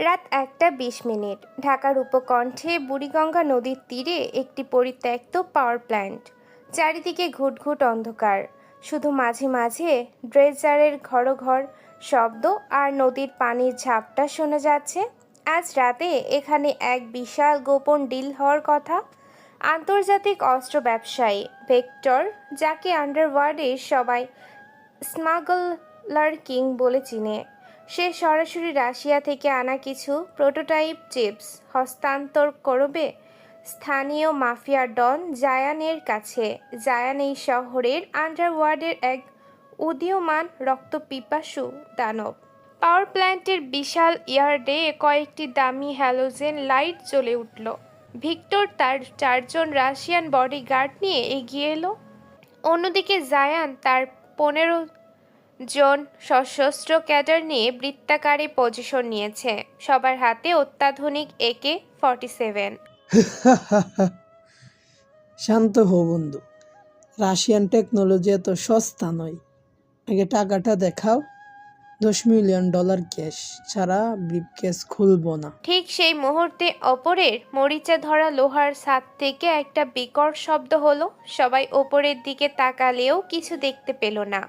রাত 1:20। ঢাকার উপকণ্ঠে বুড়িগঙ্গা নদীর তীরে একটি পরিত্যক্ত পাওয়ার প্ল্যান্ট। চারিদিকে ঘুটঘুট অন্ধকার, শুধু মাঝে মাঝে ড্রেজারের ঘড়ঘড় শব্দ আর নদীর পানির ঝাপটা শোনা যাচ্ছে। আজ রাতে এখানে এক বিশাল গোপন ডিল হওয়ার কথা। আন্তর্জাতিক অস্ত্র ব্যবসায়ী ভেক্টর, যাকে আন্ডারওয়ার্ল্ডের সবাই স্মাগলার কিং বলে চিনে, সে সরাসরি রাশিয়া থেকে আনা কিছু প্রোটোটাইপ চিপস হস্তান্তর করবে স্থানীয় মাফিয়া ডন জায়ানের কাছে। জায়ান এই শহরের আন্ডারওয়ার্ল্ডের এক উদীয়মান রক্তপিপাসু দানব। পাওয়ার প্ল্যান্টের বিশাল ইয়ার্ডে কয়েকটি দামি হ্যালোজেন লাইট জ্বলে উঠল। ভিক্টর তার 4জন রাশিয়ান বডিগার্ড নিয়ে এগিয়ে এলো। অন্যদিকে জায়ান তার 15জন সশস্ত্র ক্যাডার নিয়ে বৃত্তাকারে পজিশন নিয়েছে। সবার হাতে অত্যাধুনিক AK-47। শান্ত হো বন্ধু, রাশিয়ান টেকনোলজি এত সস্তা নয়। আগে টাকাটা দেখাও। $10 মিলিয়ন ক্যাশ ছাড়া ব্রিফকেস খুলবো না। ঠিক সেই মুহূর্তে ওপরের মরিচা ধরা লোহার ছাদ থেকে একটা বিকট শব্দ হলো। সবাই ওপরের দিকে তাকালেও কিছু দেখতে পেল না।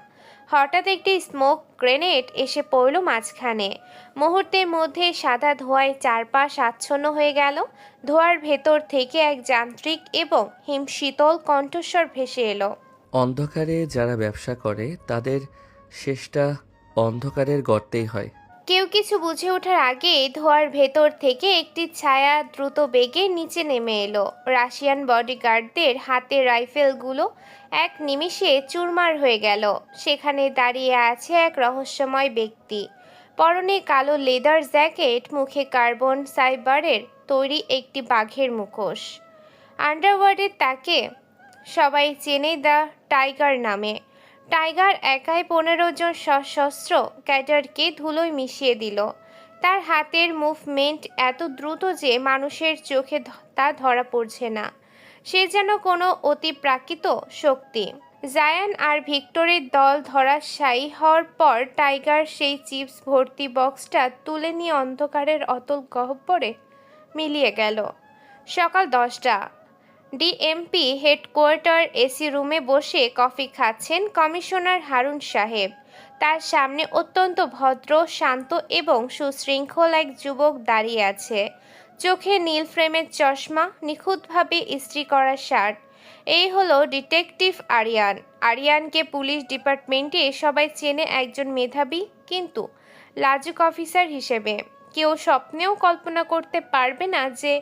হঠাৎ একটি স্মোক গ্রেনেড এসে পড়ল মাঝখানে। মুহূর্তের মধ্যে সাদা ধোঁয়ায় চারপাশ আচ্ছন্ন হয়ে গেল। ধোঁয়ার ভেতর থেকে এক যান্ত্রিক এবং হিমশীতল কণ্ঠস্বর ভেসে এলো। অন্ধকারে যারা ব্যবসা করে তাদের শেষটা অন্ধকারের গর্তেই হয়। কেউ কিছু বুঝে ওঠার আগে ধোঁয়ার ভেতর থেকে একটি ছায়া দ্রুত বেগে নিচে নেমে এলো। রাশিয়ান বডিগার্ডদের হাতে রাইফেলগুলো এক নিমিষে চুরমার হয়ে গেল। সেখানে দাঁড়িয়ে আছে এক রহস্যময় ব্যক্তি, পরনে কালো লেদার জ্যাকেট, মুখে কার্বন ফাইবারের তৈরি একটি বাঘের মুখোশ। আন্ডারওয়ার্ল্ডে তাকে সবাই চেনে দ্য টাইগার নামে। টাইগার একাই 15জন সশস্ত্র ক্যাডারকে ধুলোয় মিশিয়ে দিল। তার হাতের মুভমেন্ট এত দ্রুত যে মানুষের চোখে তা ধরা পড়ছে না। সে যেন কোনো অতিপ্রাকৃত শক্তি। জায়ান আর ভিক্টরের দল ধরাশায়ী হওয়ার পর টাইগার সেই চিপস ভর্তি বক্সটা তুলে নিয়ে অন্ধকারের অতল গহ্বরে মিলিয়ে গেল। সকাল 10টা। ডিএমপি হেডকোয়ার্টার এসি রুমে বসে কফি খাচ্ছেন কমিশনার হারুন সাহেব। তার সামনে অত্যন্ত ভদ্র, শান্ত এবং সুশৃঙ্খল এক যুবক দাঁড়িয়ে আছে। চোখে নীল ফ্রেমের চশমা, নিখুঁতভাবে ইস্ত্রি করা শার্ট। এই হলো ডিটেকটিভ আরিয়ান। আরিয়ানকে পুলিশ ডিপার্টমেন্টে সবাই চেনে একজন মেধাবী কিন্তু লাজুক অফিসার হিসেবে। কেউ স্বপ্নেও কল্পনা করতে পারবে না যে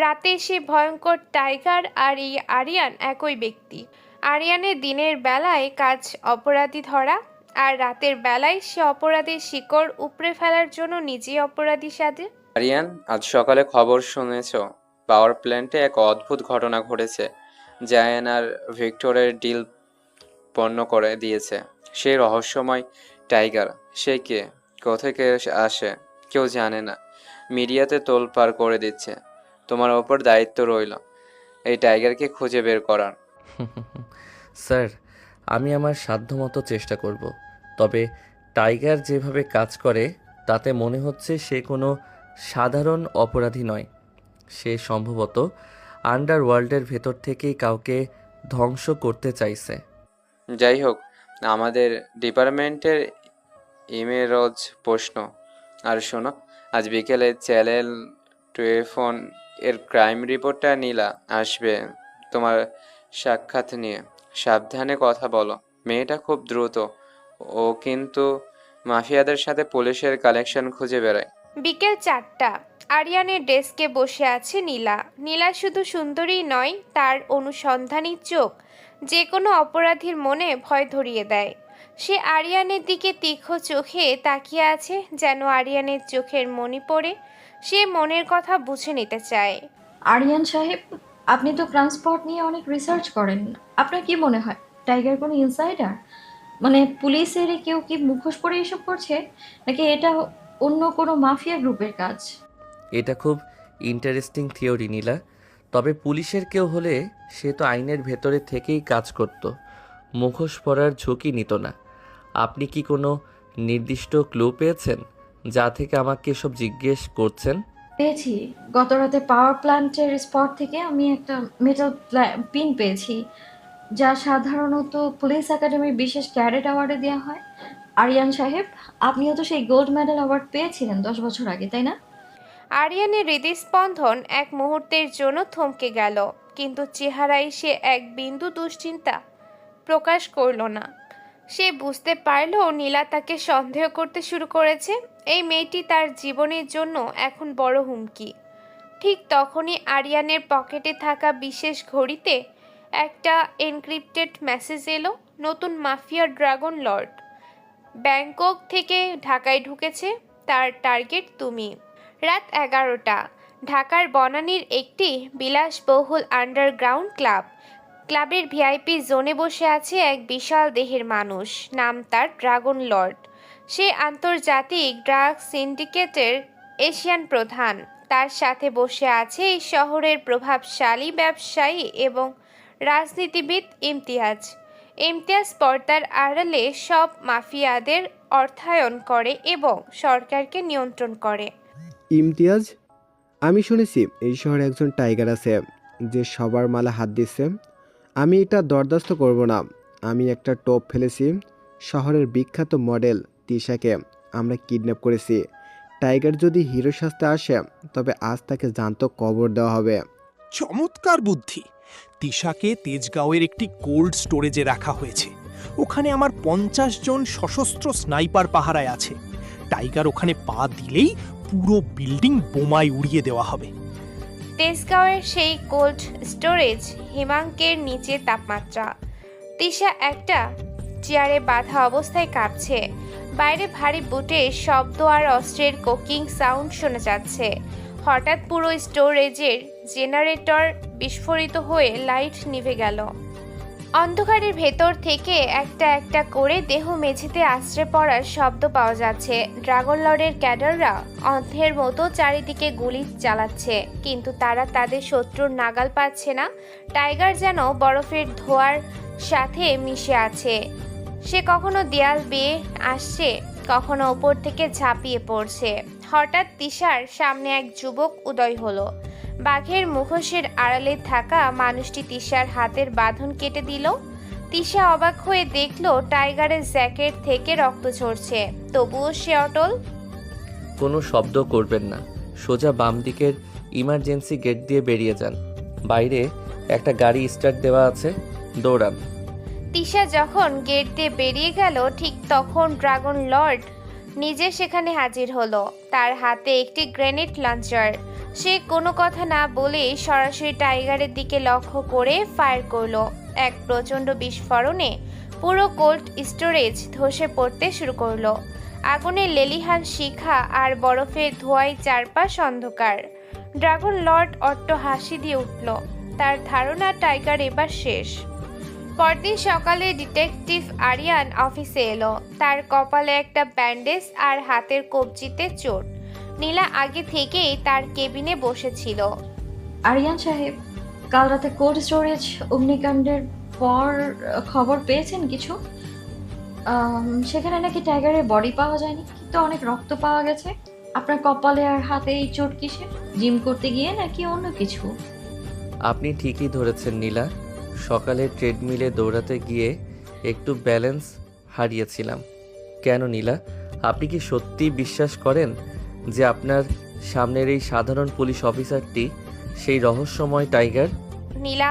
রাতে সে ভয়ঙ্কর টাইগার আর এই আরিয়ান একই ব্যক্তি। আরিয়ানের দিনের বেলায় কাজ অপরাধী ধরা, আর রাতের বেলায় সে অপরাধের শিকড় উপড়ে ফেলার জন্য নিজেই অপরাধী সাজে। আরিয়ান, আজ সকালে খবর শুনেছ? পাওয়ার প্ল্যান্টে এক অদ্ভুত ঘটনা ঘটেছে। জায়ান আর ভিক্টরের ডিল পণ্য করে দিয়েছে সেই রহস্যময় টাইগার। সে কে, কোথেকে আসে কেউ জানে না। মিডিয়াতে তোলপাড় করে দিচ্ছে। তোমার ওপর দায়িত্ব রইল এই টাইগারকে খুঁজে বের করার। স্যার, আমি আমার সাধ্যমতো চেষ্টা করব। তবে টাইগার যেভাবে কাজ করে তাতে মনে হচ্ছে সে কোনো সাধারণ অপরাধী নয়। সে সম্ভবত আন্ডারওয়ার্ল্ডের ভেতর থেকেই কাউকে ধ্বংস করতে চাইছে। যাই হোক, আমাদের ডিপার্টমেন্টের ইমেরজ প্রশ্ন। আর শোনো, আজ বিকেলে চ্যানেল 12 এর ক্রাইম রিপোর্টটা নীলা আসবে তোমার সাক্ষাৎ নিয়ে। সাবধানে কথা বলো। মেয়েটা খুব দ্রুত, ও কিন্তু মাফিয়াদের সাথে পুলিশের কালেকশন খুঁজে বেড়ায়। বিকেল 4টা। আরিয়ানের ডেস্কে বসে আছে নীলা। নীলা শুধু সুন্দরী নয়, তার অনুসন্ধানী চোখ যে কোনো অপরাধীর মনে ভয় ধরিয়ে দেয়। সে আরিয়ানের দিকে তীক্ষ্ণ চোখে তাকিয়ে আছে, যেন আরিয়ানের চোখের মনি পড়ে সে মনের কথা বুঝে নিতে চায়। আরিয়ান সাহেব, আপনি তো ট্রান্সপোর্ট নিয়ে অনেক রিসার্চ করেন। আপনার কি মনে হয় টাইগার কোনো ইনসাইডার? মানে পুলিশের কেউ কি মুখোশ পরে এসব করছে, নাকি এটা অন্য কোনো মাফিয়া গ্রুপের কাজ? এটা খুব ইন্টারেস্টিং থিওরি নীলা। তবে পুলিশের কেউ হলে সে তো আইনের ভেতরে থেকেই কাজ করত, মুখোশ পরার ঝুঁকি নিত না। আপনি কি কোনো নির্দিষ্ট ক্লু পেয়েছেন যা থেকে আমাকে এসব জিজ্ঞেস করছেন? পেয়েছি। গত রাতে পাওয়ার প্ল্যান্টের স্পট থেকে আমি একটা মেটাল পিন পেয়েছি, যা সাধারণত পুলিশ একাডেমির বিশেষ ক্যাডেট অ্যাওয়ার্ডে দেওয়া হয়। আরিয়ান সাহেব, আপনিও তো সেই গোল্ড মেডেল অ্যাওয়ার্ড পেয়েছিলেন 10 বছর আগে, তাই না? আরিয়ানের হৃদস্পন্দন এক মুহূর্তের জন্য থমকে গেল, কিন্তু চেহারায় সে এক বিন্দু দুশ্চিন্তা প্রকাশ করল না। সে বুঝতে পারল নীলা তাকে সন্দেহ করতে শুরু করেছে। এই মেয়েটি তার জীবনের জন্য এখন বড় হুমকি। ঠিক তখনই আরিয়ানের পকেটে থাকা বিশেষ ঘড়িতে একটা এনক্রিপ্টেড মেসেজ এলো। নতুন মাফিয়া ড্রাগন লর্ড ব্যাংকক থেকে ঢাকায় ঢুকেছে, তার টার্গেট তুমি। রাত 11টা। ঢাকার বনানীর একটি বিলাসবহুল আন্ডারগ্রাউন্ড ক্লাব। ক্লাবের ভিআইপি জোনে বসে আছে এক বিশাল দেহের মানুষ, নাম তার ড্রাগন লর্ড। সে আন্তর্জাতিক ড্রাগ সিন্ডিকেটের এশিয়ান প্রধান। তার সাথে বসে আছে এই শহরের প্রভাবশালী ব্যবসায়ী এবং রাজনীতিবিদ ইমতিয়াজ। ইমতিয়াজ পর্দার আড়ালে সব মাফিয়াদের অর্থায়ন করে এবং সরকারকে নিয়ন্ত্রণ করে। ইমতিয়াজ, আমি শুনেছি এই শহরে একজন টাইগার আছে যে সবার মালা হাত দিচ্ছে। আমি এটা বরদাস্ত করব না। আমি একটা টোপ ফেলেছি। শহরের বিখ্যাত মডেল তিশাকে আমরা কিডন্যাপ করেছি। টাইগার যদি হিরো সাজতে আসে তবে আজ তাকে জ্যান্ত কবর দেওয়া হবে। চমৎকার বুদ্ধি। তিশাকে তেজগাঁওয়ের একটি কোল্ড স্টোরেজে রাখা হয়েছে। ওখানে আমার 50 জন সশস্ত্র স্নাইপার পাহারায় আছে। টাইগার ওখানে পা দিলেই পুরো বিল্ডিং বোমায় উড়িয়ে দেওয়া হবে। তেজগাঁওয়ের সেই কোল্ড স্টোরেজ হিমাঙ্কের নিচে তাপমাত্রা। তিশা একটা চেয়ারে বাঁধা অবস্থায় কাঁপছে। বাইরে ভারী বুটের শব্দ আর অস্ত্রের কোকিং সাউন্ড শোনা যাচ্ছে। হঠাৎ পুরো স্টোরেজের জেনারেটর বিস্ফোরিত হয়ে লাইট নিভে গেল। অন্ধকারের ভেতর থেকে একটা একটা করে দেহ মেঝেতে আশ্রে পড়ার শব্দ পাওয়া যাচ্ছে। ড্রাগন লর্ডের ক্যাডাররা অন্ধের মতো চারিদিকে গুলি চালাচ্ছে, কিন্তু তারা তাদের শত্রুর নাগাল পাচ্ছে না। টাইগার যেন বরফের ধোঁয়ার সাথে মিশে আছে। সে কখনো দেয়াল বেয়ে আসছে, কখনো ওপর থেকে ঝাঁপিয়ে পড়ছে। হঠাৎ তিশার সামনে এক যুবক উদয় হলো। বাঘের মুখোশের আড়ালে থাকা মানুষটি তিশার হাতের বাঁধন কেটে দিল। তিশা অবাক হয়ে দেখলো টাইগারের জ্যাকেট থেকে রক্ত ঝরছে, তবুও সে অটল। কোনো শব্দ করবেন না, সোজা বাম দিকের ইমার্জেন্সি গেট দিয়ে বেরিয়ে যান। বাইরে একটা গাড়ি স্টার্ট দেওয়া আছে, দৌড়ান। তিশা যখন গেট দিয়ে বেরিয়ে গেল, ঠিক তখন ড্রাগন লর্ড নিজে সেখানে হাজির হলো। তার হাতে একটি গ্রেনেড লঞ্চার। সে কোনো কথা না বলে সরাসরি টাইগারের দিকে লক্ষ্য করে ফায়ার করলো। এক প্রচণ্ড বিস্ফোরণে পুরো কোল্ড স্টোরেজ ধসে পড়তে শুরু করলো। আগুনের লেলিহান শিখা আর বরফের ধোঁয়ায় চারপাশ অন্ধকার। ড্রাগন লর্ড অট্ট হাসি দিয়ে উঠল। তার ধারণা টাইগার এবার শেষ। পরদিন সকালে ডিটেকটিভ আরিয়ান অফিসে এলো। তার কপালে একটা ব্যান্ডেজ আর হাতের কবজিতে চোট। নীলা আগে থেকেই তার কেবিনে বসেছিল। আরিয়ান সাহেব, কাল রাতে কোল্ড স্টোরেজ অগ্নিকাণ্ডের পর খবর পেয়েছেন কিছু? সেখানে নাকি টাইগারের বডি পাওয়া যায়নি, কিন্তু অনেক রক্ত পাওয়া গেছে। আপনার কপালে আর হাতে এই চোট কিসের? জিম করতে গিয়ে নাকি অন্য কিছু? আপনি ঠিকই ধরেছেন নীলা, সকালে ট্রেডমিলে দৌড়াতে গিয়ে একটু ব্যালেন্স হারিয়েছিলাম। কেন নীলা, আপনি কি সত্যি বিশ্বাস করেন যে আপনার সামনের এই সাধারণ পুলিশ অফিসারটি সেই রহস্যময় টাইগার? নীলা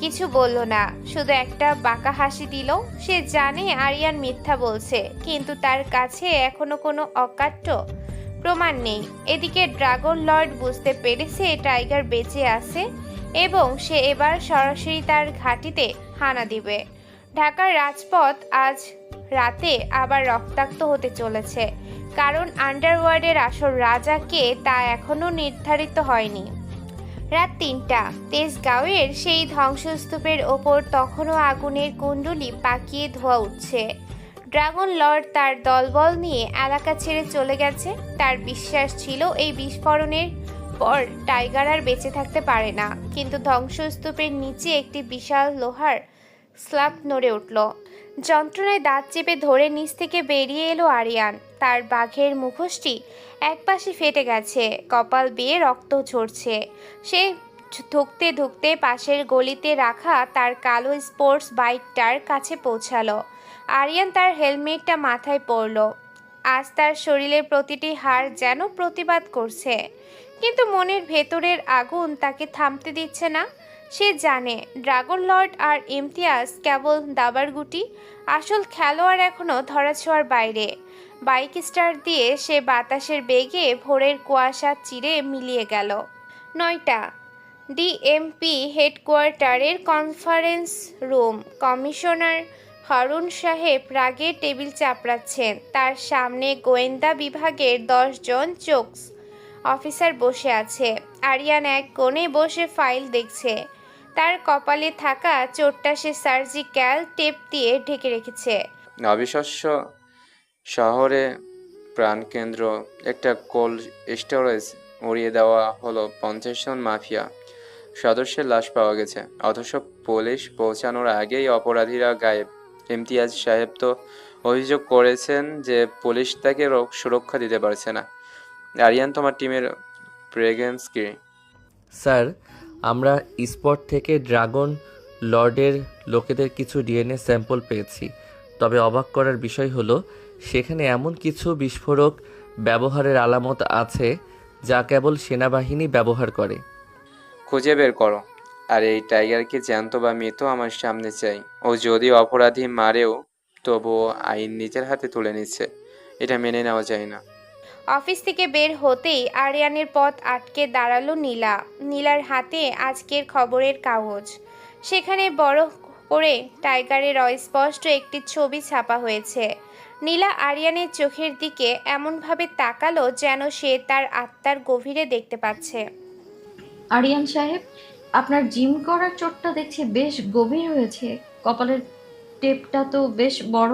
কিছু বলল না, শুধু একটা বাঁকা হাসি দিল। সে জানে আরিয়ান মিথ্যা বলছে, কিন্তু তার কাছে এখনো কোনো অকাট্য প্রমাণ নেই। এদিকে ড্রাগন লর্ড বুঝতে পেরেছে টাইগার বেঁচে আছে এবং সে এবার সরাসরি তার ঘাঁটিতে হানা দিবে। ঢাকার রাজপথ আজ রাতে আবার রক্তাক্ত হতে চলেছে, কারণ আন্ডারওয়ার্ল্ডের আসল রাজা কে তা এখনো নির্ধারিত হয়নি। রাত 3টা। তেজগাঁওয়ের সেই ধ্বংসস্তূপের ওপর তখনও আগুনের কুণ্ডলি পাকিয়ে ধোঁয়া উঠছে। ড্রাগন লর্ড তার দলবল নিয়ে এলাকা ছেড়ে চলে গেছে। তার বিশ্বাস ছিল এই বিস্ফোরণের পর টাইগার আর বেঁচে থাকতে পারে না, কিন্তু ধ্বংসস্তূপের নিচে একটি বিশাল লোহার স্ল্যাব নড়ে উঠল। যন্ত্রণায় দাঁত চেপে ধরে নিচ থেকে বেরিয়ে এলো আরিয়ান। তার বাঘের মুখোশটি একপাশে ফেটে গেছে, কপাল বেয়ে রক্ত ঝরছে। সে ধুকতে ধুকতে পাশের গলিতে রাখা তার কালো স্পোর্টস বাইকটার কাছে পৌঁছালো। আরিয়ান তার হেলমেটটা মাথায় পরল। আজ তার শরীরের প্রতিটি হাড় যেন প্রতিবাদ করছে, কিন্তু মনের ভেতরের আগুন তাকে থামতে দিচ্ছে না। সে জানে ড্রাগন লর্ড আর ইমতিয়াজ কেবল দাবার গুটি, আসল খেলোয়াড় এখনো ধরাছোঁয়ার বাইরে। বাইক স্টার্ট দিয়ে সে বাতাসের বেগে ভোরের কুয়াশা চিরে মিলিয়ে গেল। 9টা। ডিএমপি হেডকোয়ার্টারের কনফারেন্স রুম। কমিশনার হারুন সাহেব রাগে টেবিল চাপড়াচ্ছেন। তার সামনে গোয়েন্দা বিভাগের 10 জন চোকস অফিসার বসে আছে। আরিয়ান এক কোণে বসে ফাইল দেখছে। তার কপালে থাকা চোটটা সে সার্জিক্যাল টেপ দিয়ে ঢেকে রেখেছে। অবিশ্বাস্য, শহরে প্রাণকেন্দ্র একটা কোল্ড স্টোরেজ উড়িয়ে দেওয়া হলো। 50 জন মাফিয়া সদস্যের লাশ পাওয়া গেছে, অথচ পুলিশ পৌঁছানোর আগেই অপরাধীরা গায়েব। ইমতিয়াজ সাহেব তো অভিযোগ করেছেন যে পুলিশ তাকে সুরক্ষা দিতে পারছে না। আরিয়ান, তোমার টিমের প্রেগেন্স কি? স্যার, আমরা স্পট থেকে ড্রাগন লর্ডের লোকেদের কিছু ডিএনএ স্যাম্পল পেয়েছি। তবে অবাক করার বিষয় হলো সেখানে এমন কিছু বিস্ফোরক ব্যবহারের আলামত আছে যা কেবল সেনাবাহিনী ব্যবহার করে। খুঁজে বের করো। আর এই টাইগারকে জ্যান্ত বা মৃত আমার সামনে চাই। ও যদি অপরাধী মারেও তবুও আইন নিজের হাতে তুলে নিচ্ছে, এটা মেনে নেওয়া যায় না। অফিস থেকে বের হতেই আরিয়ানের পথ আটকে দাঁড়ালো নীলা। নীলার হাতে আজকের খবরের কাগজ। সেখানে বড় করে টাইগারের অস্পষ্ট একটি ছবি ছাপা হয়েছে। নীলা আরিয়ানের চোখের দিকে এমনভাবে তাকালো যেন সে তার আত্মার গভীরে দেখতে পাচ্ছে। আরিয়ান সাহেব, আপনার জিম করার চোটটা দেখছি বেশ গভীর হয়েছে। কপালের টেপটা তো বেশ বড়।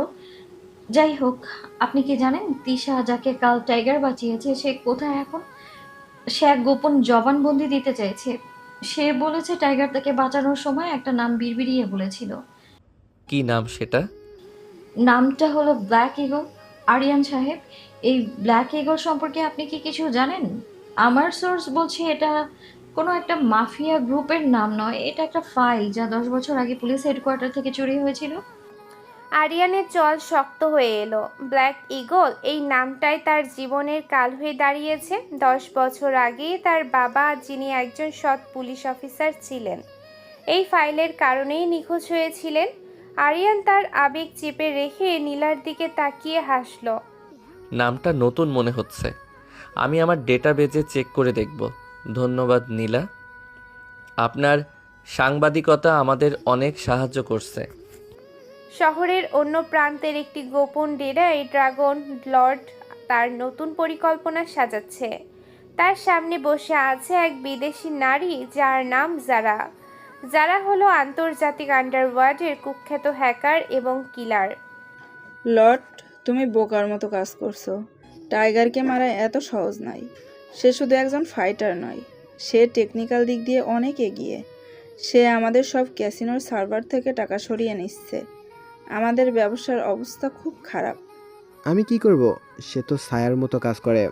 যাই হোক, আপনি কি জানেন তিশা যাকে কাল টাইগার বাঁচিয়েছে সে কোথায় এখন? সে এক গোপন জবানবন্দি দিতে চাইছে। সে বলেছে টাইগার তাকে বাঁচানোর সময় একটা নাম বিড়বিড়িয়ে বলেছিল। কি নাম সেটা? নামটা হলো ব্ল্যাক ইগল। আরিয়ান সাহেব, এই ব্ল্যাক ইগল সম্পর্কে আপনি কি কিছু জানেন? আমার সোর্স বলছে এটা কোনো একটা মাফিয়া গ্রুপের নাম নয়, এটা একটা ফাইল যা 10 বছর আগে পুলিশ হেডকোয়ার্টার থেকে চুরি হয়েছিল। আরিয়ানের চল শক্ত হয়ে এলো। ব্ল্যাক ইগল, এই নামটাই তার জীবনের কাল হয়ে দাঁড়িয়েছে। 10 বছর আগে তার বাবা, যিনি একজন সৎ পুলিশ অফিসার ছিলেন, এই ফাইলের কারণেই নিখোঁজ হয়েছিলেন। আরিয়ান তার আবেগ চেপে রেখে নীলার দিকে তাকিয়ে হাসল। নামটা নতুন মনে হচ্ছে। আমি আমার ডেটাবেজে চেক করে দেখব। ধন্যবাদ নীলা, আপনার সাংবাদিকতা আমাদের অনেক সাহায্য করছে। শহরের অন্য প্রান্তের একটি গোপন ডেরায় ড্রাগন লর্ড তার নতুন পরিকল্পনা সাজাচ্ছে। তার সামনে বসে আছে এক বিদেশি নারী যার নাম জারা। যারা হলো আন্তর্জাতিক আন্ডারওয়ার্ল্ডের কুখ্যাত হ্যাকার এবং কিলার। লর্ড, তুমি বোকার মতো কাজ করছো। টাইগারকে মারা এত সহজ নয়। সে শুধু একজন ফাইটার নয়, সে টেকনিক্যাল দিক দিয়ে অনেক এগিয়ে। সে আমাদের সব ক্যাসিনোর সার্ভার থেকে টাকা সরিয়ে নিচ্ছে। আমাদের ব্যবসার অবস্থা খুব খারাপ। আমি কি করব? সে তো ছায়ার মতো কাজ করে।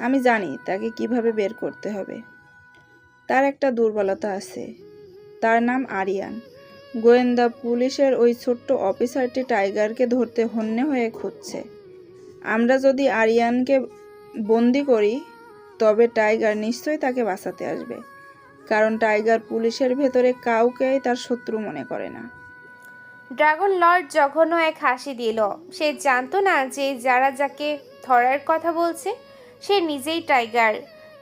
আমি জানি তাকে কিভাবে বের করতে হবে। তার একটা দুর্বলতা আছে, তার নাম আরিয়ান। গোয়েন্দা পুলিশের ওই ছোট্ট অফিসারটি টাইগারকে ধরতে হন্যে হয়ে খুঁজছে। আমরা যদি আরিয়ানকে বন্দি করি তবে টাইগার নিশ্চয়ই তাকে বাঁচাতে আসবে, কারণ টাইগার পুলিশের ভেতরে কাউকেই তার শত্রু মনে করে না। ড্রাগন লর্ড জঘন্য এক হাসি দিল। সে জানতো না যে যারা যাকে ধরার কথা বলছে সে নিজেই টাইগার।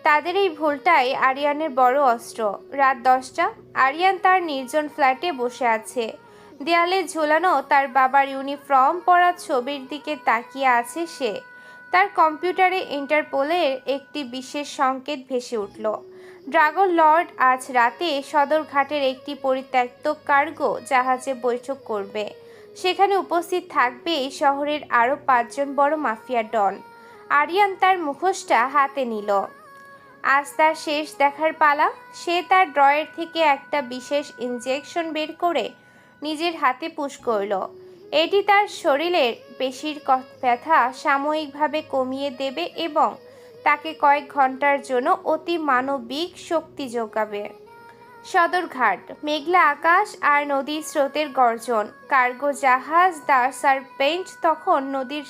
তাদের এই ভুলটাই আরিয়ানের বড় অস্ত্র। রাত 10টা। আরিয়ান তার নির্জন ফ্ল্যাটে বসে আছে। দেয়ালে ঝোলানো তার বাবার ইউনিফর্ম পরা ছবির দিকে তাকিয়ে আছে সে। তার কম্পিউটারে ইন্টারপোলের একটি বিশেষ সংকেত ভেসে উঠল। ড্রাগন লর্ড আজ রাতে সদরঘাটের একটি পরিত্যক্ত কার্গো জাহাজে বৈঠক করবে। সেখানে উপস্থিত থাকবে শহরের আরও 5 জন বড় মাফিয়া ডন। আরিয়ান তার মুখোশটা হাতে নিল। আজ তার শেষ দেখার পালা। সে তার ড্রয়ের থেকে একটা বিশেষ ইনজেকশন বের করে নিজের হাতে পুশ করল। এটি তার শরীরের পেশির ব্যথা সাময়িকভাবে কমিয়ে দেবে এবং তাকে কয়েক ঘন্টার জন্য অতি মানবিক শক্তি যোগাবে। সদরঘাট, মেঘলা আকাশ আর নদীর স্রোতের গর্জন। কার্গো জাহাজ দ্য সার্পেন্ট তখন নদীর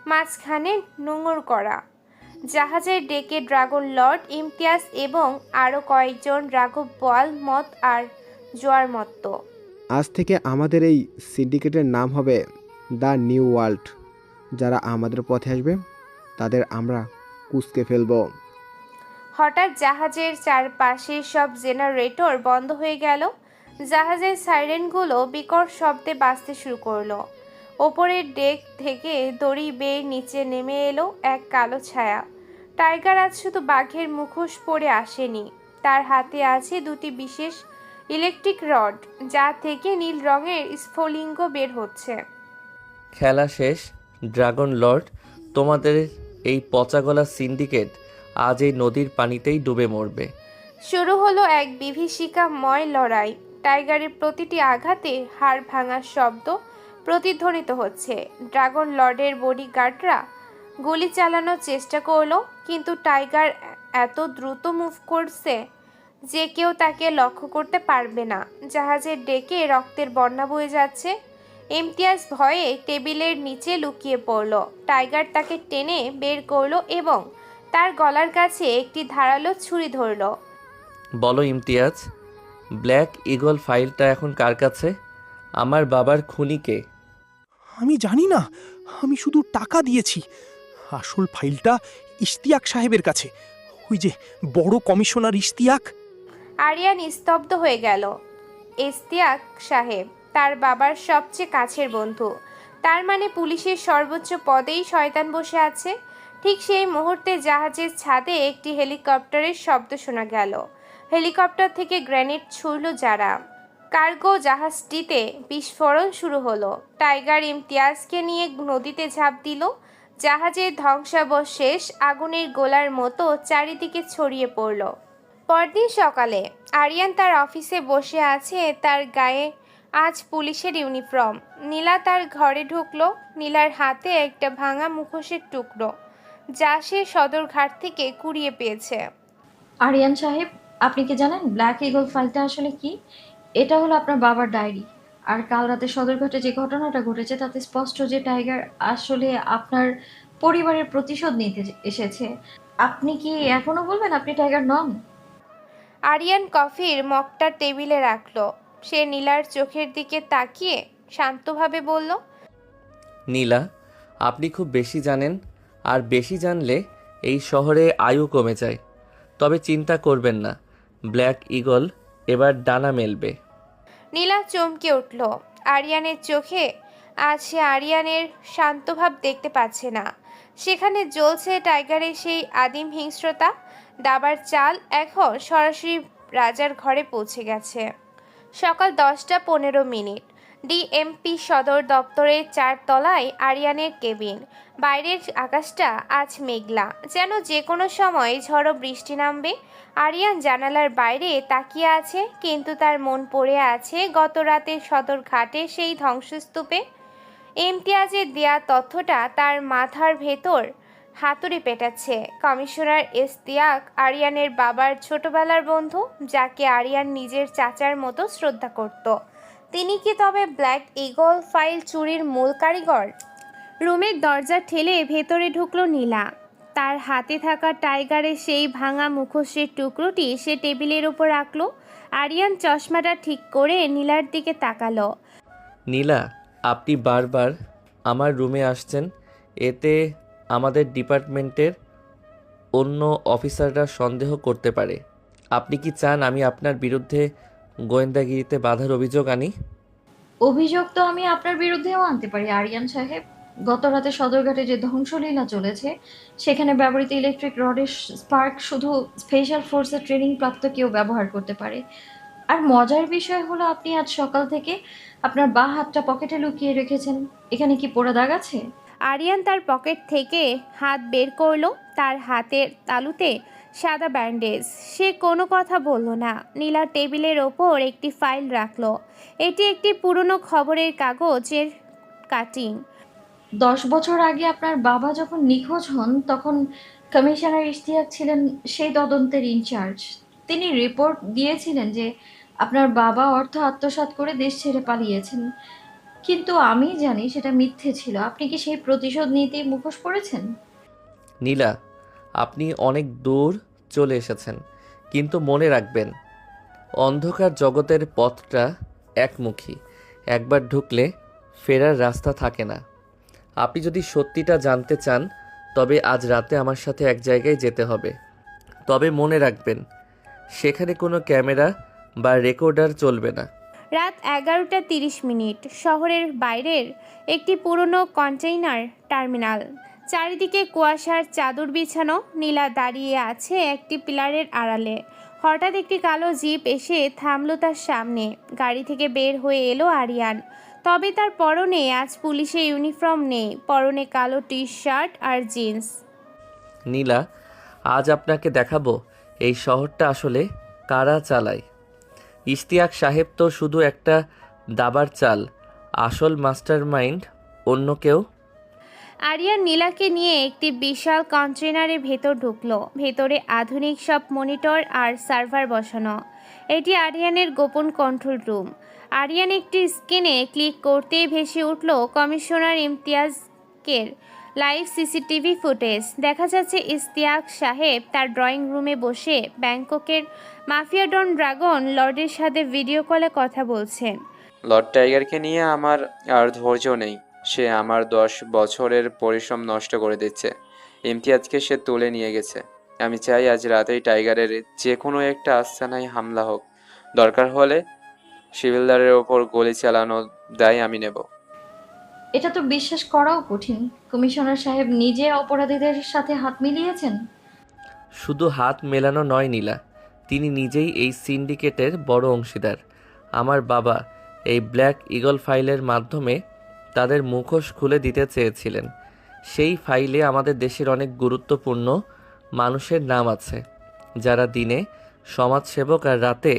মাঝখানে নোঙর করা। জাহাজের ডেকে ড্রাগন লর্ড ইমতিয়াজ এবং আরও কয়েকজন রাঘব বোয়াল মত আর জোয়ার মত্ত। আজ থেকে আমাদের এই সিন্ডিকেটের নাম হবে দ্য নিউ ওয়ার্ল্ড। যারা আমাদের পথে আসবে তাদের আমরা কুঁচকে ফেলবো। হঠাৎ জাহাজের চারপাশে সব জেনারেটর বন্ধ হয়ে গেল। জাহাজের সাইরেনগুলো বিকট শব্দে বাজতে শুরু করলো। ওপরের ডেক থেকে দড়ি বেয়ে নিচে নেমে এলো এক কালো ছায়া। টাইগার আজ শুধু বাঘের মুখোশ পরে আসেনি, তার হাতে আছে দুটি বিশেষ ইলেকট্রিক রড, যা থেকে নীল রঙের স্ফুলিঙ্গ বের হচ্ছে। খেলা শেষ ড্রাগন লর্ড, তোমাদের এই পচাগলা সিন্ডিকেট আজ এই নদীর পানিতেই ডুবে মরবে। শুরু হলো এক বিভীষিকাময় লড়াই। টাইগারের প্রতিটি আঘাতে হাড় ভাঙার শব্দ প্রতিধ্বনিত হচ্ছে। ড্রাগন লর্ডের বডিগার্ডরা গুলি চালানোর চেষ্টা করলো, কিন্তু টাইগার এত দ্রুত মুভ করছে যে কেউ তাকে লক্ষ্য করতে পারবে না। জাহাজের ডেকে রক্তের বন্যা বয়ে যাচ্ছে। ইমতিয়াজ ভয়ে টেবিলের নিচে লুকিয়ে পড়ল। টাইগার তাকে টেনে বের করলো এবং তার গলার কাছে একটি ধারালো ছুরি ধরল। বলো ইমতিয়াজ, ব্ল্যাক ইগল ফাইলটা এখন কার কাছে? আমার বাবার খুনিকে। আমি জানি না, আমি শুধু টাকা দিয়েছি। আসল ফাইলটা ইশতিয়াক সাহেবের কাছে, ওই যে বড় কমিশনার ইশতিয়াক। আরিয়ান স্তব্ধ হয়ে গেল। ইশতিয়াক সাহেব তার বাবার সবচেয়ে কাছের বন্ধু, তার মানে পুলিশের সর্বোচ্চ পদেই শয়তান বসে আছে। ঠিক সেই মুহূর্তে জাহাজের ছাদে একটি হেলিকপ্টারের শব্দ শোনা গেল। হেলিকপ্টার থেকে গ্রেনেড ছুড়ল যারা। কার্গো জাহাজটিতে বিস্ফোরণ শুরু হলো। টাইগার ইমতিয়াজকে নিয়ে নদীতে ঝাঁপ দিল। জাহাজের ধ্বংসাবশেষ আগুনের গোলার মতো চারিদিকে ছড়িয়ে পড়ল। পরদিন সকালে আরিয়ান তার অফিসে বসে আছে। তার গায়ে আজ পুলিশের ইউনিফর্ম। নীলা তার ঘরে ঢুকলো। নীলার হাতে একটা ভাঙা মুখোশের টুকরো, যা সে সদরঘাট থেকে কুড়িয়ে পেয়েছে। আরিয়ান সাহেব, আপনি কি জানেন ব্ল্যাক ইগল ফাইলটা আসলে কি? এটা হলো আপনার বাবার ডায়েরি। আর কাল রাতে সদরঘাটে যে ঘটনাটা ঘটেছে তাতে স্পষ্ট যে টাইগার আসলে আপনার পরিবারের প্রতিশোধ নিতে এসেছে। আপনি কি এখনো বলবেন আপনি টাইগার নন? আরিয়ান কফির মগটা টেবিলে রাখলো। সে নীলার চোখের দিকে তাকিয়ে শান্তভাবে বলল, নীলা, আপনি খুব বেশি জানেন, আর বেশি জানলে এই শহরে আয়ু কমে যায়। তবে চিন্তা করবেন না, ব্ল্যাক ইগল এবার ডানা মেলবে। নীলা চমকে উঠল। আরিয়ানের চোখে আজ সে আরিয়ানের শান্তভাব দেখতে পাচ্ছে না। সেখানে জ্বলছে টাইগারের সেই আদিম হিংস্রতা। দাবার চাল এখন সরাসরি রাজার ঘরে পৌঁছে গেছে। সকাল 10:15। ডিএমপি সদর দপ্তরের 4 তলায় আরিয়ানের কেবিন। বাইরের আকাশটা আজ মেঘলা, যেন যে কোনো সময় ঝড়ো বৃষ্টি নামবে। আরিয়ান জানালার বাইরে তাকিয়ে আছে, কিন্তু তার মন পড়ে আছে গত রাতে সদরঘাটে সেই ধ্বংসস্তূপে। ইমতিয়াজের দেয়া তথ্যটা তার মাথার ভেতর হাতুড়ি পেটাচ্ছে। কমিশনার ইশতিয়াক আরিয়ানের বাবার ছোটবেলার বন্ধু, যাকে আরিয়ান নিজের চাচার মতো শ্রদ্ধা করত। তিনি কি তবে ব্ল্যাক ইগল ফাইল চুরির মূল কারিগর? রুমের দরজা ঠেলে ভেতরে ঢুকলো নীলা। তার হাতে থাকা টাইগারের সেই ভাঙা মুখোশের টুকরোটি সে টেবিলের উপর রাখলো। আরিয়ান চশমাটা ঠিক করে নীলার দিকে তাকালো। নীলা, আপনি বারবার আমার রুমে আসছেন, এতে আমাদের ডিপার্টমেন্টের অন্য অফিসাররা সন্দেহ করতে পারে। আপনি কি চান আমি আপনার বিরুদ্ধে গোয়েন্দাগিরিতে বাধার অভিযোগ আনি? অভিযোগ তো আমি আপনার বিরুদ্ধেও আনতে পারি আরিয়ান সাহেব। গত রাতে সদরঘাটে যে ধ্বংসলীলা চলেছে সেখানে ব্যবহৃত ইলেকট্রিক রডের স্পার্ক শুধু স্পেশাল ফোর্সের ট্রেনিং প্রাপ্ত কেউ ব্যবহার করতে পারে। আর মজার বিষয় হলো আপনি আজ সকাল থেকে আপনার বাঁ হাতটা পকেটে লুকিয়ে রেখেছেন। এখানে কি পোড়া দাগ আছে? আরিয়ান তার পকেট থেকে হাত বের করলো। তার হাতের তালুতে সাদা ব্যান্ডেজ। সে কোনো কথা বলল না। নীলা টেবিলের ওপর একটি ফাইল রাখলো। এটি একটি পুরনো খবরের কাগজের কাটিং। 10 বছর আগে আপনার বাবা যখন নিখোঁজ হন তখন কমিশনার ইশতিয়াক ছিলেন সেই তদন্তের ইনচার্জ। তিনি রিপোর্ট দিয়েছিলেন যে আপনার বাবা অর্থ আত্মসাৎ করে দেশ ছেড়ে পালিয়েছেন, কিন্তু আমি জানি সেটা মিথ্যে ছিল। আপনি কি সেই প্রতিশোধ নিতে মুখোশ পড়েছেন? নীলা, আপনি অনেক দূর চলে এসেছেন, কিন্তু মনে রাখবেন অন্ধকার জগতের পথটা একমুখী। একবার ঢুকলে ফেরার রাস্তা থাকে না। আপনি যদি সত্যিটা জানতে চান তবে আজ রাতে আমার সাথে এক জায়গায় যেতে হবে। তবে মনে রাখবেন সেখানে কোনো ক্যামেরা বা রেকর্ডার চলবে না। রাত 11:30। শহরের বাইরের একটি পুরনো কন্টেইনার টার্মিনাল। চারিদিকে কুয়াশার চাদর বিছানো। নীলা দাঁড়িয়ে আছে একটি পিলারের আড়ালে। হঠাৎ একটি কালো জিপ এসে থামলো তার সামনে। গাড়ি থেকে বের হয়ে এলো আরিয়ান। তবে তার পরনে আজ পুলিশের ইউনিফর্ম নেই, পরনে কালো টি শার্ট আর জিন্স। নীলা, আজ আপনাকে দেখাবো এই শহরটা আসলে কারা চালায়। ইশতিয়াক সাহেব তো শুধু একটা দাবার চাল, আসল মাস্টারমাইন্ড অন্য কেউ। আরিয়ান নীলাকে নিয়ে একটি বিশাল কন্টেনারের ভেতর ঢুকলো। ভেতরে আধুনিক সব মনিটর আর সার্ভার বসানো। এটি আরিয়ানের গোপন কন্ট্রোল রুম। আরিয়ান একটি স্ক্রিনে ক্লিক করতেই ভেসে উঠল কমিশনার ইমতিয়াজের লাইভ সিসিটিভি ফুটেজ। দেখা যাচ্ছে ইশতিয়াক সাহেব তার ড্রয়িং রুমে বসে ব্যাংককের মাফিয়া ডন ড্রাগন লর্ডের সাথে ভিডিও কলে কথা বলছেন। লর্ড টাইগারকে নিয়ে আমার আর ধৈর্য নেই। সে আমার 10 বছরের পরিশ্রম নষ্ট করে দিচ্ছে। ইমতিয়াজকে সে তুলে নিয়ে গেছে। আমি চাই আজ রাতেই টাইগারের যে কোনো একটা আস্তানায় হামলা হোক। দরকার হলে শিবিলদারের ওপর গুলি চালানোর দায় আমি নেব। এটা তো বিশ্বাস করাও কঠিন। কমিশনার সাহেব নিজে অপরাধীদের সাথে হাত মিলিয়েছেন। শুধু হাত মেলানো নয় নীলা, তিনি নিজেই এই সিন্ডিকেটের বড় অংশীদার। আমার বাবা এই ব্ল্যাক ইগল ফাইলের মাধ্যমে তাদের মুখোশ খুলে দিতে চেয়েছিলেন। সেই ফাইলে আমাদের দেশের অনেক গুরুত্বপূর্ণ মানুষের নাম আছে, যারা দিনে সমাজসেবক আর রাতে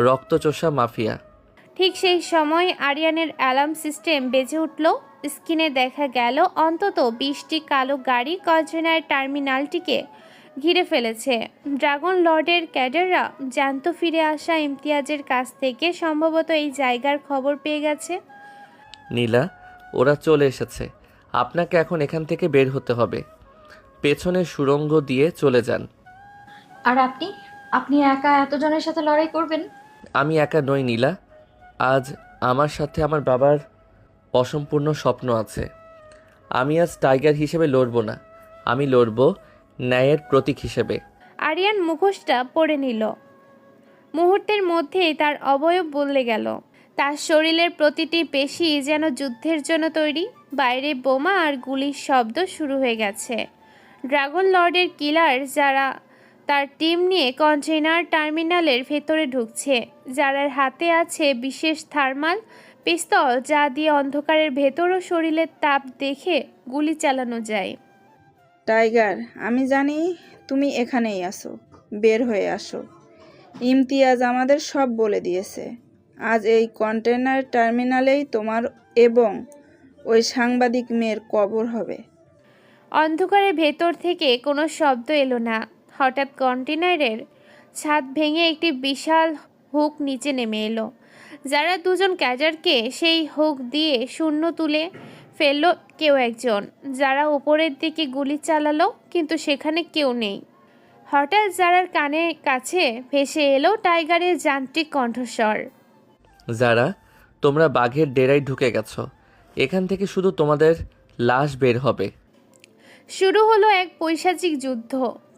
রক্তচোষা মাফিয়া। ঠিক সেই সময় আরিয়ানের অ্যালার্ম সিস্টেম বেজে উঠল। স্ক্রিনে দেখা গেল অন্তত 20টি কালো গাড়ি কন্টেনার টার্মিনালটিকে ঘিরে ফেলেছে। ড্রাগন লর্ডের ক্যাডাররা জ্যান্ত ফিরে আসা ইমতিয়াজের কাছ থেকে সম্ভবত এই জায়গার খবর পেয়ে গেছে। নীলা, ওরা চলে এসেছে। আপনাকে এখন এখান থেকে বের হতে হবে। পেছনের সুড়ঙ্গ দিয়ে চলে যান। আর আপনি আপনি একা এতজনের সাথে লড়াই করবেন? আমি একা নই নীলা, আজ আমার সাথে আমার বাবার অসম্পূর্ণ স্বপ্ন আছে। আমি আজ টাইগার হিসেবে লড়ব না, আমি লড়ব ন্যায়ের প্রতীক হিসেবে। আরিয়ান মুখোশটা পরে নিল। মুহূর্তের মধ্যেই তার অবয়ব বদলে গেল। তার শরীরের প্রতিটি পেশি যেন যুদ্ধের জন্য তৈরি। বাইরে বোমা আর গুলির শব্দ শুরু হয়ে গেছে। ড্রাগন লর্ডের কিলার যারা তার টিম নিয়ে কন্টেইনার টার্মিনালের ভেতরে ঢুকছে। যারার হাতে আছে বিশেষ থার্মাল পিস্তল, যা দিয়ে অন্ধকারের ভেতর ও শরীরের তাপ দেখে গুলি চালানো যায়। টাইগার, আমি জানি তুমি এখানেই আসো। বের হয়ে আসো। ইমতিয়াজ আমাদের সব বলে দিয়েছে। আজ এই কন্টেনার টার্মিনালেই তোমার এবং ওই সাংবাদিক মেয়ের কবর হবে। অন্ধকারের ভেতর থেকে কোনো শব্দ এলো না। হঠাৎ কন্টেনারের ছাদ ভেঙে একটি বিশাল হুক নিচে নেমে এলো। যারা দুজন ক্যাডারকে সেই হুক দিয়ে শূন্য তুলে ফেললো কেউ একজন। যারা উপরের দিকে গুলি চালালো, কিন্তু সেখানে কেউ নেই। হঠাৎ যারার কানের কাছে ভেসে এলো টাইগারের যান্ত্রিক কণ্ঠস্বর। যারা, তোমরা বাঘের ডেরায় ঢুকে গেছো। এখান থেকে শুধু তোমাদের লাশ বের হবে। শুরু হলো এক পৈশাচিক যুদ্ধ।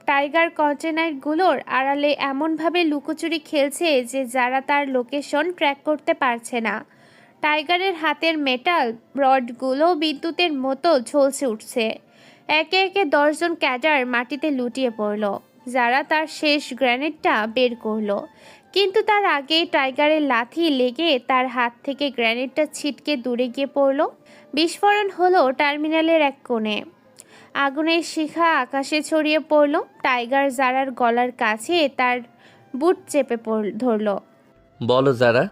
টাইগার কন্টেনারগুলোর আড়ালে এমনভাবে লুকোচুরি খেলছে যে যারা তার লোকেশন ট্র্যাক করতে পারছে না। টাইগারের হাতের মেটাল রডগুলো বিদ্যুতের মতো ঝলসে উঠছে। একে একে 10 জন ক্যাডার মাটিতে লুটিয়ে পড়ল। যারা তার শেষ গ্রেনেডটা বের করলো, কিন্তু তার আগেই টাইগারের লাথি লেগে তার হাত থেকে গ্রেনেডটা ছিটকে দূরে গিয়ে পড়ল। বিস্ফোরণ হলো টার্মিনালের এক কোণে। আগুনের শিখা আকাশে ছড়িয়ে পড়ল। টাইগার জারার গলার কাছে তার বুট চেপে ধরল। বলো যারা,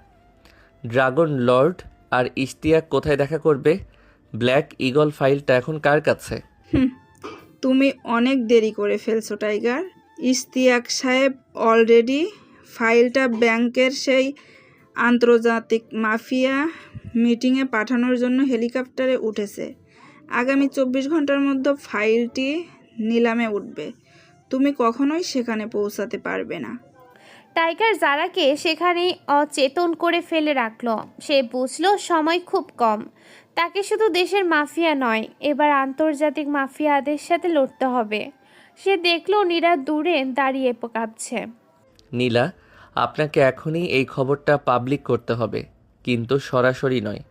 ড্রাগন লর্ড আর ইশতিয়াক কোথায় দেখা করবে? ব্ল্যাক ইগল ফাইলটা এখন কার কাছে? তুমি অনেক দেরি করে ফেলছো টাইগার। ইশতিয়াক সাহেব অলরেডি ফাইলটা ব্যাংকের সেই আন্তর্জাতিক মাফিয়া মিটিংয়ে পাঠানোর জন্য হেলিকপ্টারে উঠেছে। আগামী 24 ঘন্টার মধ্যে ফাইলটি নিলামে উঠবে। তুমি কখনোই সেখানে পৌঁছাতে পারবে না। টাইগার জারাকে সেখানেই অচেতন করে ফেলে রাখলো। সে বুঝলো সময় খুব কম। তাকে শুধু দেশের মাফিয়া নয়, এবার আন্তর্জাতিক মাফিয়াদের সাথে লড়তে হবে। সে দেখলো নীরা দূরে দাঁড়িয়ে কাঁপছে। নীলা, আপনাকে এখনই এই খবরটা পাবলিক করতে হবে, কিন্তু সরাসরি নয়।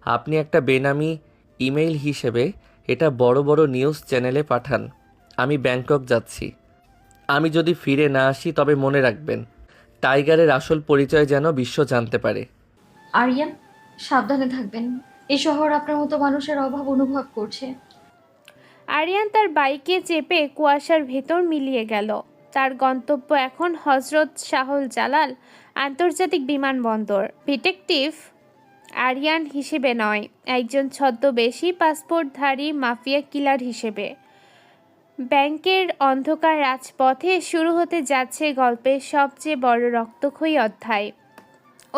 আপনি একটা বেনামি ইমেইল হিসেবে এটা বড় বড় নিউজ চ্যানেলে পাঠান। আমি ব্যাংকক যাচ্ছি। আমি যদি ফিরে না আসি তবে মনে রাখবেন, টাইগারের আসল পরিচয় যেন বিশ্ব জানতে পারে। আরিয়ান, সাবধানে থাকবেন। এই শহর আপনার মতো মানুষের অভাব অনুভব করছে। আরিয়ান তার বাইকে চেপে কুয়াশার ভেতর মিলিয়ে গেল। তার গন্তব্য এখন হজরত শাহুল জালাল আন্তর্জাতিক বিমানবন্দর। ডিটেকটিভ আরিয়ান হিসেবে নয়, একজন ছদ্মবেশী পাসপোর্টধারী মাফিয়া কিলার হিসেবে। ব্যাংকের অন্ধকার রাজপথে শুরু হতে যাচ্ছে গল্পের সবচেয়ে বড় রক্তক্ষয়ী অধ্যায়।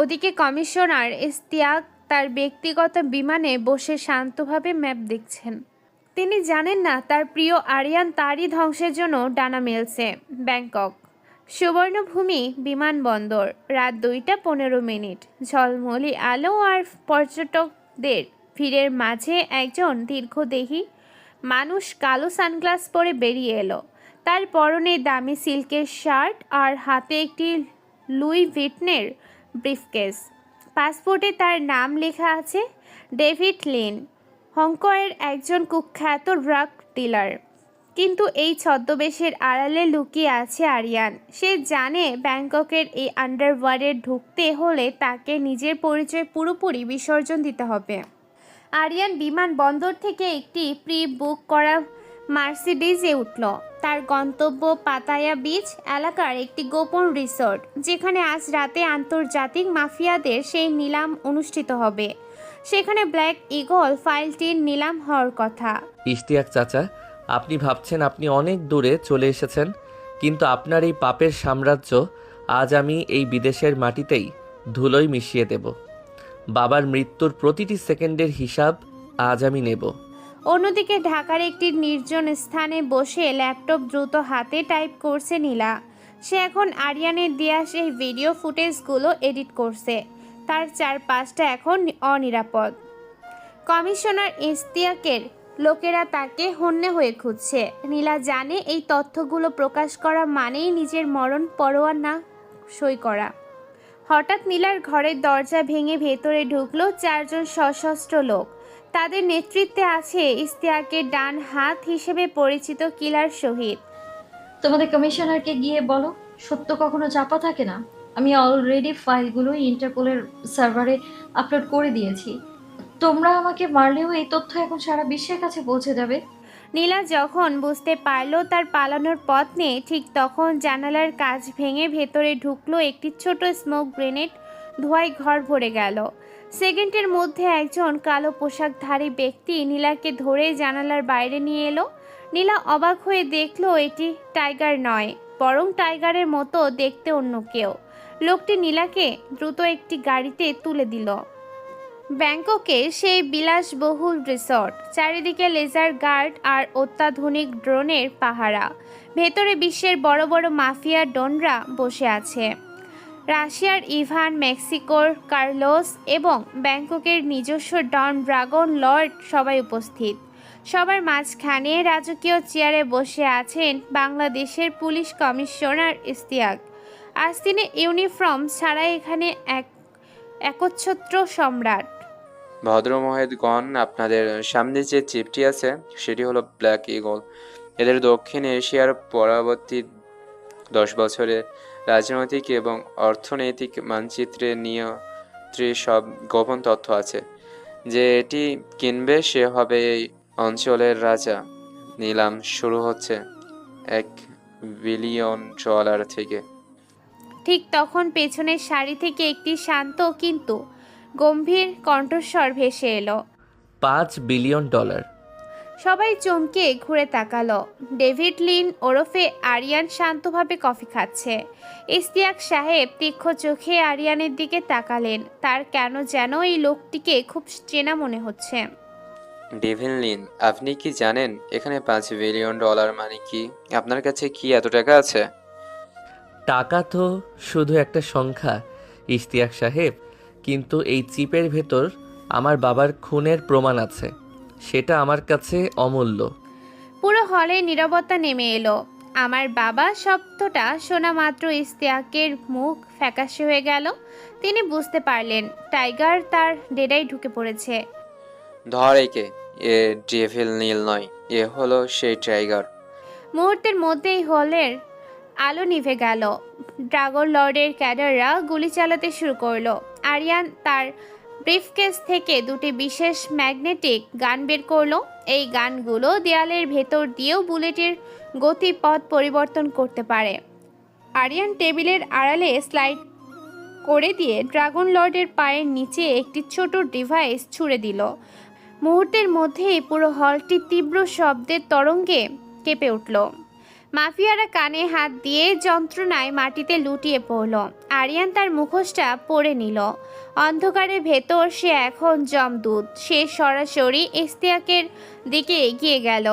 ওদিকে কমিশনার ইশতিয়াক তার ব্যক্তিগত বিমানে বসে শান্তভাবে ম্যাপ দেখছেন। তিনি জানেন না তার প্রিয় আরিয়ান তারই ধ্বংসের জন্য ডানা মেলছে। ব্যাংকক সুবর্ণভূমি বিমানবন্দর, রাত 2:15। ঝলমলি আলো আর পর্যটকদের ভিড়ের মাঝে একজন দীর্ঘদেহী মানুষ কালো সানগ্লাস পরে বেরিয়ে এলো। তার পরনে দামি সিল্কের শার্ট আর হাতে একটি লুই ভিটনের ব্রিফকেস। পাসপোর্টে তার নাম লেখা আছে ডেভিড লিন, হংকংয়ের একজন কুখ্যাত ড্রাগ ডিলার। কিন্তু এই ছদ্মবেশের আড়ালে লুকিয়ে আছে আরিয়ান। সে জানে ব্যাংককের এই আন্ডারওয়ার্ল্ডে ঢুকতে হলে তাকে নিজের পরিচয় পুরোপুরি বিসর্জন দিতে হবে। আরিয়ান বিমানবন্দর থেকে একটি প্রি বুক করা মার্সিডিজে উঠল। তার গন্তব্য পাতায়া বিচ এলাকার একটি গোপন রিসোর্ট, যেখানে আজ রাতে আন্তর্জাতিক মাফিয়াদের সেই নিলাম অনুষ্ঠিত হবে। সেখানে ব্ল্যাক ইগল ফাইলটির নিলাম হওয়ার কথা। ইশতিয়াক চাচা, আপনি ভাবছেন আপনি অনেক দূরে চলে এসেছেন, কিন্তু আপনার এই পাপের সাম্রাজ্য আজ আমি এই বিদেশের মাটিতেই ধুলোয় মিশিয়ে দেব। বাবার মৃত্যুর প্রতিটি সেকেন্ডের হিসাব আজ আমি নেব। অন্যদিকে ঢাকার একটি নির্জন স্থানে বসে ল্যাপটপ দ্রুত হাতে টাইপ করছে নীলা। সে এখন আরিয়ানের দেয়া সেই ভিডিও ফুটেজগুলো এডিট করছে। তার চারপাশটা এখন অনিরাপদ। কমিশনার ইশতিয়াকের লোকেরা তাকে হন্যে হয়ে খুঁজছে। নীলা জানে এই তথ্যগুলো প্রকাশ করা মানেই নিজের মরণ পরোয়া না সই করা। হঠাৎ নীলার ঘরের দরজা ভেঙে ভেতরে ঢুকলো 4 জন সশস্ত্র লোক। তাদের নেতৃত্বে আছে ইশতিয়াকের ডান হাত হিসেবে পরিচিত কিলার শহীদ। তোমাদের কমিশনারকে গিয়ে বলো, সত্য কখনো চাপা থাকে না। আমি অলরেডি ফাইলগুলো ইন্টারপোলের সার্ভারে আপলোড করে দিয়েছি। তোমরা আমাকে মারলেও এই তথ্য এখন সারা বিশ্বের কাছে পৌঁছে যাবে। নীলা যখন বুঝতে পারলো তার পালানোর পথ নেই, ঠিক তখন জানালার কাঁচ ভেঙে ভেতরে ঢুকলো একটি ছোট স্মোক গ্রেনেড। ধোঁয়ায় ঘর ভরে গেল। সেকেন্ডের মধ্যে একজন কালো পোশাকধারী ব্যক্তি নীলাকে ধরে জানালার বাইরে নিয়ে এলো। নীলা অবাক হয়ে দেখলো এটি টাইগার নয়, বরং টাইগারের মতো দেখতে অন্য কেউ। লোকটি নীলাকে দ্রুত একটি গাড়িতে তুলে দিল। ব্যাংককে সেই বিলাসবহুল রিসর্ট, চারিদিকে লেজার গার্ড আর অত্যাধুনিক ড্রোনের পাহারা। ভেতরে বিশ্বের বড় বড় মাফিয়া ডনরা বসে আছে। রাশিয়ার ইভান, মেক্সিকোর কার্লোস এবং ব্যাংককের নিজস্ব ডন ড্রাগন লর্ড সবাই উপস্থিত। সবার মাঝখানে রাজকীয় চেয়ারে বসে আছেন বাংলাদেশের পুলিশ কমিশনার ইশতিয়াক। আজ তিনি ইউনিফর্ম ছাড়া এখানে একচ্ছত্র সম্রাট। ভদ্রমহোদয়গণ, আপনাদের সামনে যে চিপটি আছে সেটি হলো ব্ল্যাক ইগল। এদের দক্ষিণ এশিয়ার পরবর্তী 10 বছরে রাজনৈতিক এবং অর্থনৈতিক মানচিত্রে নিয়ন্ত্রী সব গোপন তথ্য আছে। যে এটি কিনবে সে হবে এই অঞ্চলের রাজা। নিলাম শুরু হচ্ছে $1 বিলিয়ন থেকে। ঠিক তখন পেছনের সারি থেকে একটি শান্ত কিন্তু গম্ভীর কণ্ঠস্বর ভেসে এলো। $5 বিলিয়ন। সবাই চমকে ঘুরে তাকালো। ডেভিড লিন ওরফে আরিয়ান শান্তভাবে কফি খাচ্ছে। ইশতিয়াক সাহেব তীক্ষ্ণ চোখে আরিয়ানের দিকে তাকালেন। তার কেন যেন এই লোকটিকে খুব চেনা মনে হচ্ছে। ডেভিন, আপনি কি জানেন এখানে $5 বিলিয়ন মানে কি? আপনার কাছে কি এত টাকা আছে? টাকা তো শুধু একটা সংখ্যা ইশতিয়াক সাহেব, কিন্তু এই চিপের ভেতর আমার বাবার খুনের প্রমাণ আছে, সেটা আমার কাছে অমূল্য। পুরো হলে নীরবতা নেমে এলো। আমার বাবা শব্দটা শোনা মাত্র ইশতিয়াকের মুখ ফ্যাকাশে হয়ে গেল। তিনি বুঝতে পারলেন টাইগার তার ডেরায় ঢুকে পড়েছে। ধর একে। এ ডেভিল নীল নয়, এ হলো সেই টাইগার। মুহূর্তের মধ্যেই হলের আলো নিভে গেল। ড্রাগন লর্ডের ক্যাডাররা গুলি চালাতে শুরু করলো। আরিয়ান তার ব্রিফকেস থেকে দুটি বিশেষ ম্যাগনেটিক গান বের করলো। এই গানগুলো দেয়ালের ভেতর দিয়েও বুলেটের গতিপথ পরিবর্তন করতে পারে। আরিয়ান টেবিলের আড়ালে স্লাইড করে দিয়ে ড্রাগন লর্ডের পায়ের নিচে একটি ছোট ডিভাইস ছুঁড়ে দিল। মুহূর্তের মধ্যেই পুরো হলটি তীব্র শব্দের তরঙ্গে কেঁপে উঠল। মাফিয়ারা কানে হাত দিয়ে যন্ত্রণায় মাটিতে লুটিয়ে পড়ল। আরিয়ান তার মুখোশটা পরে নিল। অন্ধকারের ভেতর সে এখন যমদূত। সে সরাসরি ইশতিয়াকের দিকে এগিয়ে গেল।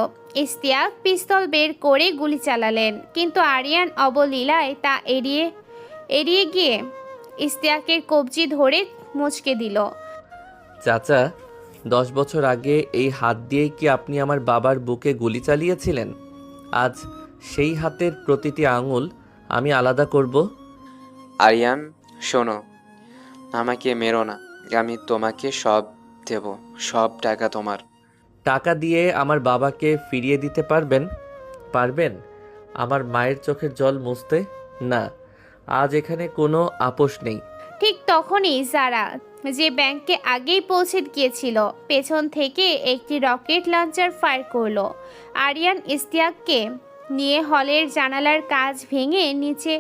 ইশতিয়াক পিস্তল বের করে গুলি চালালেন, কিন্তু আরিয়ান অবলীলায় তা এড়িয়ে গিয়ে ইশতিয়াকের কবজি ধরে মুচকে দিল। চাচা, 10 বছর আগে এই হাত দিয়েই কি আপনি আমার বাবার বুকে গুলি চালিয়েছিলেন? আজ সেই হাতের প্রতিটি আঙুল আমি আলাদা করব। আরিয়ান, শোনো, আমাকে মেরো না। আমি তোমাকে সব দেব, সব টাকা তোমার। টাকা দিয়ে আমার বাবাকে ফিরিয়ে দিতে পারবেন আমার মায়ের চোখের জল মুছতে? না, আজ এখানে কোনো আপোষ নেই। ঠিক তখনই যারা যে ব্যাংকে আগেই পৌঁছে গিয়েছিল পেছন থেকে একটি রকেট লঞ্চার ফায়ার করলো। আরিয়ান ইশতিয়াককে নিয়ে হলের জানালার কাঁচ ভেঙে নিচে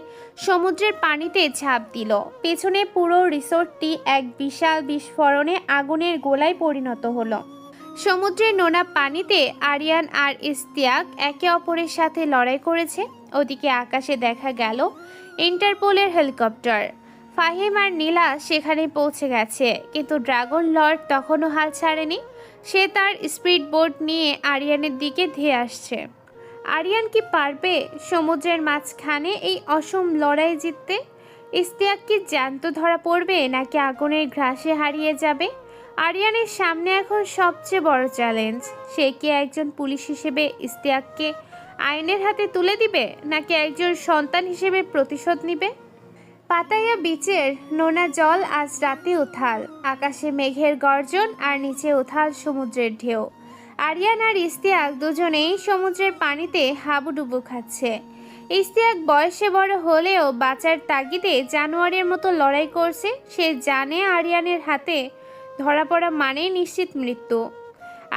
সমুদ্রের পানিতে ঝাঁপ দিল। পেছনে পুরো রিসোর্টটি এক বিশাল বিস্ফোরণে আগুনের গোলায় পরিণত হলো। সমুদ্রের নোনা পানিতে আরিয়ান আর ইশতিয়াক একে অপরের সাথে লড়াই করেছে। ওদিকে আকাশে দেখা গেল ইন্টারপোলের হেলিকপ্টার। ফাহিম আর নীলা সেখানে পৌঁছে গেছে, কিন্তু ড্রাগন লর্ড তখনও হাল ছাড়েনি। সে তার স্পিড বোট নিয়ে আরিয়ানের দিকে ধেয়ে আসছে। আরিয়ান কি পারবে সমুদ্রের মাঝখানে এই অসম লড়াই জিততে? ইশতিয়াক কি জ্যান্ত ধরা পড়বে নাকি আগুনের ঘ্রাসে হারিয়ে যাবে? আরিয়ানের সামনে এখন সবচেয়ে বড় চ্যালেঞ্জ। সে কি একজন পুলিশ হিসেবে ইশতিয়াককে আইনের হাতে তুলে দিবে, নাকি একজন সন্তান হিসেবে প্রতিশোধ নিবে? পাতায়া বিচের নোনা জল আজ রাতে উথাল। আকাশে মেঘের গর্জন আর নিচে উথাল সমুদ্রের ঢেউ। আরিয়ান আর ইশতিয়াক দুজনেই সমুদ্রের পানিতে হাবুডুবু খাচ্ছে। ইশতিয়াক বয়সে বড় হলেও বাঁচার তাগিদে জানোয়ারের মতো লড়াই করছে। সে জানে আরিয়ানের হাতে ধরা পড়া মানেই নিশ্চিত মৃত্যু।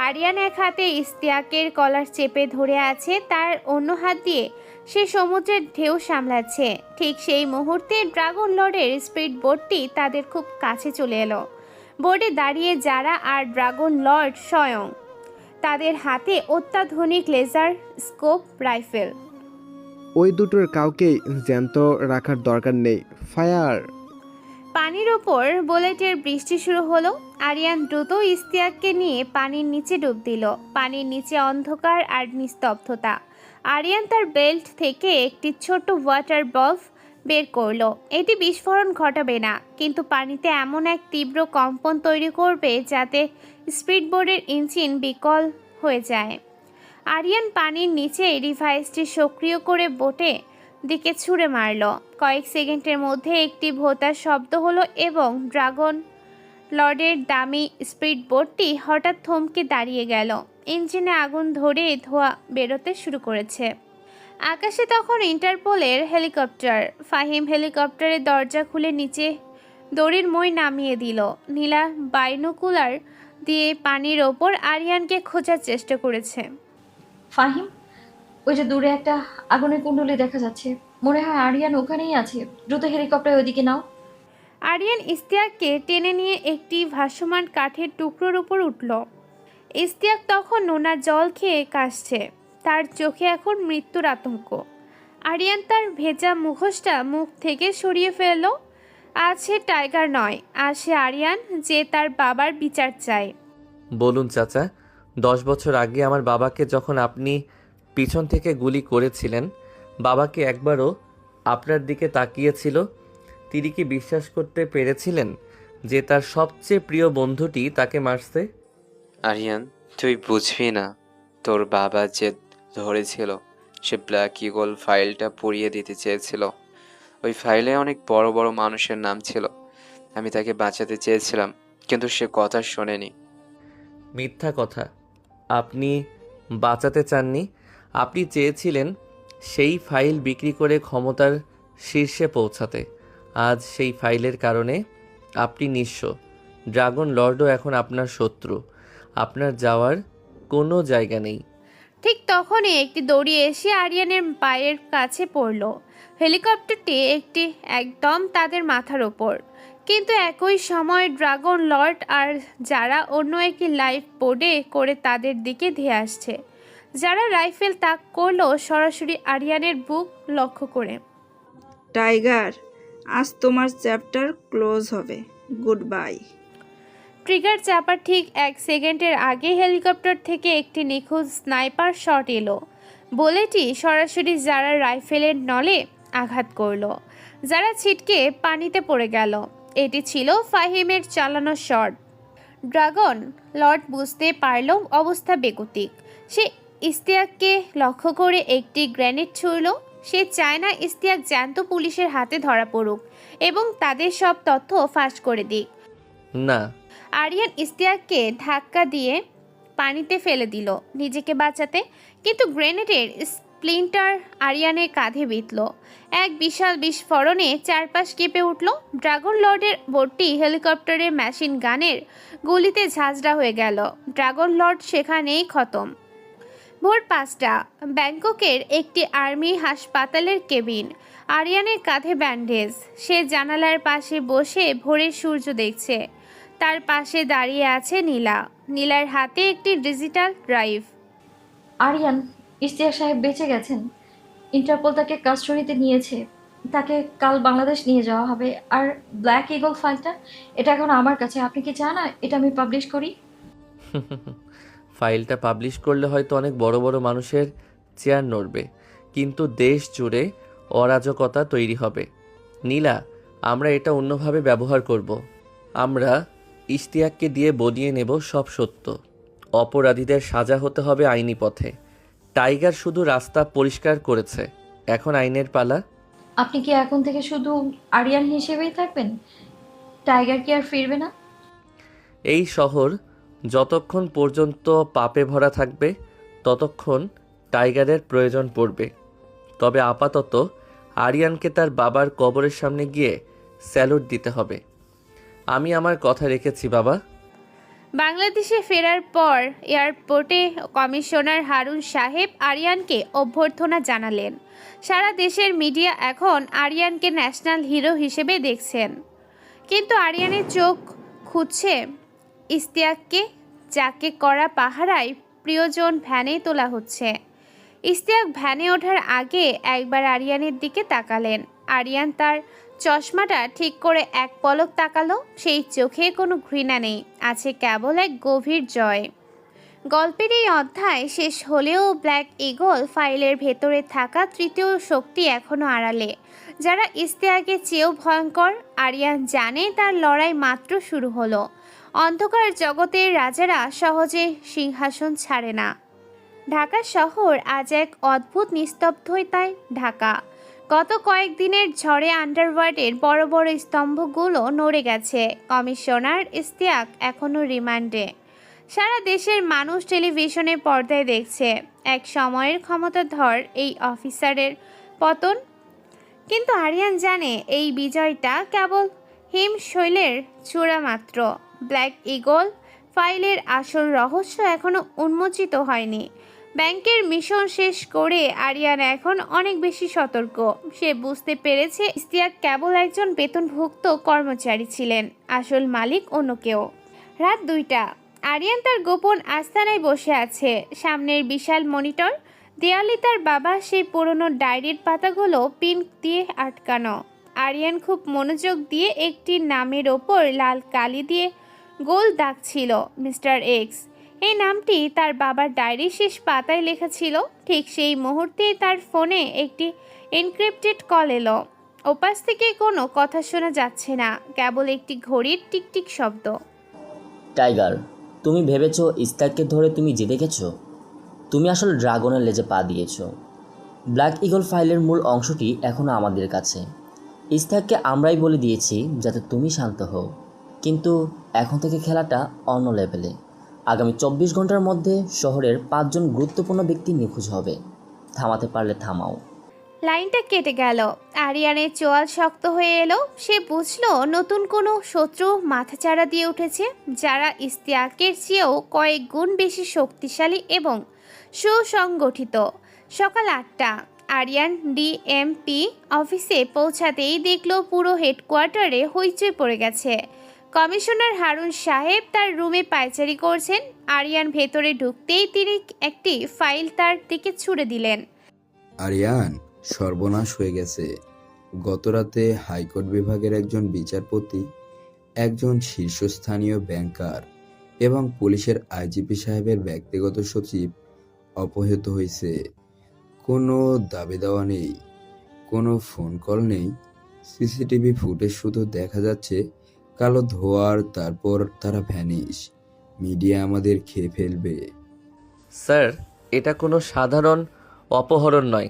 আরিয়ান এক হাতে ইশতিয়াকের কলার চেপে ধরে আছে, তার অন্য হাত দিয়ে সে সমুদ্রের ঢেউ সামলাচ্ছে। ঠিক সেই মুহূর্তে ড্রাগন লর্ডের স্পিড বোটটি তাদের খুব কাছে চলে এলো। বোর্ডে দাঁড়িয়ে যারা আর ড্রাগন লর্ড স্বয়ং, তাদের হাতে অত্যাধুনিক লেজার স্কোপ রাইফেল। ওই দুটোর কাউকেই জ্যান্ত রাখার দরকার নেই। ফায়ার! পানির ওপর বুলেটের বৃষ্টি শুরু হলো। আরিয়ান দ্রুত ইশতিয়াককে নিয়ে পানির নিচে ডুব দিল। পানির নিচে অন্ধকার আর নিস্তব্ধতা। আরিয়ান তার বেল্ট থেকে একটি ছোট ওয়াটার বাল্ব বের করলো। এটি বিস্ফোরণ ঘটাবে না, কিন্তু পানিতে এমন এক তীব্র কম্পন তৈরি করবে যাতে স্পিডবোর্ডের ইঞ্জিন বিকল হয়ে যায়। আরিয়ান পানির নিচে ডিভাইসটি সক্রিয় করে বোটে দিকে ছুঁড়ে মারল। কয়েক সেকেন্ডের মধ্যে একটি ভোঁতার শব্দ হলো এবং ড্রাগন লর্ডের দামি স্পিড বোটটি হঠাৎ থমকে দাঁড়িয়ে গেল। ইঞ্জিনে আগুন ধরে ধোঁয়া বেরোতে শুরু করেছে। আকাশে তখন ইন্টারপোলের হেলিকপ্টার। ফাহিম হেলিকপ্টারের দরজা খুলে নিচে দড়ির মই নামিয়ে দিল। নীলা বাইনোকুলার দিয়ে পানির ওপর আরিয়ানকে খোঁজার চেষ্টা করেছে। ফাহিম, ওই যে দূরে একটা আগুনের কুণ্ডলি দেখা যাচ্ছে, মনে হয় আরিয়ান ওখানেই আছে। দ্রুত হেলিকপ্টার ওইদিকে নাও। আরিয়ান ইস্তিয়াককে টেনে নিয়ে একটি ভাসমান কাঠের টুকরোর উপর উঠল। ইস্তিয়াক তখন নোনা জল খেয়ে কাশছে, তার চোখে এখন মৃত্যুর আতঙ্ক। আরিয়ান তার ভেজা মুখোশটা মুখ থেকে সরিয়ে ফেলল। আজ সে টাইগার নয়, আজ সে আরিয়ান, যে তার বাবার বিচার চায়। বলুন চাচা, 10 বছর আগে আমার বাবাকে যখন আপনি পিছন থেকে গুলি করেছিলেন, বাবাকে একবারও আপনার দিকে তাকিয়েছিল? তিনি কি বিশ্বাস করতে পেরেছিলেন যে তার সবচেয়ে প্রিয় বন্ধুটি তাকে মারছে? আরিয়ান, তুই বুঝবি না। তোর বাবা যে ধরেছিল, সে ব্ল্যাক ইগল ফাইলটা পুড়িয়ে দিতে চেয়েছিল। ওই ফাইলে অনেক বড় বড় মানুষের নাম ছিল। আমি তাকে বাঁচাতে চেয়েছিলাম, কিন্তু সে কথা শোনেনি। মিথ্যা কথা। আপনি বাঁচাতে চাননি, আপনি চেয়েছিলেন সেই ফাইল বিক্রি করে ক্ষমতার শীর্ষে পৌঁছাতে। আজ সেই ফাইলের কারণে আপনি নিঃস্ব। ড্রাগন লর্ডও এখন আপনার শত্রু। আপনার যাওয়ার কোনো জায়গা নেই। ঠিক তখনই একটি দড়ি এসে আরিয়ানের পায়ের কাছে পড়ল। হেলিকপ্টারটি একদম তাদের মাথার ওপর। কিন্তু একই সময় ড্রাগন লর্ড আর যারা অন্য একটি লাইফ বোর্ডে করে তাদের দিকে ধেয়ে আসছে। যারা রাইফেল তাক করলো সরাসরি আরিয়ানের বুক লক্ষ্য করে। টাইগার, আজ তোমার চ্যাপ্টার ক্লোজ হবে। Good bye. ট্রিগার চাপার ঠিক 1 সেকেন্ডের আগে হেলিকপ্টার থেকে একটি নিখুঁত স্নাইপার শট এলো। বুলেটটি সরাসরি যারা রাইফেলের নলে আঘাত করলো। যারা ছিটকে পানিতে পড়ে গেল। এটি ছিল ফাহিমের চালানো শট। ড্রাগন লর্ড বুঝতে পারল অবস্থা বেগতিক। সে ইস্তিয়াককে লক্ষ্য করে একটি গ্রেনেড ছুড়ল। সে চায় না ইস্তিয়াক জ্যান্ত পুলিশের হাতে ধরা পড়ুক এবং তাদের সব তথ্য ফাঁস করে দিক। না। আরিয়ান ইস্তিয়াককে ধাক্কা দিয়ে পানিতে ফেলে দিল নিজেকে বাঁচাতে, কিন্তু গ্রেনেডের স্প্লিন্টার আরিয়ানের কাঁধে বিঁধল। এক বিশাল বিস্ফোরণে চারপাশ কেঁপে উঠল। ড্রাগন লর্ডের বোটটি হেলিকপ্টারের মেশিন গানের গুলিতে ঝাঁঝরা হয়ে গেল। ড্রাগন লর্ড সেখানেই খতম। ভোর 5টা, ব্যাংককের একটি আর্মি হাসপাতালের কেবিন। আরিয়ানের কাঁধে ব্যান্ডেজ। সে জানালার পাশে বসে ভোরের সূর্য দেখছে। তার পাশে দাঁড়িয়ে আছে নীলা। নীলার হাতে একটি ডিজিটাল ড্রাইভ। আরিয়ান, ইশতিয়াক সাহেব বেঁচে গেছেন। ইন্টারপোল তাকে কাস্টডিতে নিয়েছে। তাকে কাল বাংলাদেশ নিয়ে যাওয়া হবে। আর ব্ল্যাক ইগল ফাইলটা, এটা এখন আমার কাছে। আপনি কি চান এটা আমি পাবলিশ করি? ফাইলটা পাবলিশ করলে হয়তো অনেক বড় বড় মানুষের চেয়ার নড়বে, কিন্তু দেশ জুড়ে অরাজকতা তৈরি হবে। নীলা, আমরা এটা অন্যভাবে ব্যবহার করব। আমরা ইশতিয়াককে দিয়ে বলিয়ে নেব সব সত্য। অপরাধীদের সাজা হতে হবে আইনি পথে। টাইগার শুধু রাস্তা পরিষ্কার করেছে, এখন আইনের পালা। আপনি কি এখন থেকে শুধু আরিয়ান হিসেবেই থাকবেন? টাইগার কি আর ফিরবে না? এই শহর যতক্ষণ পর্যন্ত পাপে ভরা থাকবে ততক্ষণ টাইগারের প্রয়োজন পড়বে। তবে আপাতত আরিয়ানকে তার বাবার কবরের সামনে গিয়ে স্যালুট দিতে হবে। আমি আমার কথা রেখেছি বাবা। বাংলাদেশে ফেরার পর এয়ারপোর্টে কমিশনার হারুন সাহেব আরিয়ানকে অভ্যর্থনা জানালেন। সারা দেশের মিডিয়া এখন আরিয়ানকে ন্যাশনাল হিরো হিসেবে দেখছেন। কিন্তু আরিয়ানের চোখ খুঁজছে ইস্তিয়াককে, যাকে করা পাহারায় প্রিয়জন ভ্যানে তোলা হচ্ছে। ইস্তিয়াক ভ্যানে ওঠার আগে একবার আরিয়ানের দিকে তাকালেন। আরিয়ান তার চশমাটা ঠিক করে এক পলক তাকালো। সেই চোখে কোনো ঘৃণা নেই, আছে কেবল এক গভীর জয়। গল্পের এই অধ্যায় শেষ হলেও ব্ল্যাক ইগল ফাইলের ভেতরে থাকা তৃতীয় শক্তি এখনও আড়ালে, যারা ইস্তিয়াকের চেয়েও ভয়ঙ্কর। আরিয়ান জানে তার লড়াই মাত্র শুরু হলো। অন্ধকার জগতের রাজারা সহজে সিংহাসন ছাড়ে না। ঢাকা শহর আজ এক অদ্ভুত নিস্তব্ধতায় ঢাকা। গত কয়েকদিনের ঝড়ে আন্ডারওয়ার্ল্ডের বড় বড় স্তম্ভগুলো নড়ে গেছে। কমিশনার ইস্তিয়াক এখনও রিমান্ডে। সারা দেশের মানুষ টেলিভিশনের পর্দায় দেখছে এক সময়ের ক্ষমতাধর এই অফিসারের পতন। কিন্তু আরিয়ান জানে এই বিজয়টা কেবল হিমশৈলের চূড়া মাত্র। ব্ল্যাক ইগল ফাইলের আসল রহস্য এখনো উন্মোচিত হয়নি। ব্যাংকের মিশন শেষ করে আরিয়ান এখন অনেক বেশি সতর্ক। সে বুঝতে পেরেছে ইশতিয়াক কেবল একজন বেতনভুক্ত কর্মচারী ছিলেন, আসল মালিক অন্য কেউ। রাত 2টা। আরিয়ান তার গোপন আস্তানায় বসে আছে। সামনের বিশাল মনিটর, দেয়ালে তার বাবা সেই পুরনো ডায়েরির পাতাগুলো পিন দিয়ে আটকানো। আরিয়ান খুব মনোযোগ দিয়ে একটি নামের ওপর লাল কালি দিয়ে গোল দাগ ছিল, মিস্টার এক্স। এই নামটি তার বাবার ডায়েরির শেষ পাতায় লেখা ছিল। ঠিক সেই মুহূর্তেই তার ফোনে একটি এনক্রিপ্টেড কল এলো। ওপাশ থেকে কোনো কথা শোনা যাচ্ছে না, কেবল একটি ঘড়ির টিকটিক শব্দ। টাইগার, তুমি ভেবেছো ইস্তাককে ধরে তুমি জিতে গেছো? তুমি আসলে ড্রাগনের লেজে পা দিয়েছো। ব্ল্যাক ইগল ফাইলের মূল অংশটি এখনও আমাদের কাছে। ইস্তাককে আমরাই বলে দিয়েছি যাতে তুমি শান্ত হও, কিন্তু এখন থেকে খেলাটা অন্য লেভেলে। আগামী 24 ঘন্টার মধ্যে শহরের 5 জন গুরুত্বপূর্ণ ব্যক্তি নিখোঁজ হবে। থামাতে পারলে থামাও। লাইনটা কেটে গেল। আরিয়ানের চোয়াল শক্ত হয়ে এলো। সে বুঝলো নতুন কোনো শত্রু মাথাচাড়া দিয়ে উঠেছে, যারা ইশতিয়াকের চেয়েও কয়েক গুণ বেশি শক্তিশালী এবং সুসংগঠিত। সকাল 8টা। আরিয়ান ডিএমপি অফিসে পৌঁছাতেই দেখলো পুরো হেডকোয়ার্টারে হইচই পড়ে গেছে। কমিশনার হারুন সাহেব তার রুমে পায়চারি করছেন। আরিয়ান ভেতরে ঢুকতেই তিনি একটি ফাইল তার দিকে ছুড়ে দিলেন। আরিয়ান, সর্বনাশ হয়ে গেছে। গতরাতে হাইকোর্ট বিভাগের একজন বিচারপতি, একজন শীর্ষস্থানীয় ব্যাংকার এবং পুলিশের আইজিপি সাহেবের ব্যক্তিগত সচিব অপহৃত হয়েছে। কোনো দাবি দেওয়া নেই, কোনো ফোন কল নেই, সিসিটিভি ফুটেজ শুধু দেখা যাচ্ছে কালো ধোঁয়ার, তারপর তারা ভ্যানিশ। মিডিয়া আমাদের খেয়ে ফেলবে। স্যার, এটা কোনো সাধারণ অপহরণ নয়।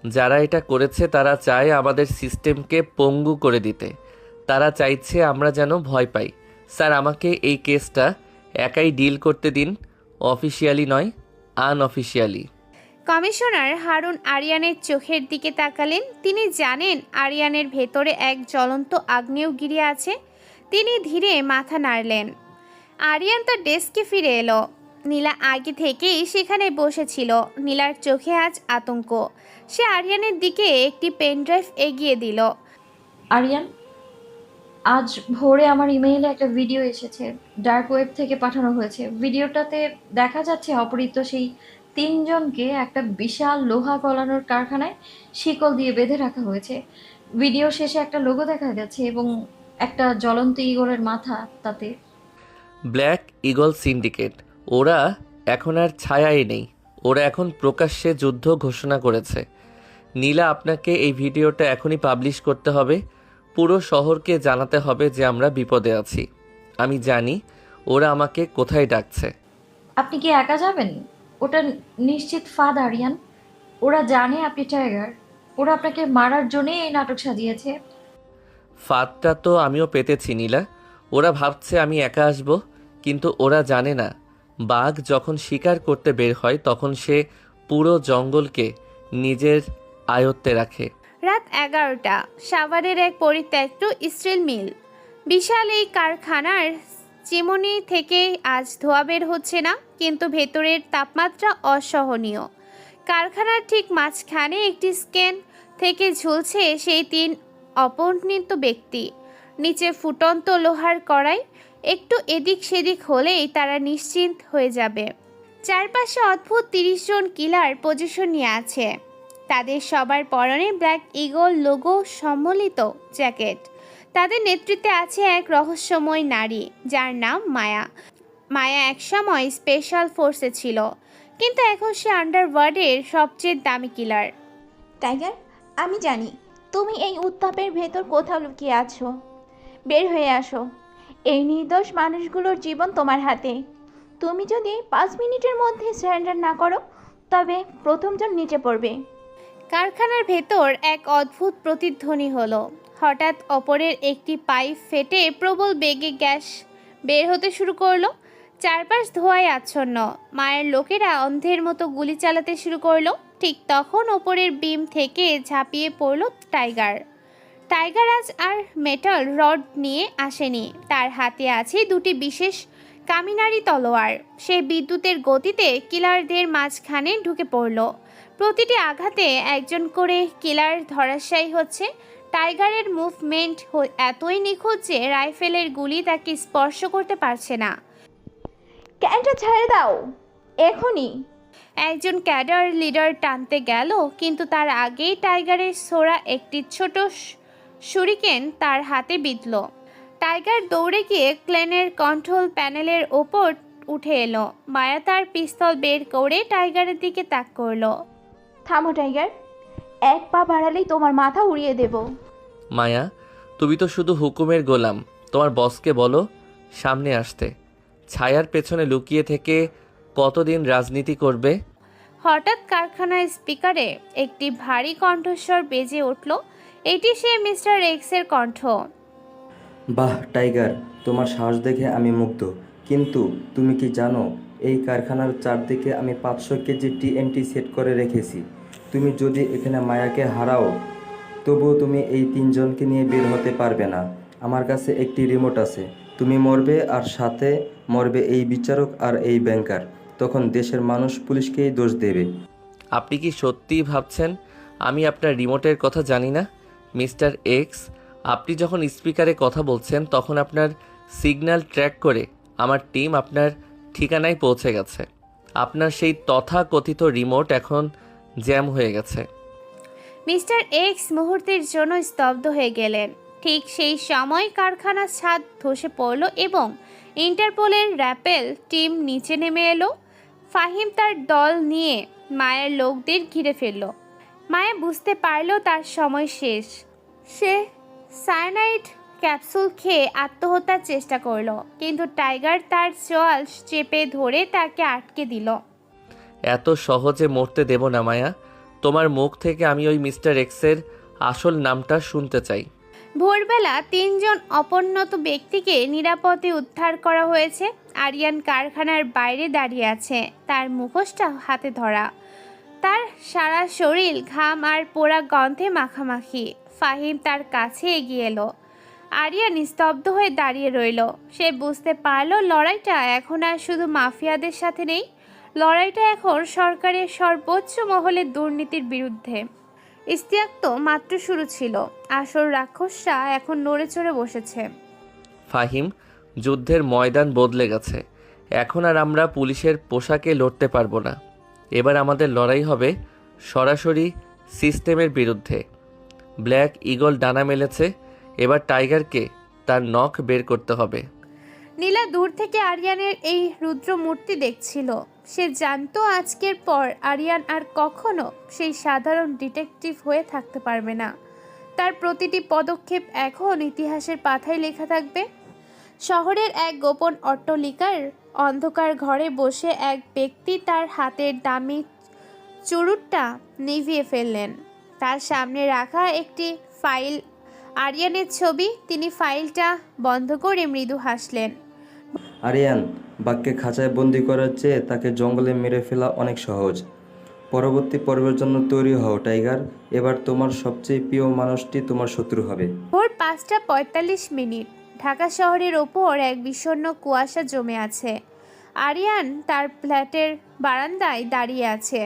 যারা এটা করেছে তারা চায় আমাদের সিস্টেমকে পঙ্গু করে দিতে। তারা চাইছে আমরা যেন ভয় পাই। স্যার, আমাকে এই কেসটা একাই ডিল করতে দিন, অফিসিয়ালি নয়, আনঅফিসিয়ালি। কমিশনার হারুন আরিয়ানের চোখের দিকে তাকালেন। তিনি জানেন আরিয়ানের ভেতরে এক জ্বলন্ত আগ্নেয়গিরি আছে। তিনি ধীরে মাথা নাড়লেন। আরিয়ান তার ডেস্কে ফিরে এলো। নীলা আগে থেকেই সেখানে বসেছিল। নীলার চোখে আজ আতঙ্ক। সে আরিয়ানের দিকে একটি পেনড্রাইভ এগিয়ে দিল। আরিয়ান, আজ ভোরে আমার ইমেইলে একটা ভিডিও এসেছে, ডার্ক ওয়েব থেকে পাঠানো হয়েছে। ভিডিওটাতে দেখা যাচ্ছে অপহৃত সেই 3 জনকে একটা বিশাল লোহা গলানোর কারখানায় শিকল দিয়ে বেঁধে রাখা হয়েছে। ভিডিও শেষে একটা লোগো দেখা যাচ্ছে এবং একটা জ্বলন্ত ঈগলের মাথা তাতে। Black eagle syndicate. ওরা এখন আর ছায়াই নেই, ওরা এখন প্রকাশ্যে যুদ্ধ ঘোষণা করেছে। নীলা, আপনাকে এই ভিডিওটা এখনই পাবলিশ করতে হবে। পুরো শহরকে জানাতে হবে যে আমরা বিপদে আছি। আমি জানি ওরা আমাকে কোথায় ডাকছে। আপনি কি একা যাবেন? ওটা নিশ্চিত ফাঁদ আরিয়ান। ওরা জানে আপনি টাইগার। ওরা আপনাকে মারার জন্যই এই নাটক সাজিয়েছে। ফাঁদটা তো আমিও পেতেছি নীলা। ওরা ভাবছে আমি একা আসব, কিন্তু ওরা জানে না বাঘ যখন শিকার করতে বের হয় তখন সে পুরো জঙ্গলকে নিজের আয়ত্তে রাখে। রাত 11টা। সাভারের এক পরিত্যক্ত স্টিল মিল। বিশাল এই কারখানার চিমনি থেকে আজ ধোঁয়া বের হচ্ছে না, কিন্তু ভেতরের তাপমাত্রা অসহনীয়। কারখানার ঠিক মাঝখানে একটি স্ক্যান থেকে ঝুলছে সেই 3 অপহৃত ব্যক্তি। নিচে ফুটন্ত লোহার কড়াই। একটু এদিক সেদিক হলেই তারা নিশ্চিন্ত হয়ে যাবে। চারপাশে অদ্ভুত 30 জন কিলার পজিশন নিয়ে আছে। তাদের সবার পরনে ব্ল্যাক ইগল লোগো সম্বলিত জ্যাকেট। তাদের নেতৃত্বে আছে এক রহস্যময় নারী, যার নাম মায়া। মায়া একসময় স্পেশাল ফোর্সে ছিল, কিন্তু এখন সে আন্ডারওয়ার্ল্ডের সবচেয়ে দামি কিলার। টাইগার, আমি জানি তুমি এই উত্তাপের ভেতর কোথাও লুকিয়ে আছো। বের হয়ে আসো। এই নির্দোষ মানুষগুলোর জীবন তোমার হাতে। তুমি যদি 5 মিনিটের মধ্যে সারেন্ডার না করো, তবে প্রথমজন নিচে পড়বে। কারখানার ভেতর এক অদ্ভুত প্রতিধ্বনি হলো। হঠাৎ ওপরের একটি পাইপ ফেটে প্রবল বেগে গ্যাস বের হতে শুরু করলো। চারপাশ ধোঁয়ায় আচ্ছন্ন। মায়ের লোকেরা অন্ধের মতো গুলি চালাতে শুরু করলো। ঠিক তখন ওপরের বিম থেকে ঝাঁপিয়ে পড়লো টাইগার। টাইগার আজ আর মেটাল রড নিয়ে আসেনি। তার হাতে আছে 2টি বিশেষ কামিনারি তলোয়ার। সে বিদ্যুতের গতিতে কিলারদের মাঝখানে ঢুকে পড়ল। প্রতিটি আঘাতে একজন করে কিলার ধরাশায়ী হচ্ছে। টাইগারের মুভমেন্ট এতই নিখুঁত যে রাইফেলের গুলি তাকে স্পর্শ করতে পারছে না। ক্যানটা ছেড়ে দাও এখনই। একজন ক্যাডার লিডার টানতে গেল, কিন্তু তার আগেই টাইগারের ছোড়া একটি ছোট শুরিকেন তার হাতে বিঁধল। টাইগার দৌড়ে গিয়ে ক্লেনের কন্ট্রোল প্যানেলের ওপর উঠে এলো। মায়া তার পিস্তল বের করে টাইগারের দিকে তাক করলো। থামো টাইগার, এক পা বাড়ালেই তোমার মাথা উড়িয়ে দেব। মায়া, তুমি তো শুধু হুকুমের গোলাম। তোমার বসকে বলো সামনে আসতে। ছায়ার পেছনে লুকিয়ে থেকে কতদিন রাজনীতি করবে? হঠাৎ কারখানার স্পিকারে একটি ভারী কণ্ঠস্বর বেজে উঠল। এটি সে মিস্টার এক্সের কণ্ঠ। বাহ টাইগার, তোমার সাহস দেখে আমি মুগ্ধ। কিন্তু তুমি কি জানো এই কারখানার চারদিকে আমি 500 কেজি TNT সেট করে রেখেছি। তুমি যদি এখানে মায়াকে হারাও তবুও তুমি এই 3 জনকে নিয়ে বের হতে পারবে না। আমার কাছে একটি রিমোট আছে, তুমি মরবে আর সাথে মরবে এই বিচারক আর এই ব্যাংকার। তখন দেশের মানুষ পুলিশকেই দোষ দেবে। আপনি কি সত্যিই ভাবছেন আমি আপনার রিমোটের কথা জানি না? মিস্টার এক্স, আপনি যখন স্পিকারে কথা বলছেন তখন আপনার সিগন্যাল ট্র্যাক করে আমার টিম আপনার ঠিকানায় পৌঁছে গেছে। আপনার সেই তথাকথিত রিমোট এখন জ্যাম হয়ে গেছে। মিস্টার এক্স মুহূর্তের জন্য স্তব্ধ হয়ে গেলেন। ঠিক সেই সময় কারখানার ছাদ ধসে পড়ল এবং ইন্টারপোলের র্যাপেল টিম নিচে নেমে এলো। ফাহিম তার দল নিয়ে মায়ের লোকদের ঘিরে ফেলল। মায়া বুঝতে পারল তার সময় শেষ। সে সায়ানাইড ক্যাপসুল খেয়ে আত্মহত্যার চেষ্টা করল, কিন্তু টাইগার তার চোয়াল চেপে ধরে তাকে আটকে দিল। এত সহজে মরতে দেব না মায়া। তোমার মুখ থেকে আমি ওই মিস্টার এক্সের আসল নামটা শুনতে চাই। ভোরবেলা 3 জন অপরিণত ব্যক্তিকে নিরাপদে উদ্ধার করা হয়েছে। আরিয়ান কারখানার বাইরে দাঁড়িয়ে আছে, তার মুখোশটা হাতে ধরা। তার সারা শরীর ঘাম আর পোড়া গন্ধে মাখামাখি। ফাহিম তার কাছে এগিয়ে এলো। আরিয়ান স্তব্ধ হয়ে দাঁড়িয়ে রইল। সে বুঝতে পারল লড়াইটা এখন আর শুধু মাফিয়াদের সাথে নেই, লড়াইটা এখন সরকারের সর্বোচ্চ মহলের দুর্নীতির বিরুদ্ধে। ইস্তিয়াক তো মাত্র শুরু ছিল, আসল রাক্ষসরা এখন নড়ে চড়ে বসেছে। ফাহিম, যুদ্ধের ময়দান বদলে গেছে। এখন আর আমরা পুলিশের পোশাকে লড়তে পারবো না। এবার আমাদের লড়াই হবে সরাসরি সিস্টেমের বিরুদ্ধে। ব্ল্যাক ঈগল ডানা মেলেছে, এবার টাইগারকে তার নখ বের করতে হবে। নীলা দূর থেকে আরিয়ানের এই রুদ্র মূর্তি দেখছিল। সে জানতো আজকের পর আরিয়ান আর কখনো সেই সাধারণ ডিটেকটিভ হয়ে থাকতে পারবে না। তার প্রতিটি পদক্ষেপ এখন ইতিহাসের পাতায় লেখা থাকবে। শহরের এক গোপন অট্টালিকার অন্ধকার ঘরে বসে এক ব্যক্তি তার হাতের দামি চুরুটটা নিভিয়ে ফেললেন। তার সামনে রাখা একটি ফাইল, আরিয়ানের ছবি। তিনি ফাইলটা বন্ধ করে মৃদু হাসলেন। আরিয়ান, বাঘকে খাঁচায় বন্দি করার চেয়ে তাকে জঙ্গলে মেরে ফেলা অনেক সহজ। পরবর্তী পর্বের জন্য তৈরি হও টাইগার। এবার তোমার সবচেয়ে প্রিয় মানুষটি তোমার শত্রু হবে। ভোর 5:45। ঢাকা শহরের ওপর এক বিষণ্ণ কুয়াশা জমে আছে। আরিয়ান তার ফ্ল্যাটের বারান্দায় দাঁড়িয়ে আছে,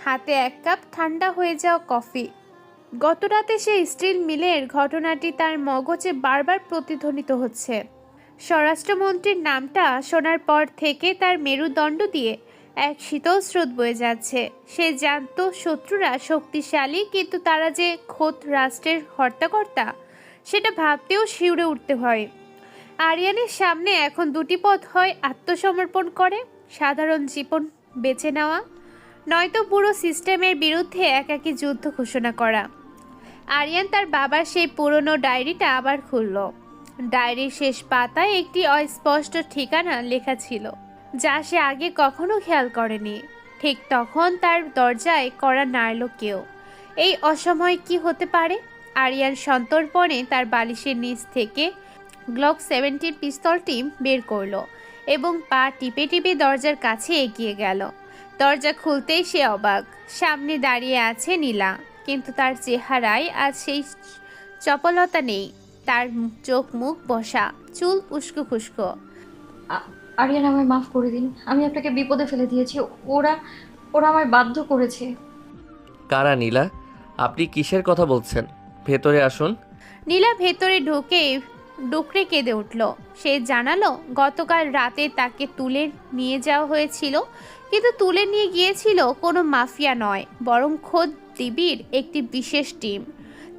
হাতে 1 কাপ ঠান্ডা হয়ে যাওয়া কফি। গতরাতে সেই স্টিল মিলের ঘটনাটি তার মগজে বারবার প্রতিধ্বনিত হচ্ছে। স্বরাষ্ট্রমন্ত্রীর নামটা শোনার পর থেকে তার মেরুদণ্ড দিয়ে এক শীতল স্রোত বয়ে যাচ্ছে। সে জানতো শত্রুরা শক্তিশালী, কিন্তু তারা যে খোদ রাষ্ট্রের হর্তাকর্তা সেটা ভাবতেও শিউরে উঠতে হয়। আরিয়ানের সামনে এখন 2টি পথ, হয় আত্মসমর্পণ করে সাধারণ জীবন বেছে নেওয়া, নয়তো পুরো সিস্টেমের বিরুদ্ধে একাকী যুদ্ধ ঘোষণা করা। আরিয়ান তার বাবার সেই পুরনো ডায়েরিটা আবার খুলল। ডায়েরির শেষ পাতায় একটি অস্পষ্ট ঠিকানা লেখা ছিল, যা সে আগে কখনো খেয়াল করেনি। ঠিক তখন তার দরজায় কড়া নাড়ল কেউ। এই অসময়ে কি হতে পারে? আরিয়ান সন্তর্পণে তার বালিশের নিচ থেকে গ্লক 17 পিস্তলটি বের করলো এবং পা টিপে টিপে দরজার কাছে এগিয়ে গেল। দরজা খুলতেই সে অবাক। সামনে দাঁড়িয়ে আছে নীলা, কিন্তু তার চেহারায় আজ সেই চপলতা নেই। তার চোখ মুখ বসা, চুল উস্কো খুস্কো। আরিয়ান, আমায় মাফ করে দিন। আমি আপনাকে বিপদে ফেলে দিয়েছি। ওরা ওরা আমায় বাধ্য করেছে। কারা নীলা? আপনি কিসের কথা বলছেন? ভেতরে আসুন। নীলা ভেতরে ঢুকে ডুকরে কেঁদে উঠল। সে জানালো গতকাল রাতে তাকে তুলে নিয়ে যাওয়া হয়েছিল, কিন্তু তুলে নিয়ে গিয়েছিল কোনো মাফিয়া নয়, বরং খোদ ডিবির একটি বিশেষ টিম।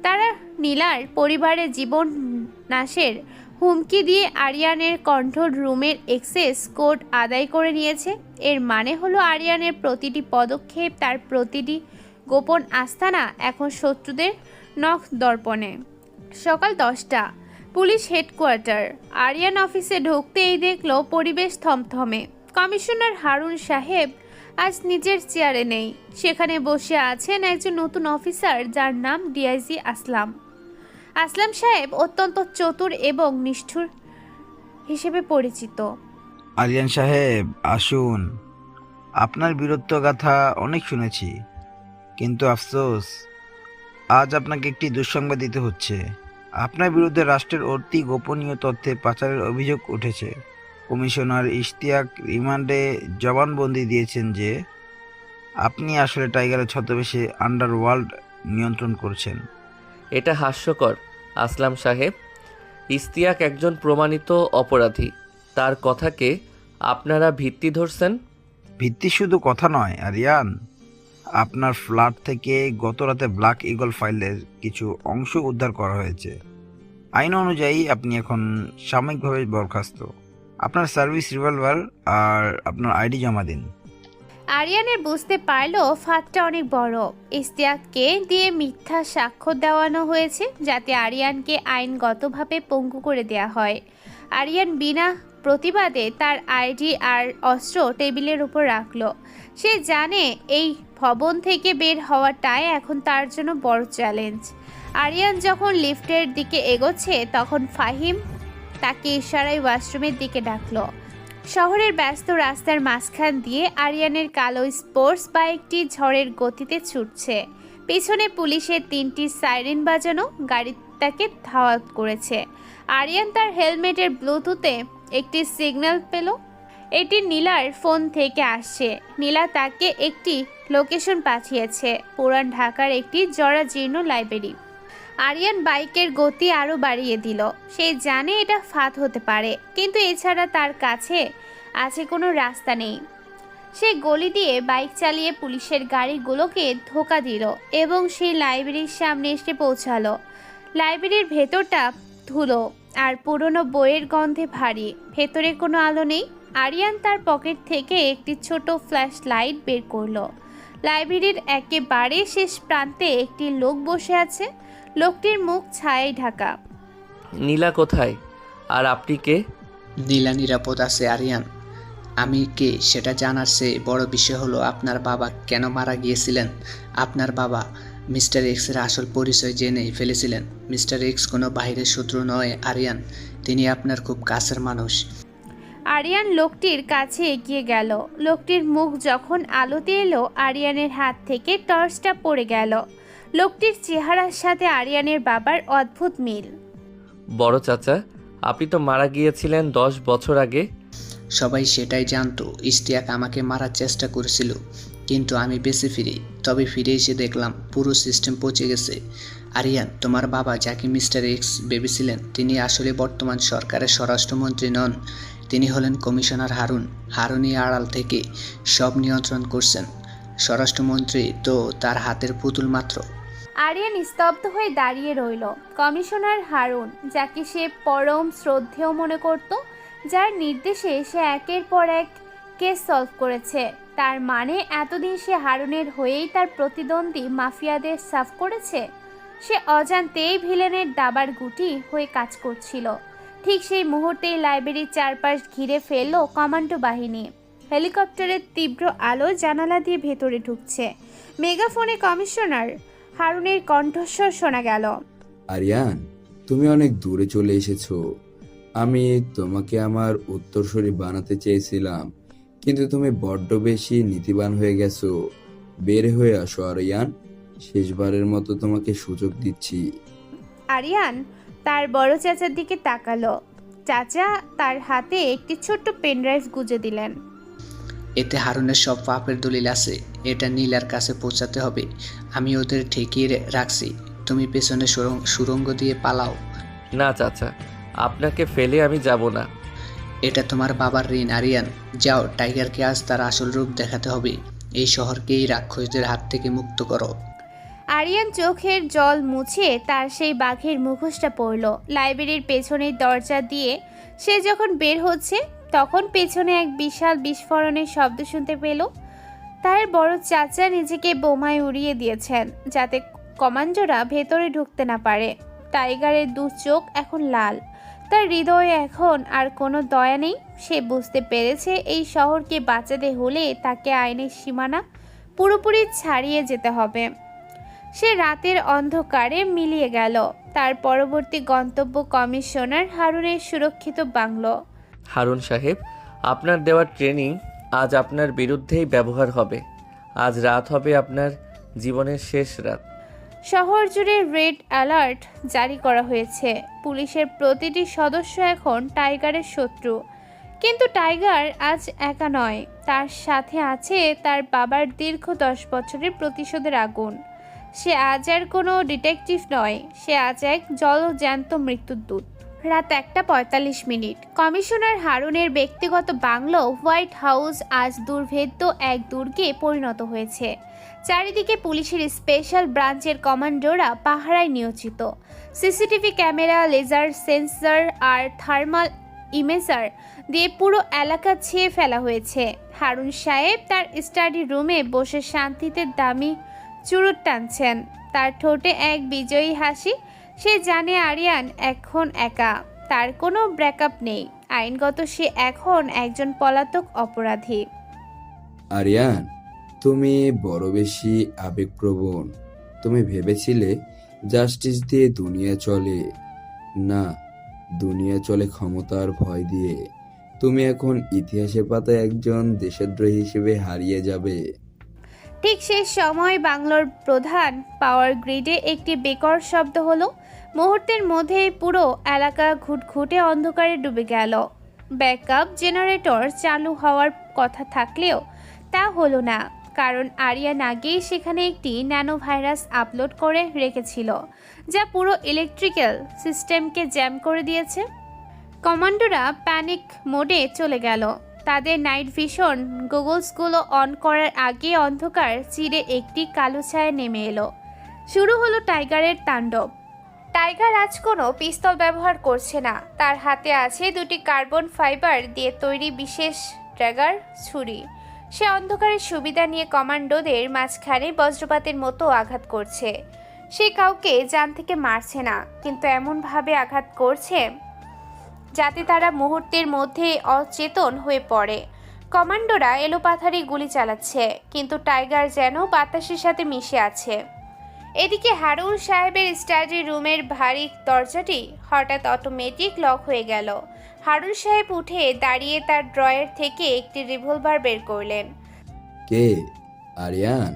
তারা নীলার পরিবারের জীবন নাশের হুমকি দিয়ে আরিয়ানের কন্ট্রোল রুমের অ্যাক্সেস কোড আদায় করে নিয়েছে। এর মানে হলো আরিয়ানের প্রতিটি পদক্ষেপ, তার প্রতিটি গোপন আস্তানা এখন শত্রুদের নখ দর্পণে। সকাল 10টা, পুলিশ হেডকোয়ার্টার। আরিয়ান অফিসে ঢুকতেই দেখলো পরিবেশ থমথমে। কমিশনার হারুন সাহেব আজ নিজের চেয়ারে নেই। সেখানে বসে আছেন একজন নতুন অফিসার যার নাম ডিআইজি আসলাম। আসলাম সাহেব অত্যন্ত চতুর এবং নিষ্ঠুর হিসেবে পরিচিত। আরিয়ান সাহেব, আসুন। আপনার বীরত্ব গাথা অনেক শুনেছি, কিন্তু আফসোস আজ আপনাকে একটি দুঃসংবাদ দিতে হচ্ছে। আপনার বিরুদ্ধে রাষ্ট্রের অতি গোপনীয় তথ্যে পাচারের অভিযোগ উঠেছে। কমিশনার ইশতিয়াক রিমান্ডে জবানবন্দি দিয়েছেন যে আপনি আসলে টাইগারের ছদ্মবেশে আন্ডারওয়ার্ল্ড নিয়ন্ত্রণ করছেন। এটা হাস্যকর আসলাম সাহেব। ইশতিয়াক একজন প্রমাণিত অপরাধী, তার কথাকে আপনারা ভিত্তি ধরছেন। ভিত্তি শুধু কথা নয় আরিয়ান, আপনার ফ্ল্যাট থেকে গত রাতে ব্ল্যাক ইগল ফাইলের কিছু অংশ উদ্ধার করা হয়েছে। আইন অনুযায়ী আপনি এখন সাময়িকভাবে বরখাস্ত। আপনার সার্ভিস রিভলভার আর আপনার আইডি জমা দিন। আরিয়ানের বুঝতে পারলো ফাঁদটা অনেক বড়। ইশতিয়াককে দিয়ে মিথ্যা সাক্ষ্য দেওয়ানো হয়েছে যাতে আরিয়ানকে আইনগতভাবে পঙ্গু করে দেয়া হয়। আরিয়ান বিনা প্রতিবাদে তার আইডি আর অস্ত্র টেবিলের উপর রাখলো। সে জানে এই ভবন থেকে বের হওয়াটাই এখন তার জন্য বড় চ্যালেঞ্জ। আরিয়ান যখন লিফটের দিকে এগোচ্ছে তখন ফাহিম তাকে ইশারায় ওয়াশরুমের দিকে ডাকলো। শহরের ব্যস্ত রাস্তার মাঝখান দিয়ে আরিয়ানের কালো স্পোর্টস বাইকটি ঝড়ের গতিতে ছুটছে। পিছনে পুলিশের 3টি সাইরেন বাজানো গাড়ি তাকে ধাওয়া করেছে। আরিয়ান তার হেলমেটের ব্লুটুথে একটি সিগন্যাল পেল। এটি নীলার ফোন থেকে আসছে। নীলা তাকে একটি লোকেশন পাঠিয়েছে, পুরান ঢাকার একটি জরাজীর্ণ লাইব্রেরি। আরিয়ান বাইকের গতি আরও বাড়িয়ে দিল। সে জানে এটা ফাঁদ হতে পারে, কিন্তু এছাড়া তার কাছে আছে কোনো রাস্তা নেই। সে গলি দিয়ে বাইক চালিয়ে পুলিশের গাড়িগুলোকে ধোঁকা দিল এবং সেই লাইব্রেরির সামনে এসে পৌঁছালো। লাইব্রেরির ভেতরটা ধুলো আর পুরনো বইয়ের গন্ধে ভারী। ভেতরে কোনো আলো নেই। আরিয়ান তার পকেট থেকে একটি ছোট ফ্ল্যাশ লাইট বের করলো। লাইব্রেরির একেবারে শেষ প্রান্তে একটি লোক বসে আছে। লোকটির মুখ ছায়ায় ঢাকা। নীলা কোথায়? আর আপনি কে? নীলা নিরাপদ আছে আরিয়ান। আমি কে সেটা জানার চেয়ে বড় বিষয় হলো আপনার বাবা কেন মারা গিয়েছিলেন। আপনার বাবা মিস্টার এক্সের আসল পরিচয় জেনে ফেলেছিলেন। মিস্টার এক্স কোনো বাইরের শত্রু নয় আরিয়ান, তিনি আপনার খুব কাছের মানুষ। আরিয়ান লোকটির কাছে এগিয়ে গেল। লোকটির মুখ যখন আলোতে এলো আরিয়ানের হাত থেকে টর্চটা পড়ে গেল। লোকটির চেহারার সাথে আরিয়ানের বাবার অদ্ভুত মিল। বড় চাচা, আপনি তো মারা গিয়েছিলেন 10 বছর আগে। সবাই সেটাই জানতো। ইশতিয়াক আমাকে মারার চেষ্টা করেছিল, কিন্তু আমি বেঁচে ফিরি। তবে ফিরে এসে দেখলাম পুরো সিস্টেম পচে গেছে। আরিয়ান, তোমার বাবা যাকে মিস্টার এক্স ভেবেছিলেন তিনি আসলে বর্তমান সরকারের স্বরাষ্ট্রমন্ত্রী নন। তিনি হলেন কমিশনার হারুন। হারুনই আড়াল থেকে সব নিয়ন্ত্রণ করছেন। স্বরাষ্ট্রমন্ত্রী তো তার হাতের পুতুল মাত্র। আরিয়ান স্তব্ধ হয়ে দাঁড়িয়ে রইল। কমিশনার হারুন, যাকে সে পরম শ্রদ্ধেয় মনে করত, যার নির্দেশে সে একের পর এক কেস সলভ করেছে, তার মানে এতদিন সে হারুনের হয়েই তার প্রতিদ্বন্দ্বী মাফিয়াদের সাফ করেছে। সে অজান্তেই ভিলেনের দাবার গুটি হয়ে কাজ করছিল। ঠিক সেই মুহূর্তেই লাইব্রেরির চারপাশ ঘিরে ফেলল কমান্ডো বাহিনী। হেলিকপ্টারের তীব্র আলো জানালা দিয়ে ভেতরে ঢুকছে। মেগাফোনে কমিশনার হারুনের কণ্ঠস্বর শোনা গেল। আরিয়ান, তুমি অনেক দূরে চলে এসেছো। আমি তোমাকে আমার উত্তরসূরি বানাতে চেয়েছিলাম, কিন্তু তুমি বড্ড বেশি নীতিবান হয়ে গেছো। বের হয়ে আসো আরিয়ান, শেষবারের মতো তোমাকে সুযোগ দিচ্ছি। আরিয়ান তার বড় চাচার দিকে তাকালো। চাচা তার হাতে একটি ছোট্ট পেনড্রাইভ গুজে দিলেন। এতে হারুনের সব পাপের দলিল আছে। এটা নীলার কাছে পৌঁছাতে হবে। আমি ওদের ঠেকিয়ে রাখছি। তুমি পেছনে সুড়ঙ্গ দিয়ে পালাও। না চাচা, আপনাকে ফেলে আমি যাব না। এটা তোমার বাবার ঋণ আরিয়ান। যাও, টাইগারকে আজ তার আসল রূপ দেখাতে হবে। এই শহরকে এই রাক্ষসদের হাত থেকে মুক্ত করো। আরিয়ান চোখের জল মুছে তার সেই বাঘের মুখোশটা পরল। লাইব্রেরির পেছনের দরজা দিয়ে সে যখন বের হচ্ছে তখন পেছনে এক বিশাল বিস্ফোরণের শব্দ শুনতে পেল। তার বড় চাচা নিজেকে বোমায় উড়িয়ে দিয়েছেন যাতে কমান্ডোরা ভেতরে ঢুকতে না পারে। টাইগারের দু চোখ এখন লাল, তার হৃদয়ে এখন আর কোনো দয়া নেই। সে বুঝতে পেরেছে এই শহরকে বাঁচাতে হলে তাকে আইনের সীমানা পুরোপুরি ছাড়িয়ে যেতে হবে। সে রাতের অন্ধকারে মিলিয়ে গেল। তার পরবর্তী গন্তব্য কমিশনার হারুনের সুরক্ষিত বাংলো। হারুন সাহেব, আপনার দেওয়া ট্রেনিং আজ আপনার বিরুদ্ধেই ব্যবহার হবে। আজ রাত হবে আপনার জীবনের শেষ রাত। শহর জুড়ে রেড অ্যালার্ট জারি করা হয়েছে। পুলিশের প্রতিটি সদস্য এখন টাইগারের শত্রু। কিন্তু টাইগার আজ একা নয়, তার সাথে আছে তার বাবার দীর্ঘ 10 বছরের প্রতিশোধের আগুন। সে আজ আর কোনো ডিটেকটিভ নয়, সে আজ এক জলজ্যান্ত মৃত্যুদূত। রাত 1:45। কমিশনার হারুনের ব্যক্তিগত বাংলো হোয়াইট হাউস আজ দুর্ভেদ্য এক দুর্গে পরিণত হয়েছে। চারিদিকে পুলিশের স্পেশাল ব্রাঞ্চের কমান্ডোরা পাহারায় নিয়োজিত। সিসিটিভি ক্যামেরা, লেজার সেন্সর আর থার্মাল ইমেজার দিয়ে পুরো এলাকা ছেয়ে ফেলা হয়েছে। হারুন সাহেব তার স্টাডি রুমে বসে শান্তিতে দামি চুরুট টানছেন, তার ঠোঁটে এক বিজয়ী হাসি। সে জানে আরিয়ান এখন একা, তার কোনো ব্যাকআপ নেই। আইনগত সে এখন একজন পলাতক অপরাধী। আরিয়ান, তুমি বড় বেশি আবেগপ্রবণ। তুমি ভেবেছিলে জাস্টিস দিয়ে দুনিয়া চলে। না, দুনিয়া চলে ক্ষমতার ভয় দিয়ে। তুমি এখন ইতিহাসের পাতায় একজন দেশদ্রোহী হিসেবে হারিয়ে যাবে। ঠিক সেই সময় বাংলোর প্রধান পাওয়ার গ্রিডে একটি বেকর শব্দ হলো। মুহূর্তের মধ্যেই পুরো এলাকা ঘুটঘুটে অন্ধকারে ডুবে গেল। ব্যাকআপ জেনারেটর চালু হওয়ার কথা থাকলেও তা হলো না, কারণ আরিয়ান আগেই সেখানে একটি ন্যানো ভাইরাস আপলোড করে রেখেছিল যা পুরো ইলেকট্রিক্যাল সিস্টেমকে জ্যাম করে দিয়েছে। কমান্ডোরা প্যানিক মোডে চলে গেল। তাদের নাইট ভিশন গুগলসগুলো অন করার আগে অন্ধকার চিরে একটি কালো ছায়া নেমে এলো। শুরু হলো টাইগারের তাণ্ডব। টাইগার আজ কোনো পিস্তল ব্যবহার করছে না, তার হাতে আছে দুটি কার্বন ফাইবার দিয়ে তৈরি বিশেষ ড্যাগার ছুরি। সে অন্ধকারের সুবিধা নিয়ে কমান্ডোদের মাঝখানে বজ্রপাতের মতো আঘাত করছে। সে কাউকে জান থেকে মারছে না, কিন্তু এমনভাবে আঘাত করছে যাতে তারা মুহূর্তের মধ্যে অচেতন হয়ে পড়ে। কমান্ডোরা এলোপাথারি গুলি চালাচ্ছে, কিন্তু টাইগার যেন বাতাসের সাথে মিশে আছে। এদিকে হারুন সাহেবের স্টাডি রুমের ভারী দরজাটি হঠাৎ অটোমেটিক লক হয়ে গেল। হারুন সাহেব উঠে দাঁড়িয়ে তার ড্রয়ার থেকে একটি রিভলভার বের করলেন। কে? আরিয়ান,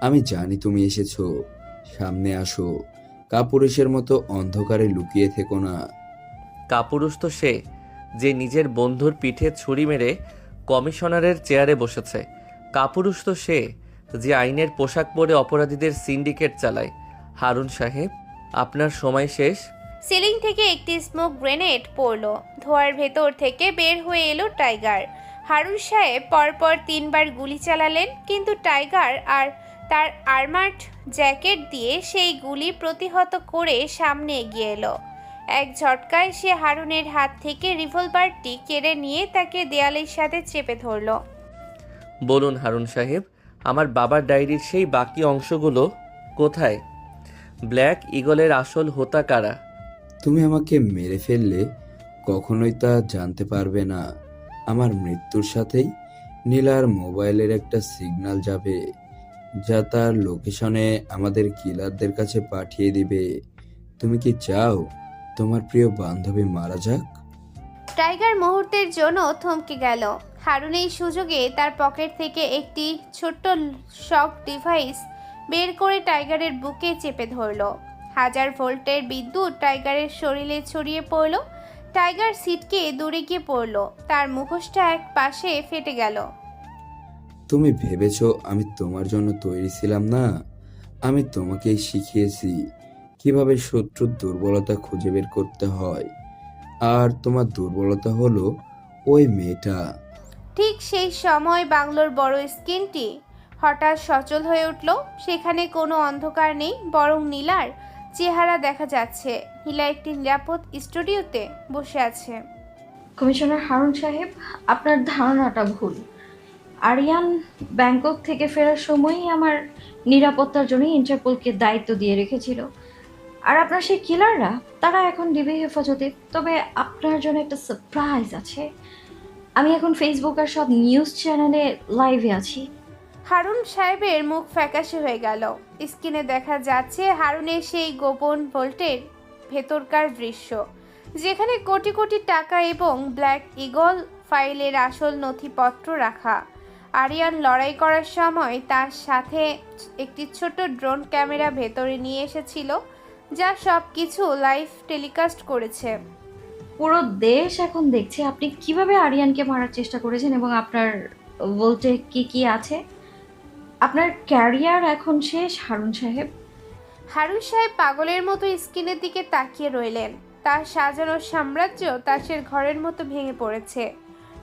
আমি জানি তুমি এসেছো। সামনে আসো। কাপুরুষের মতো অন্ধকারে লুকিয়ে থেকো না। কাপুরুষ তো সে যে নিজের বন্ধুর পিঠে ছুরি মেরে কমিশনারের চেয়ারে বসেছে। কাপুরুষ তো সে যে আইনের পোশাক পরে অপরাধীদের সিন্ডিকেট চালায়। হারুন সাহেব, আপনার সময় শেষ। সিলিং থেকে একটি স্মোক গ্রেনেড পড়ল। ধোঁয়ার ভেতর থেকে বের হয়ে এলো টাইগার। হারুন সাহেব পরপর 3 বার গুলি চালালেন, কিন্তু টাইগার আর তার আর্মার্ড জ্যাকেট দিয়ে সেই গুলি প্রতিহত করে সামনে এগিয়ে এলো। এক ঝটকায় সে হারুনের হাত থেকে রিভলভারটি কেড়ে নিয়ে তাকে দেয়ালের সাথে চেপে ধরল। বলুন হারুন সাহেব, আমার বাবার ডায়েরির সেই বাকি অংশগুলো কোথায়? ব্ল্যাক ইগলের আসল হোতা কারা? তুমি আমাকে মেরে ফেললে কখনোই তা জানতে পারবে না। আমার মৃত্যুর সাথেই নীলার মোবাইলের একটা সিগন্যাল যাবে, যা তার লোকেশনে আমাদের কিলারদের কাছে পাঠিয়ে দিবে। তুমি কি চাও তোমার প্রিয় বান্ধবী মারা যাক? টাইগার মুহূর্তের জন্য থমকে গেল। হারুন এই সুযোগে তার পকেট থেকে একটি ছোট্ট শক ডিভাইস বের করে টাইগারের বুকে চেপে ধরল। 1000 ভোল্টের বিদ্যুৎ টাইগারের শরীরে ছড়িয়ে পড়ল। টাইগার সিটকে দূরে গিয়ে পড়ল, তার মুখোশটা এক পাশে ফেটে গেল। তুমি ভেবেছো আমি তোমার জন্য তৈরি ছিলাম না? আমি তোমাকেই শিখিয়েছি কিভাবে শত্রুর দুর্বলতা খুঁজে বের করতে হয়। আর তোমার দুর্বলতা হলো ওই মেয়েটা। ঠিক সেই সময় বাংলোর বড় স্ক্রিনটি হঠাৎ সচল হয়ে উঠল। সেখানে কোনো অন্ধকার নেই, বরং নীলার চেহারা দেখা যাচ্ছে। নীলা একটি নিরাপদ স্টুডিওতে বসে আছে। কমিশনার হারুন সাহেব, আপনার ধারণাটা ভুল। আরিয়ান ব্যাংকক থেকে ফেরার সময়ই আমার নিরাপত্তার জন্য ইন্টারপোলকে দায়িত্ব দিয়ে রেখেছিল। আর আপনার সেই কিলাররা, তারা এখন ডিবি হেফাজতে। তবে আপনার জন্য একটা সারপ্রাইজ আছে। আমি এখন ফেসবুক আর সব নিউজ চ্যানেলে লাইভে আছি। হারুন সাহেবের মুখ ফ্যাকাশে হয়ে গেল। স্ক্রিনে দেখা যাচ্ছে হারুনের সেই গোপন ভোল্টের ভেতরকার দৃশ্য, যেখানে কোটি কোটি টাকা এবং ব্ল্যাক ইগল ফাইলের আসল নথিপত্র রাখা। আরিয়ান লড়াই করার সময় তার সাথে একটি ছোট ড্রোন ক্যামেরা ভেতরে নিয়ে এসেছিল, যা সব কিছু লাইভ টেলিকাস্ট করেছে। পুরো দেশ এখন দেখছে আপনি কিভাবে আরিয়ানকে মারার চেষ্টা করেছেন এবং আপনার ভোল্টে কি কি আছে। আপনার ক্যারিয়ার এখন শেষ হারুন সাহেব। হারুন সাহেব পাগলের মতো স্ক্রিনের দিকে তাকিয়ে রইলেন। তার সাজানো সাম্রাজ্য তাসের ঘরের মতো ভেঙে পড়েছে।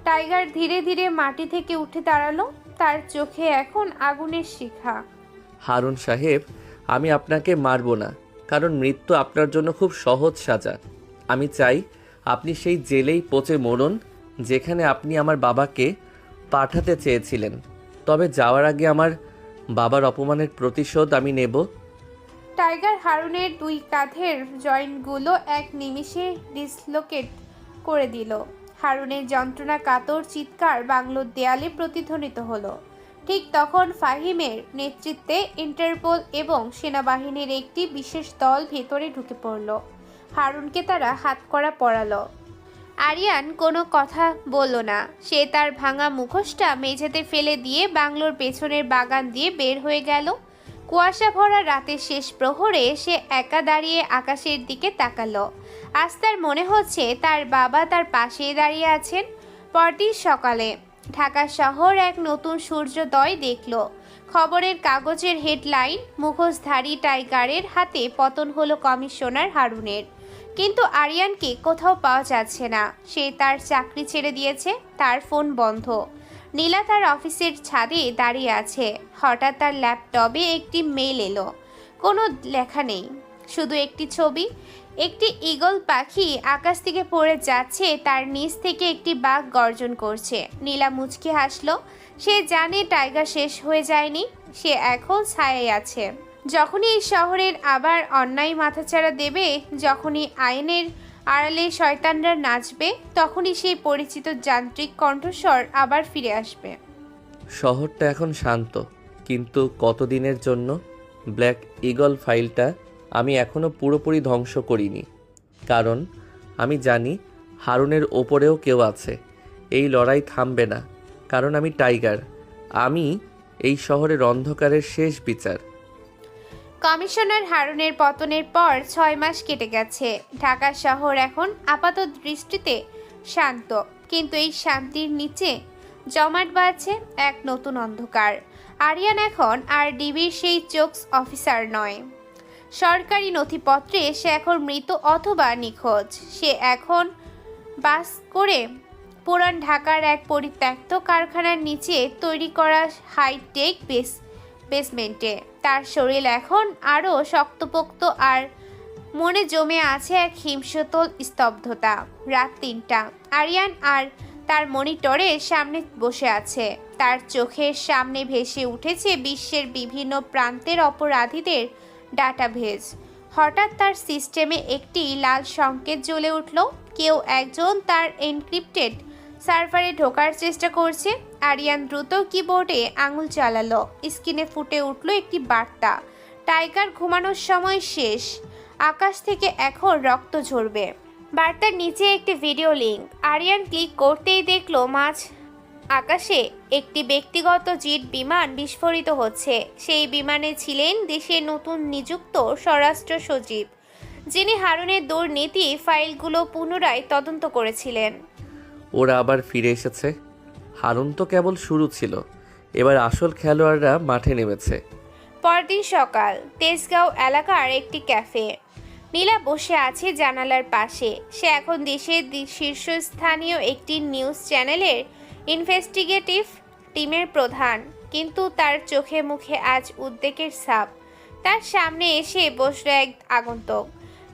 টাইগার ধীরে ধীরে মাটি থেকে উঠে দাঁড়ালো, তার চোখে এখন আগুনের শিখা। হারুন সাহেব, আমি আপনাকে মারব না, কারণ মৃত্যু আপনার জন্য খুব সহজ সাজা। আমি চাই আপনি সেই জেলেই পচে মরুন যেখানে আপনি আমার বাবাকে পাঠাতে চেয়েছিলেন। তবে যাওয়ার আগে আমার বাবার অপমানের প্রতিশোধ আমি নেব। টাইগার হারুনের দুই কাঁধের জয়েন্টগুলো এক নিমিষে ডিসলোকেট করে দিল। হারুনের যন্ত্রণা কাতর চিৎকার বাংলোর দেয়ালে প্রতিধ্বনিত হলো। ঠিক তখন ফাহিমের নেতৃত্বে ইন্টারপোল এবং সেনাবাহিনীর একটি বিশেষ দল ভেতরে ঢুকে পড়ল। হারুনকে তারা হাতকড়া পরালো। আরিয়ান কোনো কথা বলল না। সে তার ভাঙা মুখোশটা মেঝেতে ফেলে দিয়ে বাংলোর পেছনের বাগান দিয়ে বের হয়ে গেল। কুয়াশা ভরা রাতের শেষ প্রহরে সে একা দাঁড়িয়ে আকাশের দিকে তাকালো। আজ তার মনে হচ্ছে তার বাবা তার পাশেই দাঁড়িয়ে আছেন। পরদিন সকালে ঢাকা শহর এক নতুন সূর্যোদয় দেখল। খবরের কাগজের হেডলাইন, মুখোশধারী টাইগারের হাতে পতন হলো কমিশনার হারুনের। কিন্তু আরিয়ানকে কোথাও পাওয়া যাচ্ছে না। সে তার চাকরি ছেড়ে দিয়েছে, তার ফোন বন্ধ। নীলা তার অফিসের ছাদে দাঁড়িয়ে আছে। হঠাৎ তার ল্যাপটপে একটি মেল এলো। কোনো লেখা নেই, শুধু একটি ছবি। একটি ঈগল পাখি আকাশ থেকে পড়ে যাচ্ছে, তার নিচ থেকে একটি বাঘ গর্জন করছে। নীলা মুচকি হাসলো। সে জানে টাইগার শেষ হয়ে যায়নি, সে এখন ছায়ায় আছে। যখনই এই শহরের আবার অন্যায় মাথাচাড়া দেবে, যখনই আইনের আড়ালে শয়তানরা নাচবে, তখনই সেই পরিচিত যান্ত্রিক কণ্ঠস্বর আবার ফিরে আসবে। শহরটা এখন শান্ত, কিন্তু কতদিনের জন্য? ব্ল্যাক ইগল ফাইলটা আমি এখনও পুরোপুরি ধ্বংস করিনি, কারণ আমি জানি হারুনের ওপরেও কেউ আছে। এই লড়াই থামবে না, কারণ আমি টাইগার। আমি এই শহরের অন্ধকারের শেষ বিচার। কমিশনার হারুনের পতনের পর 6 মাস কেটে গেছে। ঢাকা শহর এখন আপাত দৃষ্টিতে শান্ত, কিন্তু এই শান্তির নিচে জমাট বাঁধছে এক নতুন অন্ধকার। আরিয়ান এখন আর ডিবির সেই চোক্স অফিসার নয়। সরকারি নথিপত্রে সে এখন মৃত অথবা নিখোঁজ। সে এখন বাস করে পুরান ঢাকার এক পরিত্যক্ত কারখানার নিচে তৈরি করা হাইটেক বেসমেন্টে। তার শরীর এখন আরও শক্তপোক্ত, আর মনে জমে আছে এক হিমশীতল স্তব্ধতা। রাত 3টা। আরিয়ান আর তার মনিটরের সামনে বসে আছে। তার চোখের সামনে ভেসে উঠেছে বিশ্বের বিভিন্ন প্রান্তের অপরাধীদের ডাটাবেজ। হঠাৎ তার সিস্টেমে একটি লাল সংকেত জ্বলে উঠল। কেউ একজন তার এনক্রিপ্টেড সার্ভারে ঢোকার চেষ্টা করছে। আরিয়ান দ্রুত কিবোর্ডে আঙুল চালালো। স্ক্রিনে ফুটে উঠল একটি বার্তা, টাইগার ঘুমানোর সময় শেষ, আকাশ থেকে এখন রক্ত ঝরবে। বার্তার নিচে একটি ভিডিও লিঙ্ক। আরিয়ান ক্লিক করতেই দেখলো মাঝ আকাশে একটি ব্যক্তিগত জেট বিমান বিস্ফোরিত হচ্ছে। সেই বিমানে ছিলেন দেশের নতুন নিযুক্ত স্বরাষ্ট্র সচিব যিনি হারুনের দুর্নীতি ফাইলগুলো পুনরায় তদন্ত করেছিলেন। ওরা আবার ফিরে এসেছে। হারুন তো কেবল শুরু ছিল, এবার আসল খেলোয়াড়রা মাঠে নেমেছে। পরদিন সকাল, তেজগাঁও এলাকার একটি ক্যাফে। নীলা বসে আছে জানালার পাশে। সে এখন দেশের শীর্ষস্থানীয় একটি নিউজ চ্যানেলের ইনভেস্টিগেটিভ টিমের প্রধান, কিন্তু তার চোখে মুখে আজ উদ্বেগের ছাপ। তার সামনে এসে বসল এক আগন্তুক,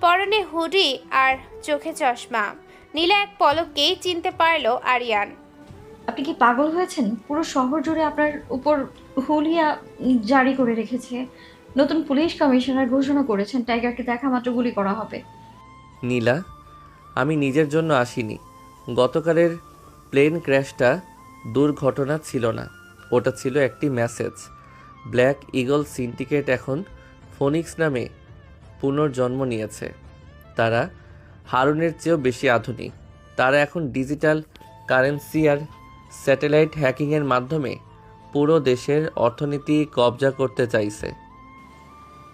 পরনে হুডি আর চোখে চশমা। নীলা এক পলকেই চিনতে পারল আরিয়ান। আপনি কি পাগল হয়েছেন? পুরো শহর জুড়ে আপনার উপর হুলিয়া জারি করে রেখেছে। নতুন পুলিশ কমিশনার ঘোষণা করেছেন টাইগারকে দেখা মাত্র গুলি করা হবে। নীলা, আমি নিজের জন্য আসিনি। গতকালের প্লেন ক্র্যাশটা দুর্ঘটনা ছিল না, ওটা ছিল একটি মেসেজ। ব্ল্যাক ইগল সিন্ডিকেট এখন ফোনিক্স নামে পুনর্জন্ম নিয়েছে। তারা হারুনের চেয়েও বেশি আধুনিক। তারা এখন ডিজিটাল কারেন্সি আর স্যাটেলাইট হ্যাকিংয়ের মাধ্যমে পুরো দেশের অর্থনীতি কবজা করতে চাইছে।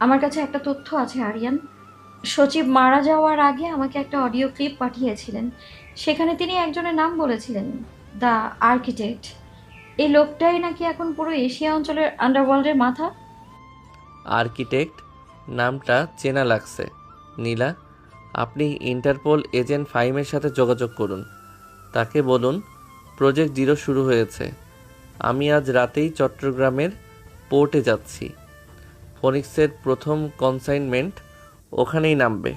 আমার কাছে একটা তথ্য আছে আরিয়ান। সচিব মারা যাওয়ার আগে আমাকে একটা অডিও ক্লিপ পাঠিয়েছিলেন। সেখানে তিনি একজনের নাম বলেছিলেন, দ্য আর্কিটেক্ট। এই লোকটাই নাকি এখন পুরো এশিয়া অঞ্চলের আন্ডারওয়ার্ল্ডের মাথা। আর্কিটেক্ট নামটা চেনা লাগছে। নীলা, আপনি ইন্টারপোল এজেন্ট 5 সাথে যোগাযোগ করুন। তাকে বলুন প্রজেক্ট 0 শুরু হয়েছে। আমি আজ রাতেই চট্টগ্রামের পোর্টে যাচ্ছি। ফোনিক্সের প্রথম কনসাইনমেন্ট ওখানেই নামবে।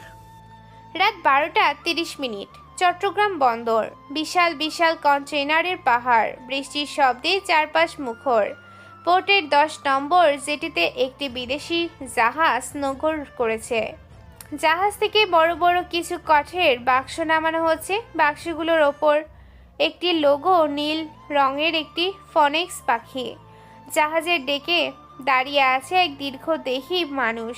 রাত 12:30। চট্টগ্রাম বন্দর। বিশাল বিশাল কন্টেইনারের পাহাড়, বৃষ্টির শব্দে চারপাশ মুখর। পোর্টের 10 নম্বর জেটিতে একটি বিদেশি জাহাজ নোঙর করেছে। জাহাজ থেকে বড় বড় কিছু কাঠের বাক্স নামানো হচ্ছে। বাক্সগুলোর ওপর একটি লোগো, নীল রঙের একটি ফনিক্স পাখি। জাহাজের ডেকে দাঁড়িয়ে আছে এক দীর্ঘদেহী মানুষ,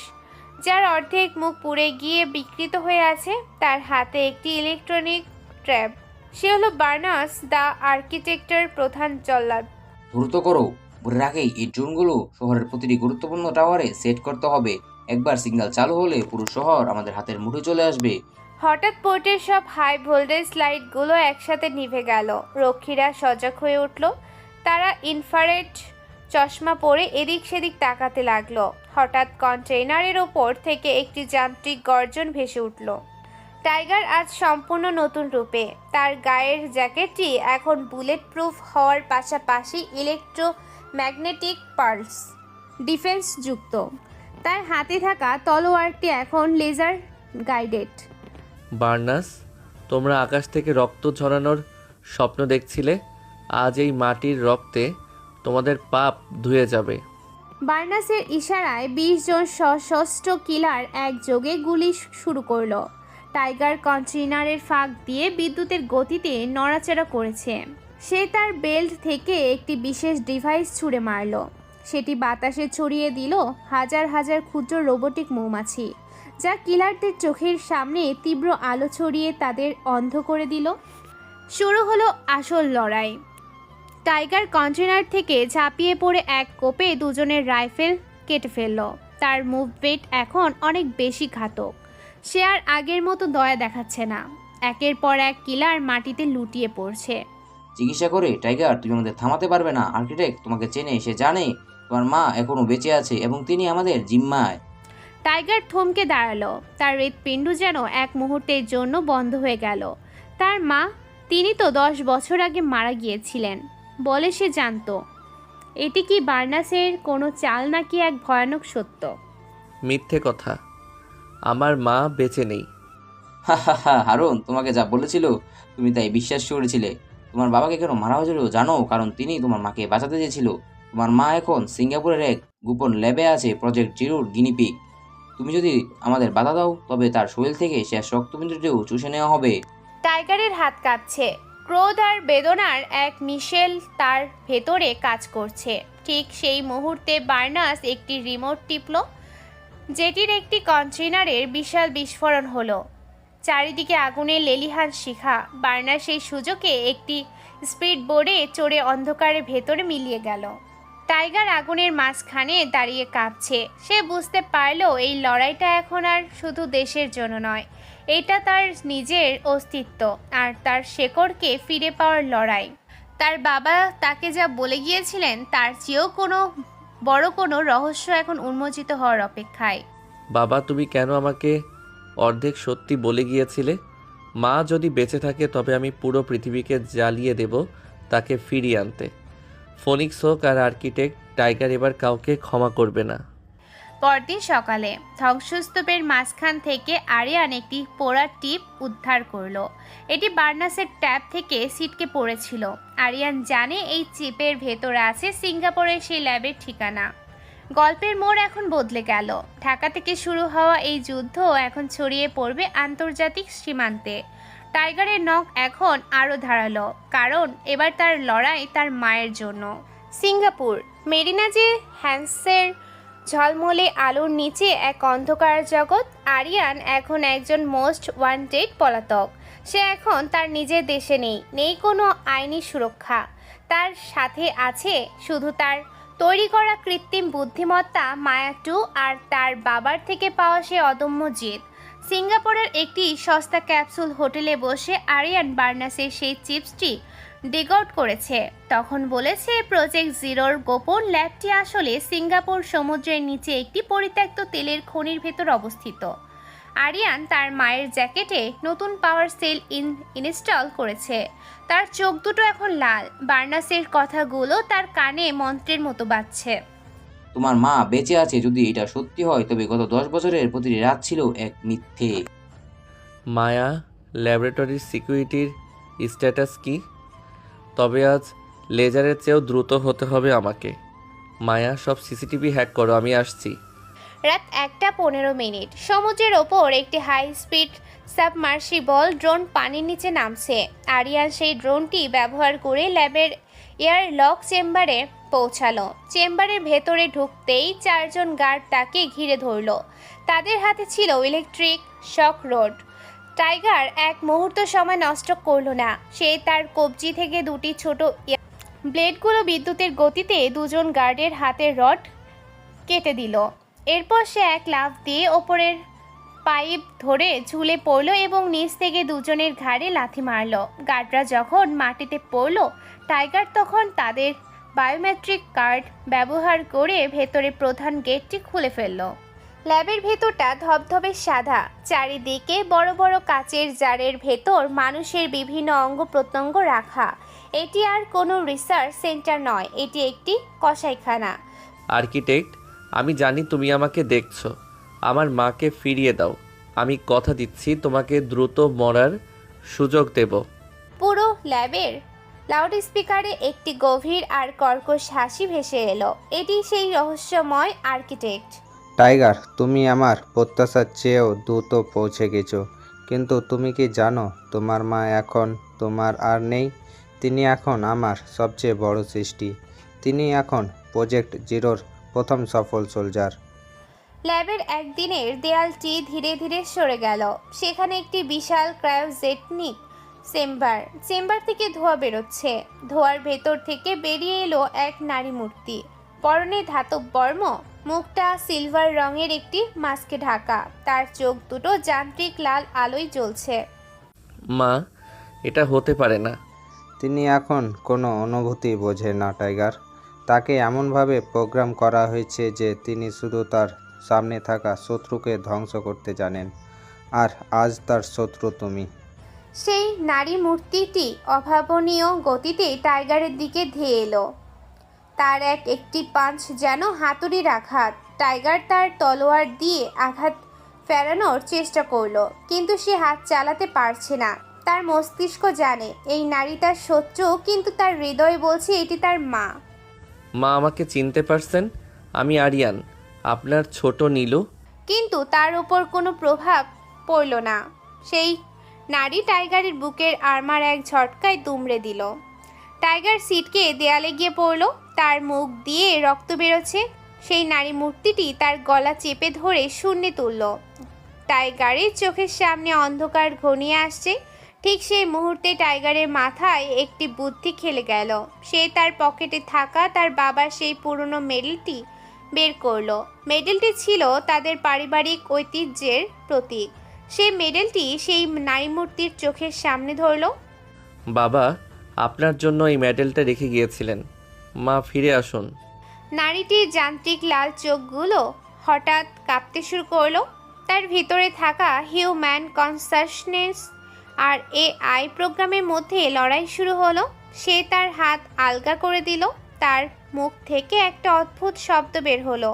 যার অর্ধেক মুখ পুড়ে গিয়ে বিকৃত হয়ে আছে। তার হাতে একটি ইলেকট্রনিক ট্র্যাপ। সে হলো বার্নাস, দ্য আর্কিটেক্টের প্রধান জল্লাদ। দ্রুত করো, ভোরের আগেই এই ড্রোনগুলো শহরের প্রতিটি গুরুত্বপূর্ণ টাওয়ারে সেট করতে হবে। একবার সিগন্যাল চালু হলে পুরো শহর আমাদের হাতের মুঠোয় চলে আসবে। হঠাৎ পোর্টের সব হাই ভোল্টেজ লাইটগুলো একসাথে নিভে গেল। রক্ষীরা সজাগ হয়ে উঠল। তারা ইনফ্রারেড চশমা পরে এদিক সেদিক তাকাতে লাগলো। হঠাৎ কন্টেইনারের ওপর থেকে একটি যান্ত্রিক গর্জন ভেসে উঠল। টাইগার আজ সম্পূর্ণ নতুন রূপে। তার গায়ের জ্যাকেটটি এখন বুলেট প্রুফ হওয়ার পাশাপাশি ইলেকট্রোম্যাগনেটিক পালস ডিফেন্স যুক্ত। তার হাতে থাকা তলোয়ারটি এখন লেজার গাইডেড। বার্নাস, তোমরা আকাশ থেকে রক্ত ঝরানোর স্বপ্ন দেখছিলে। আজ এই মাটির রক্তে তোমাদের পাপ ধুয়ে যাবে। বার্নাসের ইশারায় 20 জন সশস্ত্র কিলার একযোগে গুলি শুরু করলো। টাইগার কন্টেইনারের ফাঁক দিয়ে বিদ্যুতের গতিতে নড়াচড়া করেছে। সে তার বেল্ট থেকে একটি বিশেষ ডিভাইস ছুঁড়ে মারল। সেটি বাতাসে ছড়িয়ে দিল হাজার হাজার ক্ষুদ্র রোবোটিক মৌমাছি, যা কিলারদের চোখের সামনে তীব্র আলো ছড়িয়ে তাদের অন্ধ করে দিল। শুরু হলো আসল লড়াই। টাইগার কন্টেইনার থেকে ঝাঁপিয়ে পড়ে এক কোপে দুজনের রাইফেল কেটে ফেলল। তার মুভমেন্ট এখন অনেক বেশি ঘাতক। সে আর আগের মতো দয়া দেখাচ্ছে না। একের পর এক কিলার মাটিতে লুটিয়ে পড়ছে। চিকিৎসা করে টাইগার, তুমি আমাদের থামাতে পারবে না। আর্কিটেক্ট তোমাকে চেনে, সে জানে তোমার মা এখনো বেঁচে আছে এবং তিনি আমাদের জিম্মায়। টাইগার থমকে দাঁড়ালো। তার হৃৎপিণ্ড যেন এক মুহূর্তের জন্য বন্ধ হয়ে গেল। তার মা, তিনি তো 10 বছর আগে মারা গিয়েছিলেন বলে সে জানতো। এটি কি বার্নাসের কোনো চাল নাকি এক ভয়ানক সত্য? মিথ্যে কথা, আমার মা বেঁচে নেই। হা হা হা, হারুন তোমাকে যা বলেছিল তুমি তাই বিশ্বাস করেছিলে। তোমার বাবাকে কেন মারা হয়েছিল জানো? কারণ তিনি তোমার মাকে বাঁচাতে চেয়েছিল। তোমার মা এখন সিঙ্গাপুরের এক গোপন ল্যাবে আছে, প্রজেক্ট 0-র গিনিপিগ। তুমি যদি আমাদের বাধা দাও তবে তার শরীর থেকে শেষ রক্তবিন্দুটিও চুষে নেওয়া হবে। টাইগারের হাত কাঁপছে। ক্রোধ আর বেদনার এক মিশেল তার ভেতরে কাজ করছে। ঠিক সেই মুহূর্তে বার্নাস একটি রিমোট টিপল। যেটির একটি কন্টেইনারের বিশাল বিস্ফোরণ হলো। চারিদিকে আগুনের লেলিহান শিখা। বার্নাস সেই সুযোগে একটি স্পিড বোর্ডে চড়ে অন্ধকারের ভেতরে মিলিয়ে গেল। টাইগার আগুনের মাঝখানে দাঁড়িয়ে কাঁপছে। সে বুঝতে পারলো এই লড়াইটা এখন আর শুধু দেশের জন্য নয়, এটা তার নিজের অস্তিত্ব আর তার শেকড়কে ফিরে পাওয়ার লড়াই। তার বাবা তাকে যা বলে গিয়েছিলেন তার চেয়েও বড় কোনো রহস্য এখন উন্মোচিত হওয়ার অপেক্ষায়। বাবা, তুমি কেন আমাকে অর্ধেক সত্যি বলে গিয়েছিলে? মা যদি বেঁচে থাকে তবে আমি পুরো পৃথিবীকে জ্বালিয়ে দেব তাকে ফিরিয়ে আনতে। ফোনিক্স হোক আর আর্কিটেক্ট, টাইগার এবার কাউকে ক্ষমা করবে না। পরদিন সকালে ধ্বংসস্তূপের মাঝখান থেকে আরিয়ান একটি পোড়া টিপ উদ্ধার করলো। এটি বার্নাসের ট্যাপ থেকে ছিটকে পড়েছিল। আরিয়ান জানে এই চিপের ভেতরে আছে সিঙ্গাপুরের সেই ল্যাবের ঠিকানা। গল্পের মোড় এখন বদলে গেল। ঢাকা থেকে শুরু হওয়া এই যুদ্ধ এখন ছড়িয়ে পড়বে আন্তর্জাতিক সীমান্তে। টাইগারের নখ এখন আরও ধারালো, কারণ এবার তার লড়াই তার মায়ের জন্য। সিঙ্গাপুর মেরিনা যে হ্যান্সের ঝলমলে আলোর নিচে এক অন্ধকার জগৎ। আরিয়ান এখন একজন মোস্ট ওয়ান্টেড পলাতক। সে এখন তার নিজের দেশে নেই কোনো আইনি সুরক্ষা। তার সাথে আছে শুধু তার তৈরি করা কৃত্রিম বুদ্ধিমত্তা মায়া 2 আর তার বাবার থেকে পাওয়া সে অদম্য জেদ। সিঙ্গাপুরের একটি সস্তা ক্যাপসুল হোটেলে বসে আরিয়ান বার্নাসের সেই চিপসটি ডিগ আউট করেছে। তখন বলেছে প্রজেক্ট জিরোর গোপন ল্যাবটি আসলে সিঙ্গাপুর সমুদ্রের নিচে একটি পরিত্যক্ত তেলের খনির ভেতর অবস্থিত। আরিয়ান তার মায়ের জ্যাকেটে নতুন পাওয়ার সেল ইনস্টল করেছে। তার চোখ দুটো এখন লাল। বার্নাসের কথাগুলো তার কানে মন্ত্রের মতো বাজছে। তোমার মা বেঁচে আছে যদি এটা সত্যি হয়, তবে গত 10 বছরের প্রতিটি রাত ছিল এক মিথ্যে। মায়া, ল্যাবরেটরির সিকিউরিটির স্ট্যাটাস কি? তবে আজ লেজারের চেয়েও দ্রুত হতে হবে আমাকে। মায়া, সব সিসিটিভি হ্যাক করো, আমি আসছি। রাত 1:15। সমুদ্রের ওপর একটি হাই স্পিড সাবমার্সিবল ড্রোন পানির নিচে নামছে। আরিয়ান সেই ড্রোনটি ব্যবহার করে ল্যাবের এয়ার লক চেম্বারে পৌঁছালো। চেম্বারের ভেতরে ঢুকতেই 4 জন গার্ড তাকে ঘিরে ধরল। তাদের হাতে ছিল ইলেকট্রিক শক রড। টাইগার এক মুহূর্ত সময় নষ্ট করল না। সে তার কবজি থেকে দুটি ছোট ব্লেডগুলো বিদ্যুতের গতিতে 2 জন গার্ডের হাতের রড কেটে দিল। এরপর সে এক লাফ দিয়ে ওপরের পাইপ ধরে ঝুলে পড়ল এবং নিচ থেকে 2 জনের ঘাড়ে লাথি মারল। গার্ডরা যখন মাটিতে পড়ল, টাইগার তখন তাদের বায়োমেট্রিক কার্ড ব্যবহার করে ভেতরে প্রধান গেটটি খুলে ফেলল। ল্যাবের ভেতরটা ধবধবে সাদা। চারিদিকে বড় বড় কাচের জারের ভেতর মানুষের বিভিন্ন অঙ্গ প্রত্যঙ্গ রাখা। এটি আর কোনো রিসার্চ সেন্টার নয়, এটি একটি কসাইখানা। আর্কিটেক্ট, আমি জানি তুমি আমাকে দেখছো। আমার মাকে ফিরিয়ে দাও। আমি কথা দিচ্ছি তোমাকে দ্রুত মরার সুযোগ দেব। পুরো ল্যাবের লাউড স্পিকারে একটি গভীর আর কর্কশ হাসি ভেসে এলো। এটি সেই রহস্যময় আর্কিটেক্ট। টাইগার, তুমি আমার প্রত্যাশার চেয়েও দ্রুত পৌঁছে গেছো, কিন্তু তুমি কি জানো তোমার মা এখন তোমার আর নেই? তিনি এখন আমার সবচেয়ে বড় সৃষ্টি। তিনি এখন প্রজেক্ট জিরোর প্রথম সফল সোলজার। ল্যাবের একদিনের দেয়ালটি ধীরে ধীরে সরে গেল। সেখানে একটি বিশাল ক্রায়োজেনিক চেম্বার থেকে ধোঁয়া বেরোচ্ছে। ধোঁয়ার ভেতর থেকে বেরিয়ে এলো এক নারী মূর্তি। পরনে ধাতব বর্ম, মুখটা সিলভার রঙের একটি মাস্কে ঢাকা। তার চোখ দুটো যান্ত্রিক লাল আলোয় জ্বলছে। মা, এটা হতে পারে না। তিনি এখন কোনো অনুভূতি বোঝে না টাইগার। তাকে এমনভাবে প্রোগ্রাম করা হয়েছে যে তিনি শুধু তার সামনে থাকা শত্রুকে ধ্বংস করতে জানেন, আর আজ তার শত্রু তুমি। সেই নারী মূর্তিটি অভাবনীয় গতিতে টাইগারের দিকে ধেয়ে এলো। তার একটি পাঞ্চ যেন হাতুড়ির আঘাত। টাইগার তার তলোয়ার দিয়ে আঘাত ফেরানোর চেষ্টা করলো, কিন্তু সে হাত চালাতে পারছে না। তার মস্তিষ্ক জানে এই নারী তার শত্রু, কিন্তু তার হৃদয় বলছে এটি তার মা। মা, আমাকে চিনতে পারছেন? আমি আরিয়ান, আপনার ছোট নীলু। কিন্তু তার উপর কোনো প্রভাব পড়ল না। সেই নারী টাইগারের বুকের আর্মার এক ঝটকায় দুমড়ে দিল। টাইগার সিটকে দেয়ালে গিয়ে পড়ল। তার মুখ দিয়ে রক্ত বেরোচ্ছে। সেই নারী মূর্তিটি তার গলা চেপে ধরে শূন্যে তুলল। টাইগারের চোখের সামনে অন্ধকার ঘনিয়ে আসছে। ঠিক সেই মুহূর্তে টাইগারের মাথায় একটি বুদ্ধি খেলে গেল। সে তার পকেটে থাকা তার বাবার সেই পুরনো মেডেলটি বের করলো। মেডেলটি ছিল তাদের পারিবারিক ঐতিহ্যের প্রতীক। সেই মেডেলটি সেই নারী মূর্তির চোখের সামনে ধরল। বাবা আপনার জন্য এই মেডেলটা রেখে গিয়েছিলেন, মা ফিরে আসুন। নারীটির যান্ত্রিক লাল চোখগুলো হঠাৎ কাঁপতে শুরু করলো। তার ভিতরে থাকা হিউম্যান কনসাসনেস আর এআই প্রোগ্রামের মধ্যে লড়াই শুরু হলো। সে তার হাত আলগা করে দিল। তার মুখ থেকে একটা অদ্ভুত শব্দ বের হলো।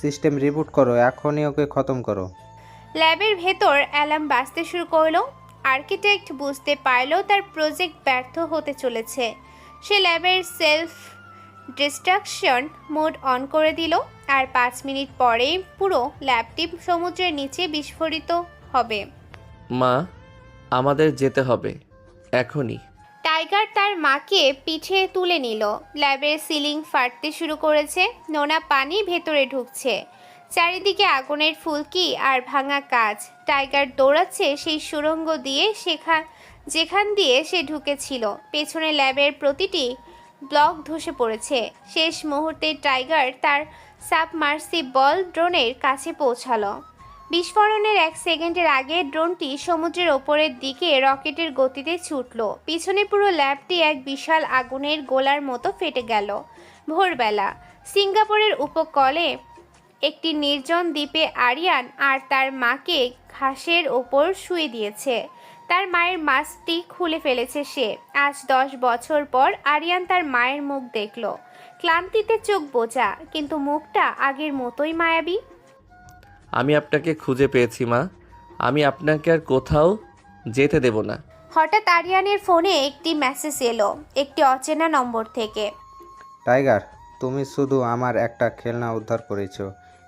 সিস্টেম রিবুট করো, এখনই ওকে খতম করো। ল্যাবের ভেতর অ্যালার্ম বাজতে শুরু করলো। আর্কিটেক্ট বুঝতে পারল তার প্রজেক্ট ব্যর্থ হতে চলেছে। সে ল্যাবের সেলফ ডিস্ট্রাকশন মোড অন করে দিল। আর 5 মিনিট পরেই পুরো ল্যাবটি সমুদ্রের নিচে বিস্ফোরিত হবে। মা আমাদের যেতে হবে এখনই। টাইগার তার মাকে পিঠে তুলে নিল। ল্যাবের সিলিং ফাটতে শুরু করেছে। নোনা পানি ভেতরে ঢুকছে। চারিদিকে আগুনের ফুলকি আর ভাঙা কাঁচ। টাইগার দৌড়াচ্ছে সেই সুড়ঙ্গ দিয়ে, যেখান দিয়ে সে ঢুকেছিল। পেছনে ল্যাবের প্রতিটি ব্লক ধসে পড়েছে। শেষ মুহূর্তে টাইগার তার সাবমার্সিবল ড্রোনের কাছে পৌঁছালো। বিস্ফোরণের 1 সেকেন্ডের আগে ড্রোনটি সমুদ্রের ওপরের দিকে রকেটের গতিতে ছুটল। পিছনে পুরো ল্যাবটি এক বিশাল আগুনের গোলার মতো ফেটে গেল। ভোরবেলা সিঙ্গাপুরের উপকূলে একটি নির্জন দ্বীপে আরিয়ান আর তার মাকে ঘাসের ওপর শুয়ে দিয়েছে। তার মায়ের মাস্কটি খুলে ফেলেছে সে। আজ 10 বছর পর আরিয়ান তার মায়ের মুখ দেখল। ক্লান্তিতে চোখ বোঝা, কিন্তু মুখটা আগের মতোই মায়াবী। আমি আপনাকে খুঁজে পেয়েছি মা, আমি আপনাকে আর কোথাও যেতে দেব না। হঠাৎ আরিয়ানের ফোনে একটি মেসেজ এলো, একটি অচেনা নম্বর থেকে। টাইগার, তুমি শুধু আমার একটা খেলনা উদ্ধার করেছো,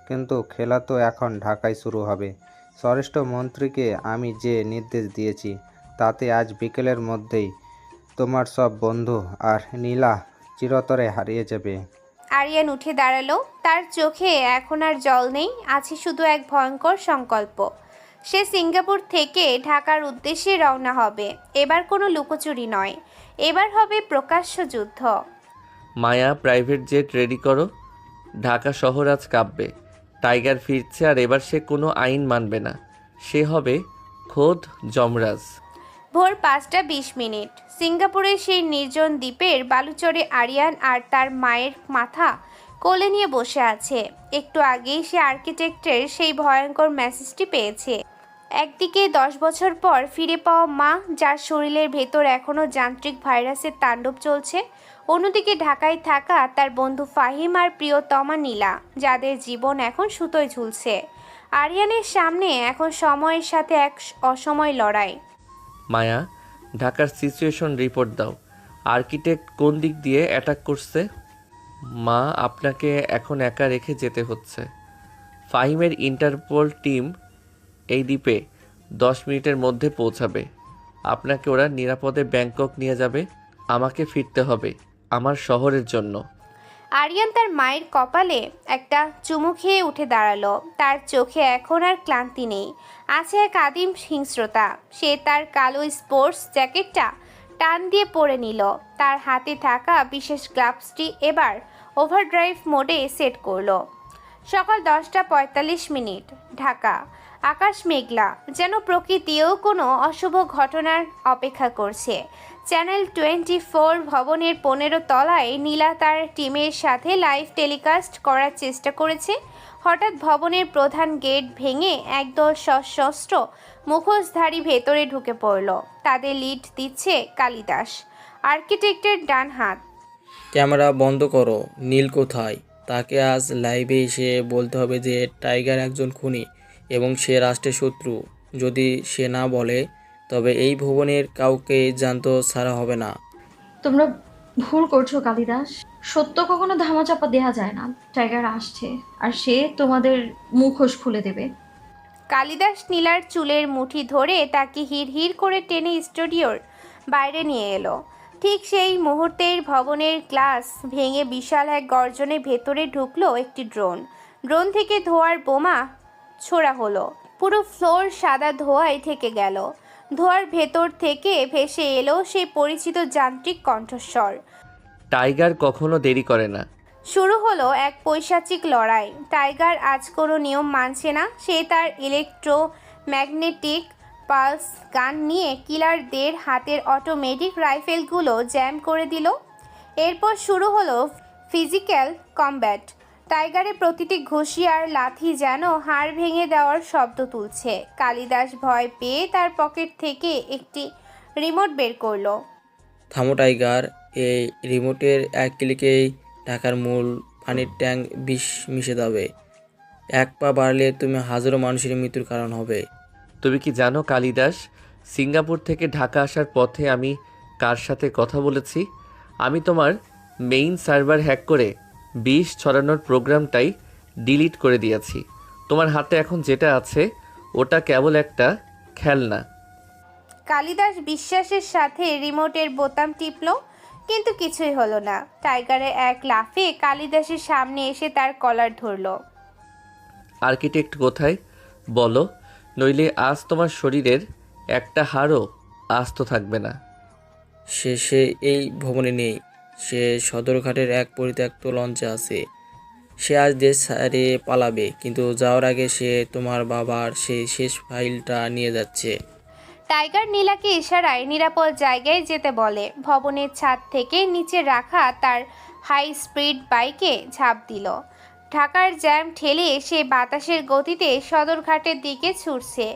কিন্তু খেলা তো এখন ঢাকায় শুরু হবে। স্বরাষ্ট্র মন্ত্রীকে আমি যে নির্দেশ দিয়েছি তাতে আজ বিকেলের মধ্যেই তোমার সব বন্ধু আর নীলা চিরতরে হারিয়ে যাবে। আরিয়ান উঠে দাঁড়ালো। তার চোখে এখন আর জল নেই, আছে শুধু এক ভয়ঙ্কর সংকল্প। সে সিঙ্গাপুর থেকে ঢাকার উদ্দেশ্যে রওনা হবে। এবার কোনো লুকোচুরি নয়, এবার হবে প্রকাশ্য যুদ্ধ। মায়া প্রাইভেট জেট রেডি করো, ঢাকা শহর আজ কাঁপবে। টাইগার ফিরছে আর এবার সে কোনো আইন মানবে না, সে হবে খোদ যমরাজ। ভোর 5:20 সিঙ্গাপুরের সেই নির্জন দ্বীপের বালুচরে আরিয়ান আর তার মায়ের মাথা কোলে নিয়ে বসে আছে। একটু আগেই সে আর্কিটেক্টের সেই ভয়ঙ্কর মেসেজটি পেয়েছে। একদিকে 10 বছর পর ফিরে পাওয়া মা, যার শরীরের ভেতর এখনও যান্ত্রিক ভাইরাসের তাণ্ডব চলছে। অন্যদিকে ঢাকায় থাকা তার বন্ধু ফাহিম আর প্রিয়তমা নীলা, যাদের জীবন এখন সুতোয় ঝুলছে। আরিয়ানের সামনে এখন সময়ের সাথে এক অসময় লড়াই। মায়া, ঢাকার সিচুয়েশন রিপোর্ট দাও। আর্কিটেক্ট কোন দিক দিয়ে অ্যাটাক করছে? মা, আপনাকে এখন একা রেখে যেতে হচ্ছে। ফাহিমের ইন্টারপোল টিম এই দ্বীপে 10 মিনিটের মধ্যে পৌঁছাবে। আপনাকে ওরা নিরাপদে ব্যাংকক নিয়ে যাবে। আমাকে ফিরতে হবে আমার শহরের জন্য। আরিয়ান তার মায়ের কপালে একটা চুমু খেয়ে উঠে দাঁড়ালো। তার চোখে এখন আর ক্লান্তি নেই, আছে এক আদিম হিংস্রতা। সে তার কালো স্পোর্টস জ্যাকেটটা টান দিয়ে পরে নিল। তার হাতে থাকা বিশেষ গ্লাভসটি এবার ওভারড্রাইভ মোডে সেট করলো। সকাল 10:45 ঢাকা। আকাশ মেঘলা, যেন প্রকৃতিও কোনো অশুভ ঘটনার অপেক্ষা করছে। চ্যানেল 24 ভবনের 15 তলায় নীলা তার টিমের সাথে লাইভ টেলিকাস্ট করার চেষ্টা করেছে। হঠাৎ ভবনের প্রধান গেট ভেঙে একদল সশস্ত্র মুখোশধারী ভেতরে ঢুকে পড়ল। তাদের লিড দিচ্ছে কালিদাস, আর্কিটেক্টের ডান হাত। ক্যামেরা বন্ধ করো। নীল কোথায়? তাকে আজ লাইভে এসে বলতে হবে যে টাইগার একজন খুনি এবং সে রাষ্ট্রের শত্রু। যদি সে না বলে তবে এই ভবনের কাউকে জানতো ছাড়া হবে না। তোমরা ভুল করছো কালিদাস। সত্য কখনো ধামাচাপা দেওয়া যায় না। টাইগার আসছে আর সে তোমাদের মুখোশ খুলে দেবে। কালিদাস নীলার চুলের মুঠি ধরে তাকে হিড়হিড় করে টেনে স্টুডিওর বাইরে নিয়ে এলো। ঠিক সেই মুহূর্তের ভবনের গ্লাস ভেঙে বিশাল এক গর্জনে ভেতরে ঢুকলো একটি ড্রোন থেকে ধোঁয়ার বোমা ছোড়া হলো। পুরো ফ্লোর সাদা ধোঁয়ায় থেকে গেল। ধোঁয়ার ভেতর থেকে ভেসে এলো সেই পরিচিত যান্ত্রিক কণ্ঠস্বর। টাইগার কখনো দেরি করে না। শুরু হলো এক পৈশাচিক লড়াই। টাইগার আজ কোনো নিয়ম মানছে না। সে তার ইলেকট্রোম্যাগনেটিক পালস গান নিয়ে কিলারদের হাতের অটোমেটিক রাইফেলগুলো জ্যাম করে দিল। এরপর শুরু হলো ফিজিক্যাল কমব্যাট। টাইগারের প্রতিটি ঘুষি আর লাথি যেন হাড় ভেঙে দেওয়ার শব্দ তুলছে। কালিদাস ভয় পেয়ে তার পকেট থেকে একটি রিমোট বের করলো। থামো টাইগার, এই রিমোটের এক ক্লিকেই ঢাকার মূল পানির ট্যাঙ্ক বিষ মিশে যাবে। এক পা বাড়লে তুমি হাজারো মানুষের মৃত্যুর কারণ হবে। তুমি কি জানো কালিদাস, সিঙ্গাপুর থেকে ঢাকা আসার পথে আমি কার সাথে কথা বলেছি? আমি তোমার মেইন সার্ভার হ্যাক করে বিষ ছড়ানোর প্রোগ্রামটাই ডিলিট করে দিয়েছি। তোমার হাতে এখন যেটা আছে ওটা কেবল একটা খেলনা। কালিদাস বিশ্বাসের সাথে রিমোটের বোতাম টিপল, কিন্তু কিছুই হলো না। টাইগারের এক লাফে কালিদাসের সামনে এসে তার কলার ধরলো। আর্কিটেক্ট কোথায় বলো, নইলে আজ তোমার শরীরের একটা হাড়ও আস্ত থাকবে না। সে এই ভবনে নেই। সে সদরঘাটের এক পরিত্যক্ত লঞ্চে আছে। সে আজ দেশ ছেড়ে পালাবে, কিন্তু যাওয়ার আগে সে তোমার বাবার সেই শেষ ফাইলটা নিয়ে যাচ্ছে। টাইগার নীলাকে ইশারায় নিরাপদ জায়গায় যেতে বলে। ভবনের ছাদ থেকে নিচে রাখা তার হাই স্পিড বাইকে ঝাঁপ দিল। ঢাকার জ্যাম ঠেলে সে বাতাসের গতিতে সদরঘাটের দিকে ছুটছে।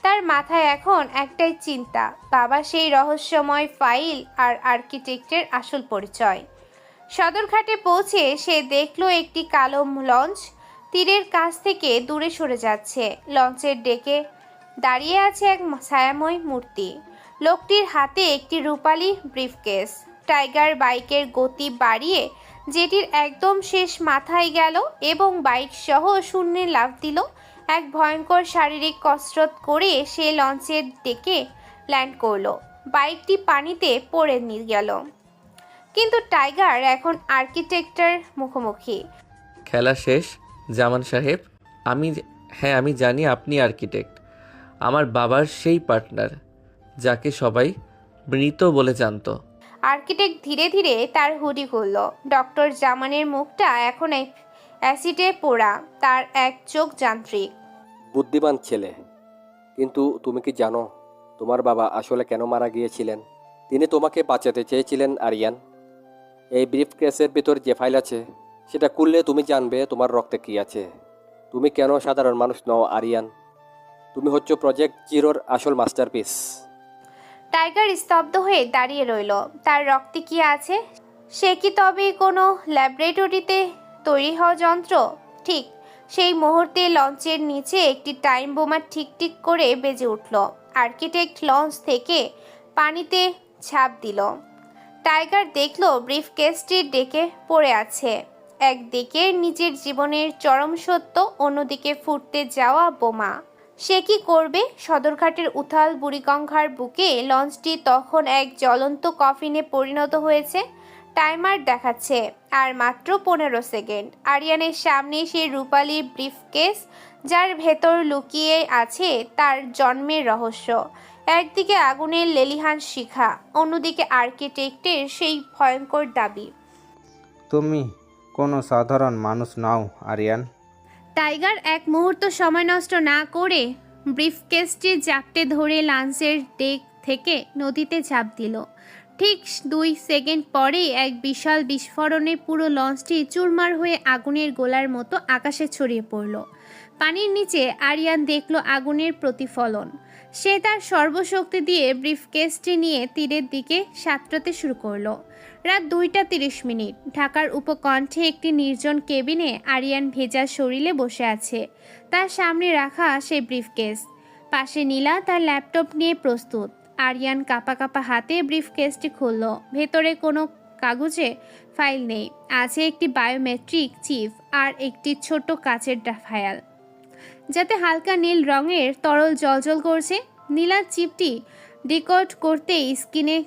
তার মাথায় এখন একটাই চিন্তা, বাবা সেই রহস্যময় ফাইল আর আর্কিটেক্টের আসল পরিচয়। সদরঘাটে পৌঁছে সে দেখলো একটি কালো লঞ্চ তীরের কাছ থেকে দূরে সরে যাচ্ছে। লঞ্চের ডেকে দাঁড়িয়ে আছে এক ছায়াময় মূর্তি। লোকটির হাতে একটি রূপালী ব্রিফকেস। টাইগার বাইকের গতি বাড়িয়ে যেটির একদম শেষ মাথায় গেল এবং বাইক সহ শূন্যে লাফ দিল। এক ভয়ঙ্কর শারীরিক কসরত করে সে লঞ্চের ডেকে ল্যান্ড করলো। বাইকটি পানিতে পড়ে নিয়ে গেল, কিন্তু টাইগার এখন আর্কিটেক্টের মুখোমুখি। খেলা শেষ জামান সাহেব। আমি জানি আপনি আর্কিটেক্ট, আমার বাবার সেই পার্টনার যাকে সবাই মৃত বলে জানত। আর্কিটেক্ট ধীরে ধীরে তার হুডি খুলল। ডক্টর জামানের মুখটা এখন অ্যাসিডে পোড়া, তার এক চোখ যান্ত্রিক। বুদ্ধিমান ছেলে, কিন্তু তুমি কি জানো তোমার বাবা আসলে কেন মারা গিয়েছিলেন? তিনি তোমাকে বাঁচাতে চেয়েছিলেন আরিয়ান। এই ব্রিফকেসের ভিতর যে ফাইল আছে সেটা খুললে তুমি জানবে তোমার রক্তে কী আছে। তুমি কেন সাধারণ মানুষ নও আরিয়ান, তুমি হচ্ছে প্রজেক্ট জিরোর আসল মাস্টারপিস। টাইগার স্তব্ধ হয়ে দাঁড়িয়ে রইল। তার রক্তে কি আছে? সে কি তবে কোনো ল্যাবরেটরিতে তৈরি হওয়া যন্ত্র? ঠিক সেই মুহূর্তে লঞ্চের নিচে একটি টাইম বোমা ঠিকঠিক করে বেজে উঠল। আর্কিটেক্ট লঞ্চ থেকে পানিতে ঝাঁপ দিল। টাইগার দেখল ব্রিফকেসটির ডেকে পড়ে আছে। একদিকে নিজের জীবনের চরম সত্য, অন্যদিকে ফুটতে যাওয়া বোমা। সে কি করবে? সদরঘাটের উথাল বুড়িগঙ্গার বুকে লঞ্চটি তখন এক জ্বলন্ত কফিনে পরিণত হয়েছে। টাইমার দেখাচ্ছে আর মাত্র 15 সেকেন্ড। আরিয়ানের সামনে সেই রূপালী ব্রিফকেস, যার ভেতর লুকিয়ে আছে তার জন্মের রহস্য। একদিকে আগুনের লেলিহান শিখা, অন্যদিকে আর্কিটেক্টের সেই ভয়ঙ্কর দাবি। তুমি কোনো সাধারণ মানুষ নাও আরিয়ান। টাইগার এক মুহূর্ত সময় নষ্ট না করে ব্রিফকেসটি জাপটে ধরে লঞ্চের ডেক থেকে নদীতে ঝাঁপ দিল। ঠিক 2 সেকেন্ড পরেই এক বিশাল বিস্ফোরণে পুরো লঞ্চটি চুরমার হয়ে আগুনের গোলার মতো আকাশে ছড়িয়ে পড়ল। পানির নিচে আরিয়ান দেখল আগুনের প্রতিফলন। সে তার সর্বশক্তি দিয়ে ব্রিফকেসটি নিয়ে তীরের দিকে সাঁতরাতে শুরু করলো। রাত 2:30। ঢাকার উপকণ্ঠে একটি নির্জন কেবিনে আরিয়ান ভেজা শরীরে বসে আছে। তার সামনে রাখা সেই ব্রিফকেস, পাশে নীলা তার ল্যাপটপ নিয়ে প্রস্তুত। আরিয়ান কাঁপা কাঁপা হাতে ব্রিফকেসটি খুলল। ভেতরে কোনো কাগজে ফাইল নেই, আছে একটি বায়োমেট্রিক চিপ আর একটি ছোট কাচের ফাইল, যাতে হালকা নীল রঙের তরল জলজল করছে। নীলার চিপটি ডিকোড করতেই স্ক্রিনে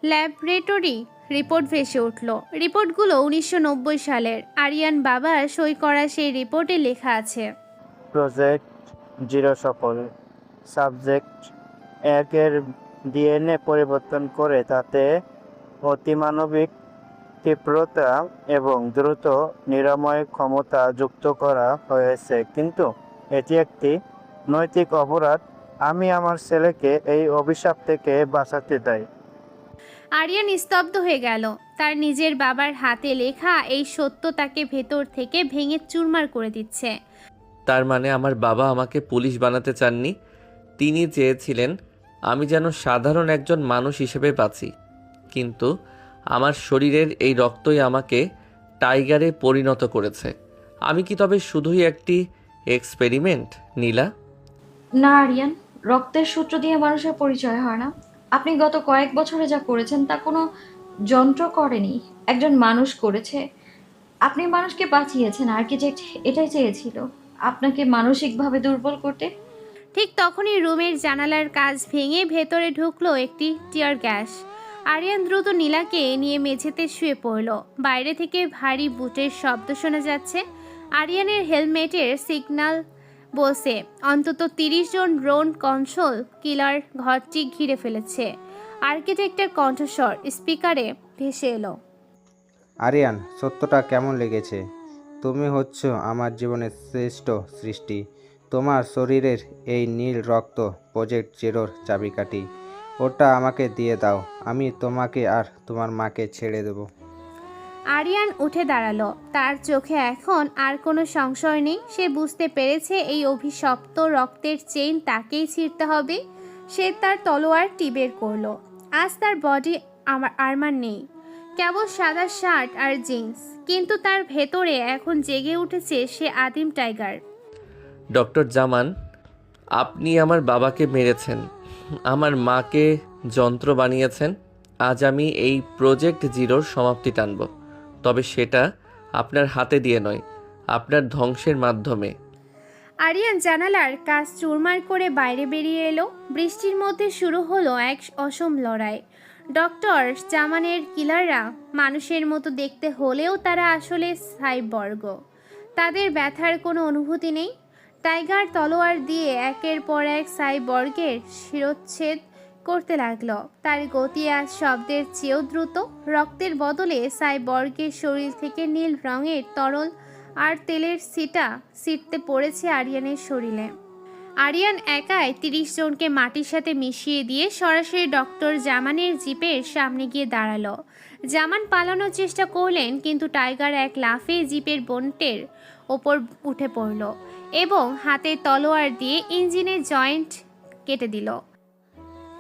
ল্যাবরেটরি রিপোর্ট ভেসে উঠল। রিপোর্টগুলো 1990 সালের। আরিয়ান বাবার সই করা সেই রিপোর্টে লেখা আছে, প্রজেক্ট জিরো সফল, সাবজেক্ট একের ডিএনএ পরিবর্তন করে তাতে অতিমানবিক তীব্রতা এবং দ্রুত নিরাময় ক্ষমতা যুক্ত করা হয়েছে, কিন্তু এটি একটি নৈতিক অপরাধ। আমি আমার ছেলেকে এই অভিশাপ থেকে বাঁচাতে চাই। আরিয়ান স্তব্ধ হয়ে গেল। তার নিজের বাবার হাতে লেখা এই সত্য তাকে ভেতর থেকে ভেঙে চুরমার করে দিচ্ছে। তার মানে আমার বাবা আমাকে পুলিশ বানাতে চাননি, তিনি চেয়েছিলেন আমি যেন সাধারণ একজন মানুষ হিসেবে বাঁচি। কিন্তু আমার শরীরের এই রক্তই আমাকে টাইগারে পরিণত করেছে। আমি কি তবে শুধুই একটি এক্সপেরিমেন্ট, নীলা? না আরিয়ান, রক্তের সূত্র দিয়ে মানুষের পরিচয় হয় না। আপনি গত কয়েক বছরে যা করেছেন তা কোনো যন্ত্র করেনি, একজন মানুষ করেছে। আপনি মানুষকে বাঁচিয়েছেন, আর্কিটেক্ট এটাই চেয়েছিল, আপনাকে মানসিকভাবে দুর্বল করতে। ঠিক তখনই রুমের জানালার কাঁচ ভেঙে ভেতরে ঢুকলো একটি টিয়ার গ্যাস। আরিয়ান দ্রুত নীলাকে নিয়ে মেঝেতে শুয়ে পড়ল। বাইরে থেকে ভারী বুটের শব্দ শোনা যাচ্ছে। আরিয়ানের হেলমেটের সিগন্যাল বসে অন্তত 30 জন ড্রোন কনসোল কিলার ঘরটি ঘিরে ফেলেছে। আর্কিটেক্টের কণ্ঠস্বর স্পিকারে ভেসে এলো। আরিয়ান, সত্যটা কেমন লেগেছে? তুমি হচ্ছ আমার জীবনের শ্রেষ্ঠ সৃষ্টি। তোমার শরীরের এই নীল রক্ত প্রজেক্ট জিরোর চাবিকাঠি। ওটা আমাকে দিয়ে দাও, আমি তোমাকে আর তোমার মাকে ছেড়ে দেব। আরিয়ান উঠে দাঁড়ালো। তার চোখে এখন আর কোনো সংশয় নেই। সে বুঝতে পেরেছে এই অভিশপ্ত রক্তের চেইন তাকেই ছিঁড়তে হবে। সে তার তলোয়ার টিবের করলো। আজ তার বডি আর্মার নেই, কেবল সাদা শার্ট আর জিন্স, কিন্তু তার ভেতরে এখন জেগে উঠেছে সে আদিম টাইগার। ডক্টর জামান, আপনি আমার বাবাকে মেরেছেন, আমার মাকে যন্ত্র বানিয়েছেন। আজ আমি এই প্রজেক্ট জিরোর সমাপ্তি টানব, তবে সেটা আপনার হাতে দিয়ে নয়, আপনার ধ্বংসের মাধ্যমে। আরিয়ান জানালার কাজ চুরমার করে বাইরে বেরিয়ে এলো। বৃষ্টির মধ্যে শুরু হলো এক অসম লড়াই। ডক্টর জামানের কিলাররা মানুষের মতো দেখতে হলেও তারা আসলে সাইবর্গ। তাদের ব্যথার কোনো অনুভূতি নেই। টাইগার তলোয়ার দিয়ে একের পর এক সাইবর্গের শিরচ্ছেদ করতে লাগলো। তার গতি আজ শব্দের চেয়েও দ্রুত। রক্তের বদলে সাইবর্গের শরীর থেকে নীল রঙের তরল আর তেলের ছিটতে পড়েছে আরিয়ানের শরীরে। আরিয়ান একাই 30 জনকে মাটির সাথে মিশিয়ে দিয়ে সরাসরি ডক্টর জামানের জিপের সামনে গিয়ে দাঁড়ালো। জামান পালানোর চেষ্টা করলেন, কিন্তু টাইগার এক লাফে জিপের বন্টের ওপর উঠে পড়ল এবং হাতে তলোয়ার দিয়ে ইঞ্জিনের জয়েন্ট কেটে দিল।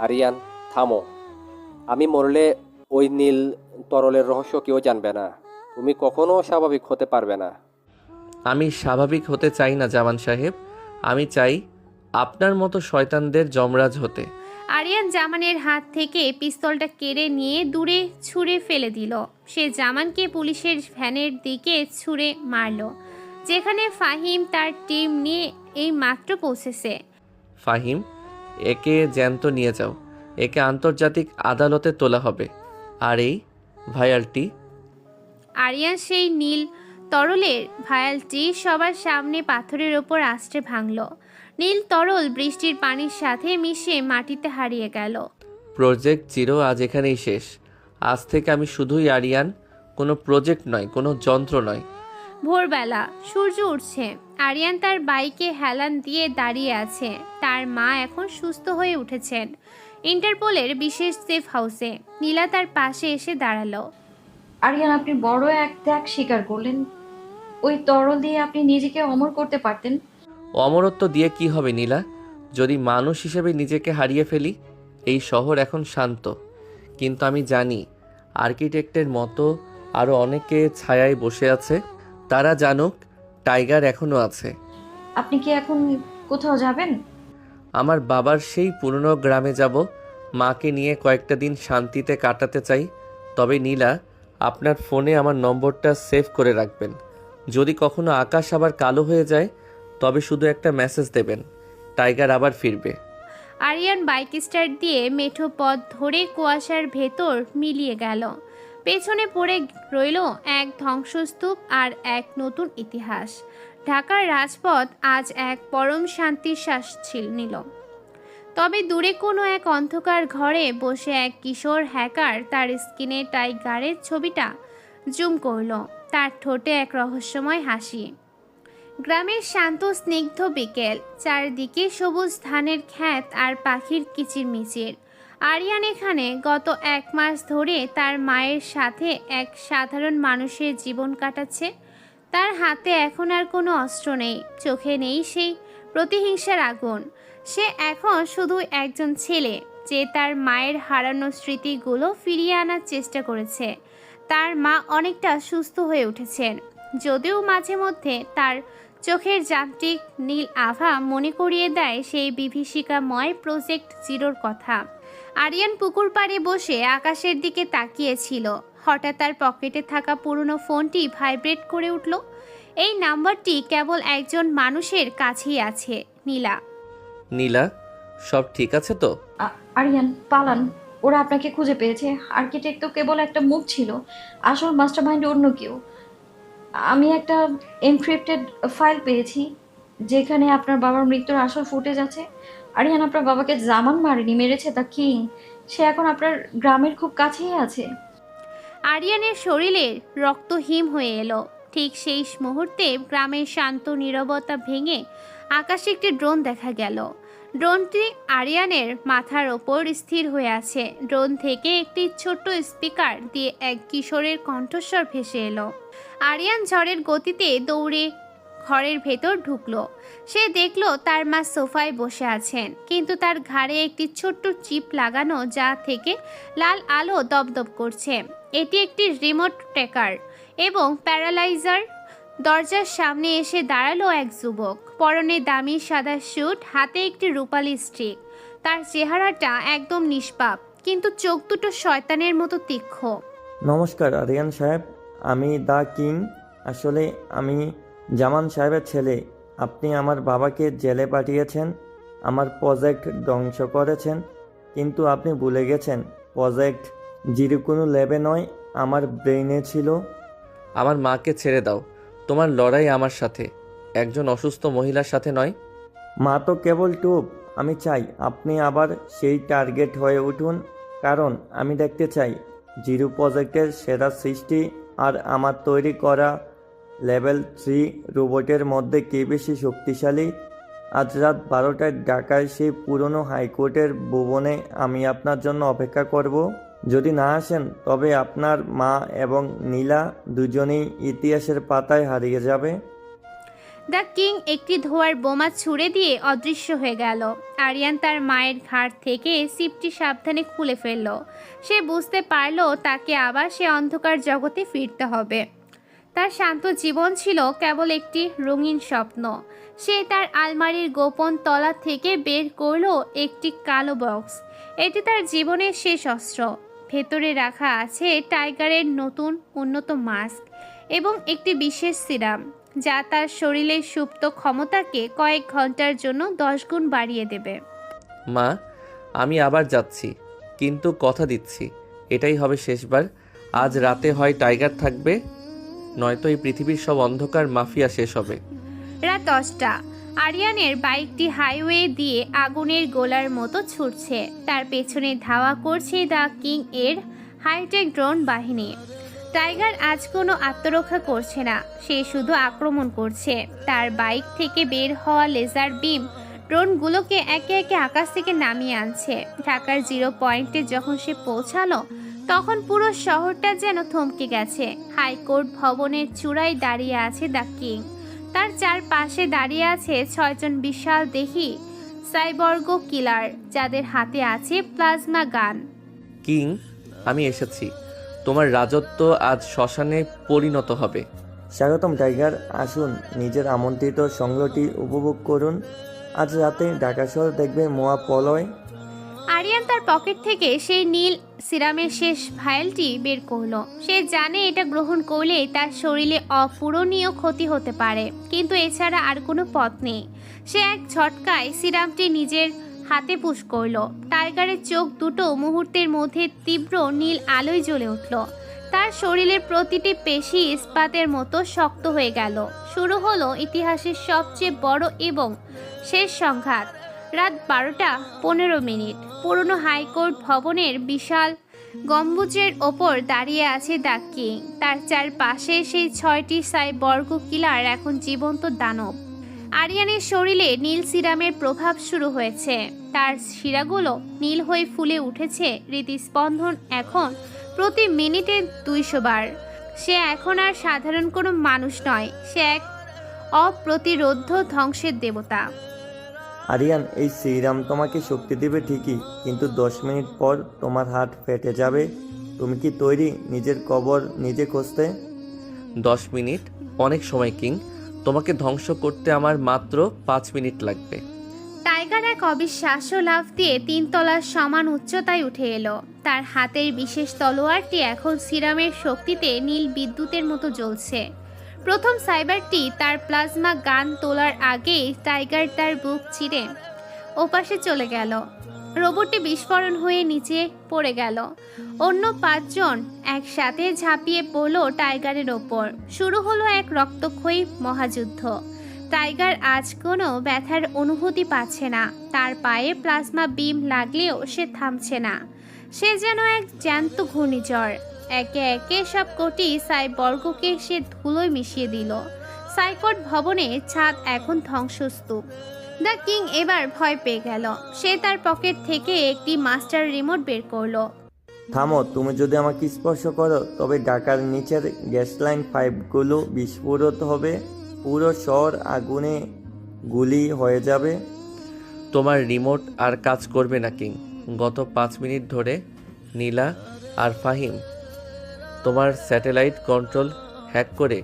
আরিয়ান, থামো। আমি মরলে ওই নীল তরলের রহস্য কেউ জানবে না। তুমি কখনো স্বাভাবিক হতে পারবে না। আমি স্বাভাবিক হতে চাই না জামান সাহেব, আমি চাই আপনার মতো শয়তানদের যমরাজ হতে। আরিয়ান জামানের হাত থেকে পিস্তলটা কেড়ে নিয়ে দূরে ছুঁড়ে ফেলে দিল। সে জামানকে পুলিশের ভ্যানের দিকে ছুঁড়ে মারল, যেখানে ফাহিম তার টিম নিয়ে এই মাত্র পৌঁছেছে। ফাহিম, একে জ্যান্ত নিয়ে যাও, একে আন্তর্জাতিক আদালতে তোলা হবে। আর এই ভায়ালটি। আরিয়ান সেই নীল তরলের ভায়ালটি সবার সামনে পাথরের ওপর আছড়ে ভাঙল। নীল তরল বৃষ্টির পানির সাথে মিশে মাটিতে হারিয়ে গেল। প্রজেক্ট জিরো আজ এখানেই শেষ। আজ থেকে আমি শুধুই আরিয়ান, কোনো প্রজেক্ট নয়, কোনো যন্ত্র নয়। ভোরবেলা সূর্য উঠছে। আরিয়ান তার বাইকে হেলান দিয়ে দাঁড়িয়ে আছে। তার মা এখন সুস্থ হয়ে উঠেছেন ইন্টারপোলের বিশেষ সেফ হাউসে। নীলা তার পাশে এসে দাঁড়ালো। আরিয়ান, আপনি বড় এক ত্যাগ স্বীকার করলেন। ওই তরল দিয়ে আপনি নিজেকে অমর করতে পারতেন। অমরত্ব দিয়ে কি হবে নীলা, যদি মানুষ হিসেবে নিজেকে হারিয়ে ফেলি? এই শহর এখন শান্ত, কিন্তু আমি জানি আর্কিটেক্টের মতো আরও অনেকে ছায়ায় বসে আছে। তারা জানুক টাইগার এখনও আছে। আপনি কি এখন কোথাও যাবেন? আমার বাবার সেই পুরনো গ্রামে যাব। মাকে নিয়ে কয়েকটা দিন শান্তিতে কাটাতে চাই। তবে নীলা, আপনার ফোনে আমার নম্বরটা সেভ করে রাখবেন। যদি কখনো আকাশ আবার কালো হয়ে যায়, তবে শুধু একটা মেসেজ দেবেন, টাইগার আবার ফিরবে। আরিয়ান বাইক স্টার্ট দিয়ে মেঠো পথ ধরে কুয়াশার ভেতর মিলিয়ে গেল। পেছনে পড়ে রইল এক ধ্বংসস্তূপ আর এক নতুন ইতিহাস। ঢাকার রাজপথ আজ এক পরম শান্তির শ্বাস নিল। তবে দূরে কোনো এক অন্ধকার ঘরে বসে এক কিশোর হ্যাকার তার স্ক্রিনে টাইগারের ছবিটা জুম করলো। তার ঠোঁটে এক রহস্যময় হাসি। গ্রামের শান্ত স্নিগ্ধ বিকেল, চারদিকে সবুজ ধানের ক্ষেত আর পাখির কিচিরমিচির। আরিয়ান এখানে গত 1 মাস ধরে তার মায়ের সাথে এক সাধারণ মানুষের জীবন কাটাচ্ছে। তার হাতে এখন আর কোনো অস্ত্র নেই, চোখে নেই সেই প্রতিহিংসার আগুন। সে এখন শুধু একজন ছেলে যে তার মায়ের হারানো স্মৃতিগুলো ফিরিয়ে আনার চেষ্টা করেছে। তার মা অনেকটা সুস্থ হয়ে উঠেছেন, যদিও মাঝে মধ্যে তার চোখের যান্ত্রিক নীল আভা মনে করিয়ে দেয় সেই বিভীষিকাময় প্রজেক্ট জিরোর কথা। আরিয়ান পুকুর পাড়ে বসে আকাশের দিকে তাকিয়েছিল। হঠাৎ তার পকেটে থাকা পুরনো ফোনটি ভাইব্রেট করে উঠল। এই নাম্বারটি কেবল একজন মানুষের কাছেই আছে, নীলা। নীলা, সব ঠিক আছে তো? আরিয়ান পালান, ওরা আপনাকে খুঁজে পেয়েছে। আর্কিটেক্ট তো কেবল একটা মুখ ছিল, আসল মাস্টারমাইন্ড অন্য কেউ। আমি একটা এনক্রিপ্টেড ফাইল পেয়েছি যেখানে আপনার বাবার মৃত্যুর আসল ফুটেজ আছে। আরিয়ান, আপনার বাবাকে জামান মারেনি, মেরেছে দ্য কিং। সে এখন আপনার গ্রামের খুব কাছেই আছে। আরিয়ানের শরীরে রক্ত হিম হয়ে এলো। ঠিক সেই মুহূর্তে গ্রামের শান্ত নীরবতা ভেঙে আকাশে একটি ড্রোন দেখা গেল। ড্রোনটি আরিয়ানের মাথার ওপর স্থির হয়ে আছে। ড্রোন থেকে একটি ছোট্ট স্পিকার দিয়ে এক কিশোরের কণ্ঠস্বর ভেসে এলো। আরিয়ান ঝড়ের গতিতে দৌড়ে ঘরের ভেতর ঢুকলো। সে দেখলো তার মা সোফায় বসে আছেন, কিন্তু তার ঘাড়ে একটি ছোট্ট চিপ লাগানো, যা থেকে লাল আলো দপদপ করছে। এটি একটি রিমোট ট্র্যাকার এবং প্যারালাইজার। দরজার সামনে এসে দাঁড়ালো এক যুবক, পরনে দামি সাদা স্যুট, হাতে একটি রূপালি স্টিক। তার চেহারাটা একদম নিষ্পাপ, কিন্তু চোখ দুটো শয়তানের মতো তীক্ষ্ণ। নমস্কার আরিয়ান সাহেব, আমি দ্য কিং। আসলে আমি জামান সাহেবের ছেলে। আপনি আমার বাবাকে জেলে পাঠিয়েছেন, আমার প্রজেক্ট ধ্বংস করেছেন, কিন্তু আপনি ভুলে গেছেন প্রজেক্ট জিরো কোনো ল্যাবে নয়, আমার ব্রেইনে ছিল। আমার মাকে ছেড়ে দাও। তোমার লড়াই আমার সাথে, একজন অসুস্থ মহিলার সাথে নয়। মা তো কেবল টুপ। আমি চাই আপনি আবার সেই টার্গেট হয়ে উঠুন, কারণ আমি দেখতে চাই জিরো প্রজেক্টের সেরা সৃষ্টি আর আমার তৈরি করা লেভেল 3 রোবটের মধ্যে কে বেশি শক্তিশালী। আজ রাত 12টায় ঢাকায় সেই পুরনো হাইকোর্টের ভবনে আমি আপনার জন্য অপেক্ষা করব। যদি না আসেন তবে আপনার মা এবং নীলা দুজনেই ইতিহাসের পাতায় হারিয়ে যাবে। দ্য কিং একটি ধোঁয়ার বোমা ছুড়ে দিয়ে অদৃশ্য হয়ে গেল। আরিয়ান তার মায়ের ঘাড় থেকে সিপটি সাবধানে খুলে ফেলল। সে বুঝতে পারল তাকে আবার সে অন্ধকার জগতে ফিরতে হবে। তার শান্ত জীবন ছিল কেবল একটি রঙিন স্বপ্ন। সে তার আলমারির গোপন তলা থেকে বের করল একটি কালো বক্স। এটি তার জীবনের শেষ অস্ত্র। ভেতরে রাখা আছে টাইগারের নতুন উন্নত মাস্ক এবং একটি বিশেষ সিরাম, যা তার শরীরের সুপ্ত ক্ষমতাকে কয়েক ঘন্টার জন্য 10 গুণ বাড়িয়ে দেবে। মা, আমি আবার যাচ্ছি, কিন্তু কথা দিচ্ছি এটাই হবে শেষবার। আজ রাতে হয় টাইগার থাকবে, নয়তো এই পৃথিবীর সব অন্ধকার মাফিয়া শেষ হবে। রাত 10টা। আরিয়ানের বাইকটি হাইওয়ে দিয়ে আগুনের গোলার মতো ছুটছে। তার পেছনে ধাওয়া করছে দ্য কিং এর হাইটেক ড্রোন বাহিনী। টাইগার আজ কোনো আত্মরক্ষা করছে না, সে শুধু আক্রমণ করছে। তার বাইক থেকে বের হওয়া লেজার বিম ড্রোনগুলোকে একে একে আকাশ থেকে নামিয়ে আনছে। ঢাকার 0 পয়েন্টে যখন সে পৌঁছালো, তখন পুরো শহরটা যেন থমকে গেছে। হাইকোর্ট ভবনের চূড়ায় দাঁড়িয়ে আছে দ্য কিং। তার চারপাশে দাঁড়িয়ে আছে 6 জন বিশাল দেহি সাইবর্গ কিলার, যাদের হাতে আছে প্লাজমা গান। কিং, আমি এসেছি। তোমার রাজত্ব আজ শ্মশানে পরিণত হবে। স্বাগতম টাইগার, আসুন নিজের আমন্ত্রিত সংগ্রহটি উপভোগ করুন। আজ রাতে ঢাকা শহর দেখবে মহাপ্রলয়। আরিয়ান তার পকেট থেকে সেই নীল সিরামের শেষ ভাইলটি বের করলো। সে জানে এটা গ্রহণ করলে তার শরীরে অপূরণীয় ক্ষতি হতে পারে, কিন্তু এছাড়া আর কোনো পথ নেই। সে এক ঝটকায় সিরামটি নিজের হাতে পুশ করলো। টাইগারের চোখ দুটো মুহূর্তের মধ্যে তীব্র নীল আলোয় জ্বলে উঠল। তার শরীরের প্রতিটি পেশি ইস্পাতের মতো শক্ত হয়ে গেল। শুরু হলো ইতিহাসের সবচেয়ে বড় এবং শেষ সংঘাত। রাত 12:15। পুরনো হাইকোর্ট ভবনের বিশাল গম্বুজের ওপর দাঁড়িয়ে আছে দ্য কিং। তার চারপাশে সেই 6টি সাইবর্গ কিলার এখন জীবন্ত দানব। আরিয়ানের শরীরে নীল সিরামের প্রভাব শুরু হয়েছে। তার শিরাগুলো নীল হয়ে ফুলে উঠেছে। হৃদস্পন্দন এখন প্রতি মিনিটে 200 বার। সে এখন আর সাধারণ কোনো মানুষ নয়, সে এক অপ্রতিরোধ্য ধ্বংসের দেবতা। আরিয়ান, এই শ্রীরাম তোমাকে শক্তি দেবে ঠিকই, কিন্তু 10 মিনিট পর তোমার হাত ফেটে যাবে। তুমি কি তৈরি নিজের কবর নিজে খুঁজতে? 10 মিনিট অনেক সময় কিং। তোমাকে ধ্বংস করতে আমার মাত্র 5 মিনিট লাগবে। টাইগার এক অবিশ্বাস্য লাফ দিয়ে 3 তলার সমান উচ্চতায় উঠে এলো। তার হাতের বিশেষ তলোয়ারটি এখন সিরামের শক্তিতে নীল বিদ্যুতের মতো জ্বলছে। প্রথম সাইবারটি তার প্লাজমা গান তোলার আগেই টাইগার তার বুক চিরে ওপাশে চলে গেল। রোবটটি বিস্ফোরণ হয়ে নিচে পড়ে গেল। অন্য 5 জন একসাথে ঝাঁপিয়ে পড়ল টাইগারের ওপর। শুরু হলো এক রক্তক্ষয়ী মহাযুদ্ধ। টাইগার আজ কোনো ব্যথার অনুভূতি পাচ্ছে না। তার পায়ে প্লাজমা বিম লাগলেও সে থামছে না। সে যেন এক জ্যান্ত ঘূর্ণিঝড়। একে একে সব কোটি সাইবর্গকে সে ধুলোয় মিশিয়ে দিল। সাইকোট ভবনে ছাদ এখন ধ্বংসস্তূপ। দ্য কিং এবার ভয় পেয়ে গেল। সে তার পকেট থেকে একটি মাস্টার রিমোট বের করলো। থামো, তুমি যদি আমাকে স্পর্শ করো তবে ঢাকার নিচের গ্যাস লাইন পাইপগুলো বিস্ফোরিত হবে। পুরো শহর আগুনে গুলি হয়ে যাবে। তোমার রিমোট আর কাজ করবে না কিং। গত 5 মিনিট ধরে নীলা আর ফাহিম তোমার স্যাটেলাইট কন্ট্রোল হ্যাক করে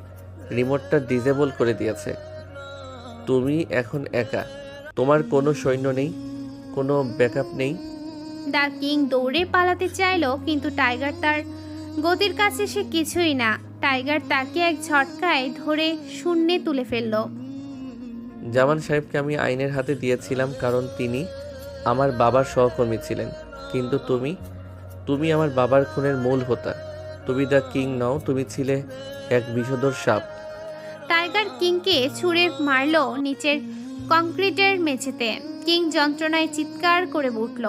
রিমোটটা ডিসেবল করে দিয়েছে। তুমি এখন একা। তোমার কোনো সৈন্য নেই, কোনো ব্যাকআপ নেই। দ্য কিং দৌড়ে পালাতে চাইলো, কিন্তু টাইগার তার গতির কাছে সে কিছুই না। টাইগার তাকে এক ঝটকায় ধরে শূন্যে তুলে ফেলল। জামান সাহেবকে আমি আইনের হাতে দিয়েছিলাম কারণ তিনি আমার বাবার সহকর্মী ছিলেন, কিন্তু তুমি আমার বাবার খুনের মূল হোতা। তুমি দ্য কিং নও, তুমি ছিলে এক বিষধর সাপ। টাইগার কিংকে ছুঁড়ে মারল নিচের কংক্রিটের মেঝেতে। কিং যন্ত্রণায় চিৎকার করে উঠল।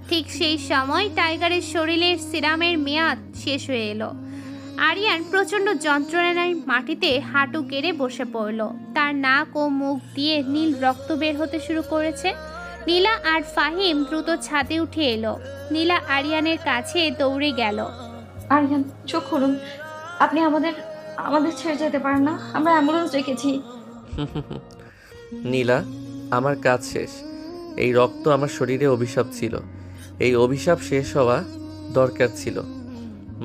ঠিক সেই সময় টাইগারের শরীরের সিরামের মেয়াদ শেষ হয়ে এলো। আরিয়ান প্রচণ্ড যন্ত্রণায় মাটিতে হাঁটু গেড়ে বসে পড়ল। তার নাক ও মুখ দিয়ে নীল রক্ত বের হতে শুরু করেছে। নীলা আর ফাহিম দ্রুত ছাদে উঠে এলো। নীলা আরিয়ানের কাছে দৌড়ে গেল। আরিয়ান, চোখ খুলুন। আপনি আমাদের ছেড়ে যেতে পারেন না। আমরা অ্যাম্বুলেন্স রেখেছি। নীলা, আমার কাজ শেষ। এই রক্ত আমার শরীরে অভিশাপ ছিল। এই অভিশাপ শেষ হওয়া দরকার ছিল।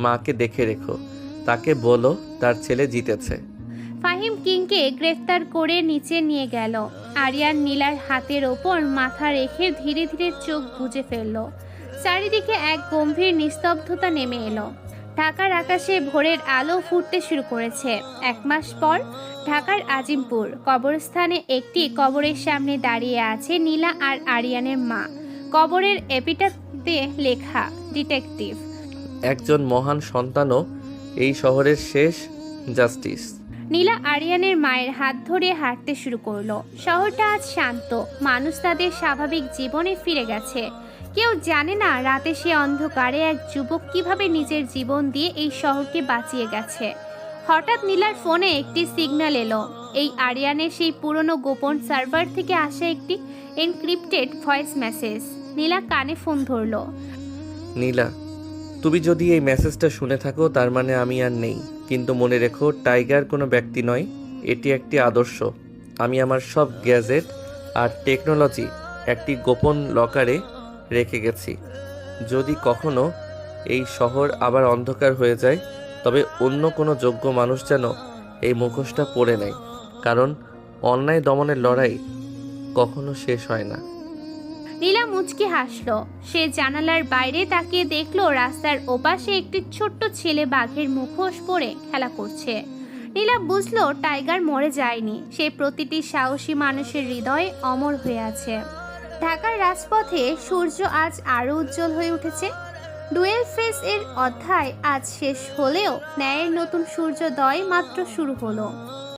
মাকে দেখে রেখো, তাকে বলো তার ছেলে জিতেছে। ফাহিম কিংকে গ্রেফতার করে নিচে নিয়ে গেল। আরিয়ান নীলার হাতের ওপর মাথা রেখে ধীরে ধীরে চোখ বুজে ফেলল। চারিদিকে এক গম্ভীর নিস্তব্ধতা নেমে এলো। ঢাকার আকাশে ভোরের আলো ফুটতে শুরু করেছে। 1 মাস পর ঢাকার আজিমপুর কবরস্থানে একটি কবরের সামনে দাঁড়িয়ে আছে নীলা আর আরিয়ানের মা। কবরের এপিটাফে লেখা, ডিটেকটিভ। একজন মহান সন্তানও এই শহরের শেষ জাস্টিস। নীলা আরিয়ানের মায়ের হাত ধরে হাঁটতে শুরু করলো। শহরটা আজ শান্ত। মানুষ তাদের স্বাভাবিক জীবনে ফিরে গেছে। কেউ জানে না রাতে সে অন্ধকারে এক যুবক কিভাবে নিজের জীবন দিয়ে এই শহরকে বাঁচিয়ে গেছে। হঠাৎ নীলার ফোনে একটি সিগন্যাল এলো। এই আরিয়ানের সেই পুরনো গোপন সার্ভার থেকে আসা একটি এনক্রিপ্টেড ভয়েস মেসেজ। নীলা কানে ফোন ধরলো। নীলা, তুমি যদি এই মেসেজটা শুনে থাকো তার মানে আমি আর নেই। কিন্তু মনে রেখো, টাইগার কোনো ব্যক্তি নয়, এটি একটি আদর্শ। আমি আমার সব গ্যাজেট আর টেকনোলজি একটি গোপন লকারে রেখে গেছি। যদি কখনো এই শহর আবার অন্ধকার হয়ে যায় তবে অন্য কোনো যোগ্য মানুষ যেন এই মুখোশটা পরে নেয়, কারণ অন্যায় দমনের লড়াই কখনো শেষ হয় না। নীলা মুচকি হাসলো। সে জানালার বাইরে তাকিয়ে দেখলো রাস্তার ওপাশে একটি ছোট্ট ছেলে বাঘের মুখোশ পরে খেলা করছে। নীলা বুঝলো টাইগার মরে যায়নি। সে প্রতিটি সাহসী মানুষের হৃদয়ে অমর হয়ে আছে। ঢাকার রাজপথে সূর্য আজ আরো উজ্জ্বল হয়ে উঠেছে। ডুয়েল ফেস এর অধ্যায় আজ শেষ হলেও ন্যায়ের নতুন সূর্যোদয় মাত্র শুরু হলো।